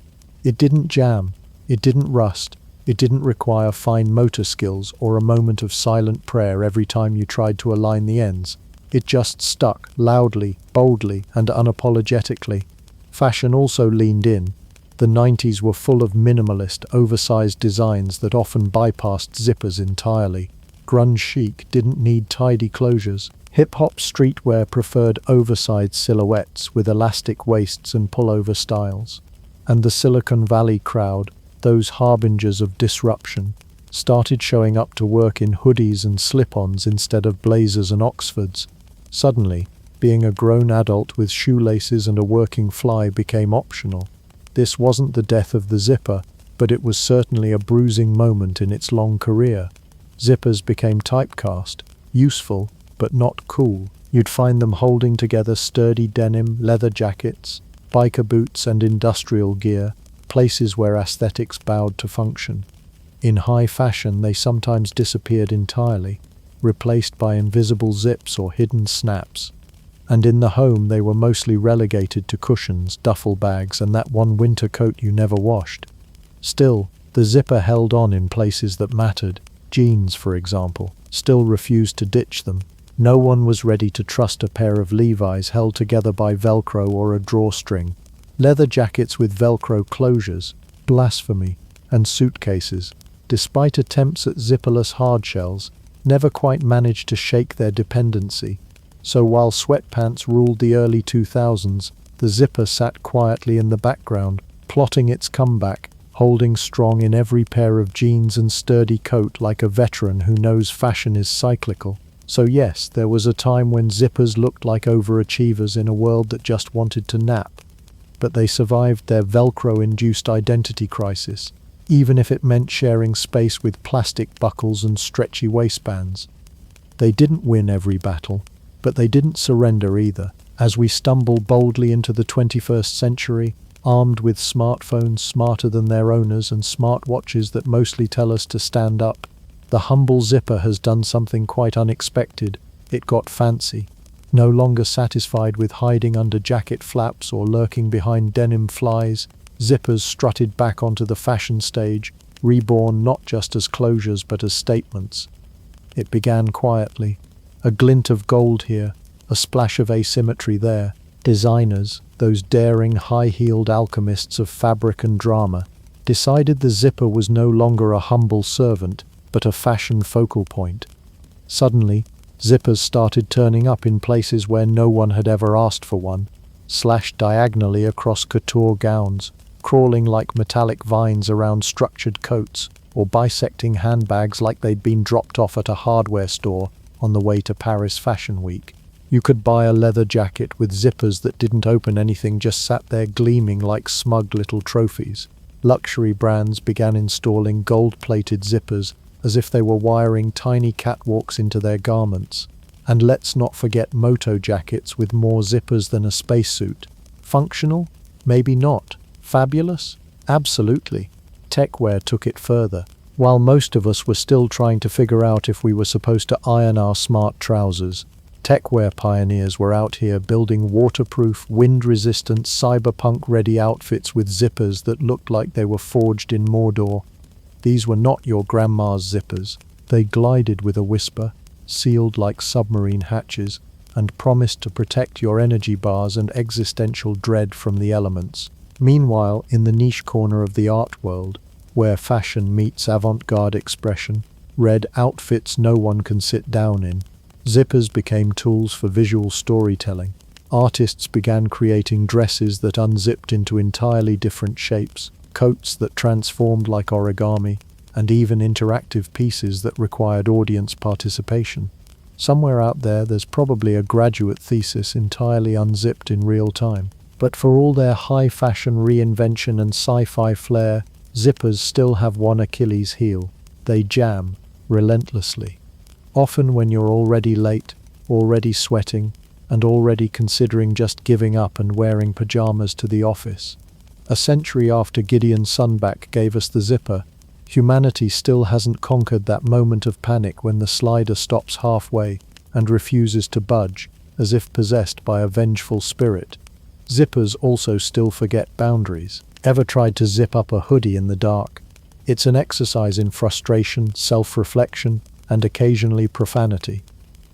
It didn't jam, it didn't rust, it didn't require fine motor skills or a moment of silent prayer every time you tried to align the ends. It just stuck, loudly, boldly, and unapologetically. Fashion also leaned in. The 90s were full of minimalist, oversized designs that often bypassed zippers entirely. Grunge chic didn't need tidy closures. Hip-hop streetwear preferred oversized silhouettes with elastic waists and pullover styles. And the Silicon Valley crowd, those harbingers of disruption, started showing up to work in hoodies and slip-ons instead of blazers and Oxfords. Suddenly, being a grown adult with shoelaces and a working fly became optional. This wasn't the death of the zipper, but it was certainly a bruising moment in its long career. Zippers became typecast, useful, but not cool. You'd find them holding together sturdy denim, leather jackets, biker boots, and industrial gear, places where aesthetics bowed to function. In high fashion, they sometimes disappeared entirely, replaced by invisible zips or hidden snaps. And in the home, they were mostly relegated to cushions, duffel bags, and that one winter coat you never washed. Still, the zipper held on in places that mattered. Jeans, for example, still refused to ditch them. No one was ready to trust a pair of Levi's held together by Velcro or a drawstring. Leather jackets with Velcro closures, blasphemy, and suitcases, despite attempts at zipperless hardshells, never quite managed to shake their dependency. So while sweatpants ruled the early 2000s, the zipper sat quietly in the background, plotting its comeback, holding strong in every pair of jeans and sturdy coat like a veteran who knows fashion is cyclical. So yes, there was a time when zippers looked like overachievers in a world that just wanted to nap. But they survived their Velcro-induced identity crisis, even if it meant sharing space with plastic buckles and stretchy waistbands. They didn't win every battle, but they didn't surrender either. As we stumble boldly into the 21st century, armed with smartphones smarter than their owners and smartwatches that mostly tell us to stand up, the humble zipper has done something quite unexpected. It got fancy. No longer satisfied with hiding under jacket flaps or lurking behind denim flies, zippers strutted back onto the fashion stage, reborn not just as closures but as statements. It began quietly. A glint of gold here, a splash of asymmetry there. Designers, those daring, high-heeled alchemists of fabric and drama, decided the zipper was no longer a humble servant, but a fashion focal point. Suddenly, zippers started turning up in places where no one had ever asked for one, slashed diagonally across couture gowns, crawling like metallic vines around structured coats, or bisecting handbags like they'd been dropped off at a hardware store on the way to Paris Fashion Week. You could buy a leather jacket with zippers that didn't open anything, just sat there gleaming like smug little trophies. Luxury brands began installing gold-plated zippers as if they were wiring tiny catwalks into their garments. And let's not forget moto jackets with more zippers than a spacesuit. Functional? Maybe not. Fabulous? Absolutely. Techwear took it further. While most of us were still trying to figure out if we were supposed to iron our smart trousers, techwear pioneers were out here building waterproof, wind-resistant, cyberpunk-ready outfits with zippers that looked like they were forged in Mordor. These were not your grandma's zippers. They glided with a whisper, sealed like submarine hatches, and promised to protect your energy bars and existential dread from the elements. Meanwhile, in the niche corner of the art world, where fashion meets avant-garde expression, red outfits no one can sit down in, zippers became tools for visual storytelling. Artists began creating dresses that unzipped into entirely different shapes, coats that transformed like origami, and even interactive pieces that required audience participation. Somewhere out there's probably a graduate thesis entirely unzipped in real time. But for all their high-fashion reinvention and sci-fi flair, zippers still have one Achilles heel. They jam, relentlessly. Often when you're already late, already sweating, and already considering just giving up and wearing pajamas to the office. A century after Gideon Sunback gave us the zipper, humanity still hasn't conquered that moment of panic when the slider stops halfway and refuses to budge, as if possessed by a vengeful spirit. Zippers also still forget boundaries. Ever tried to zip up a hoodie in the dark? It's an exercise in frustration, self-reflection, and occasionally profanity.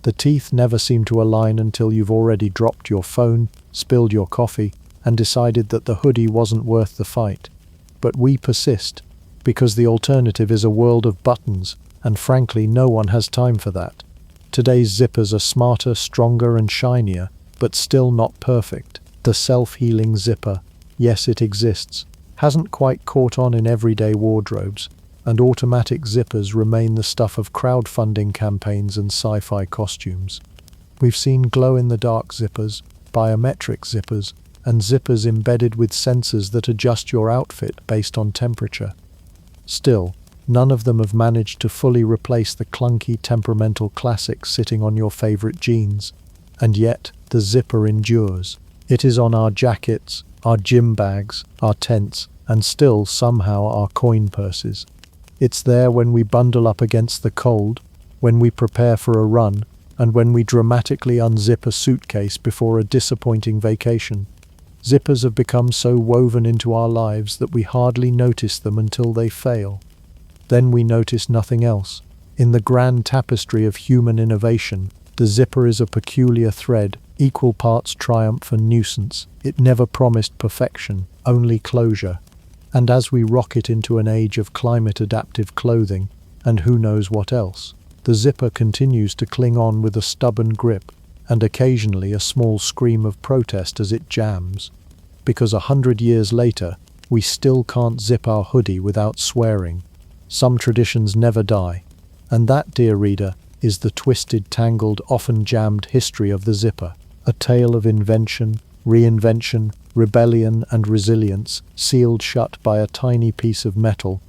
The teeth never seem to align until you've already dropped your phone, spilled your coffee, and decided that the hoodie wasn't worth the fight. But we persist, because the alternative is a world of buttons, and frankly no one has time for that. Today's zippers are smarter, stronger, and shinier, but still not perfect. The self-healing zipper, yes it exists, hasn't quite caught on in everyday wardrobes, and automatic zippers remain the stuff of crowdfunding campaigns and sci-fi costumes. We've seen glow-in-the-dark zippers, biometric zippers, and zippers embedded with sensors that adjust your outfit based on temperature. Still, none of them have managed to fully replace the clunky, temperamental classics sitting on your favorite jeans. And yet, the zipper endures. It is on our jackets, our gym bags, our tents, and still, somehow, our coin purses. It's there when we bundle up against the cold, when we prepare for a run, and when we dramatically unzip a suitcase before a disappointing vacation. Zippers have become so woven into our lives that we hardly notice them until they fail. Then we notice nothing else. In the grand tapestry of human innovation, the zipper is a peculiar thread, equal parts triumph and nuisance. It never promised perfection, only closure. And as we rocket into an age of climate-adaptive clothing, and who knows what else, the zipper continues to cling on with a stubborn grip, and occasionally a small scream of protest as it jams. Because 100 years later, we still can't zip our hoodie without swearing. Some traditions never die. And that, dear reader, is the twisted, tangled, often jammed history of the zipper. A tale of invention, reinvention, rebellion, and resilience, sealed shut by a tiny piece of metal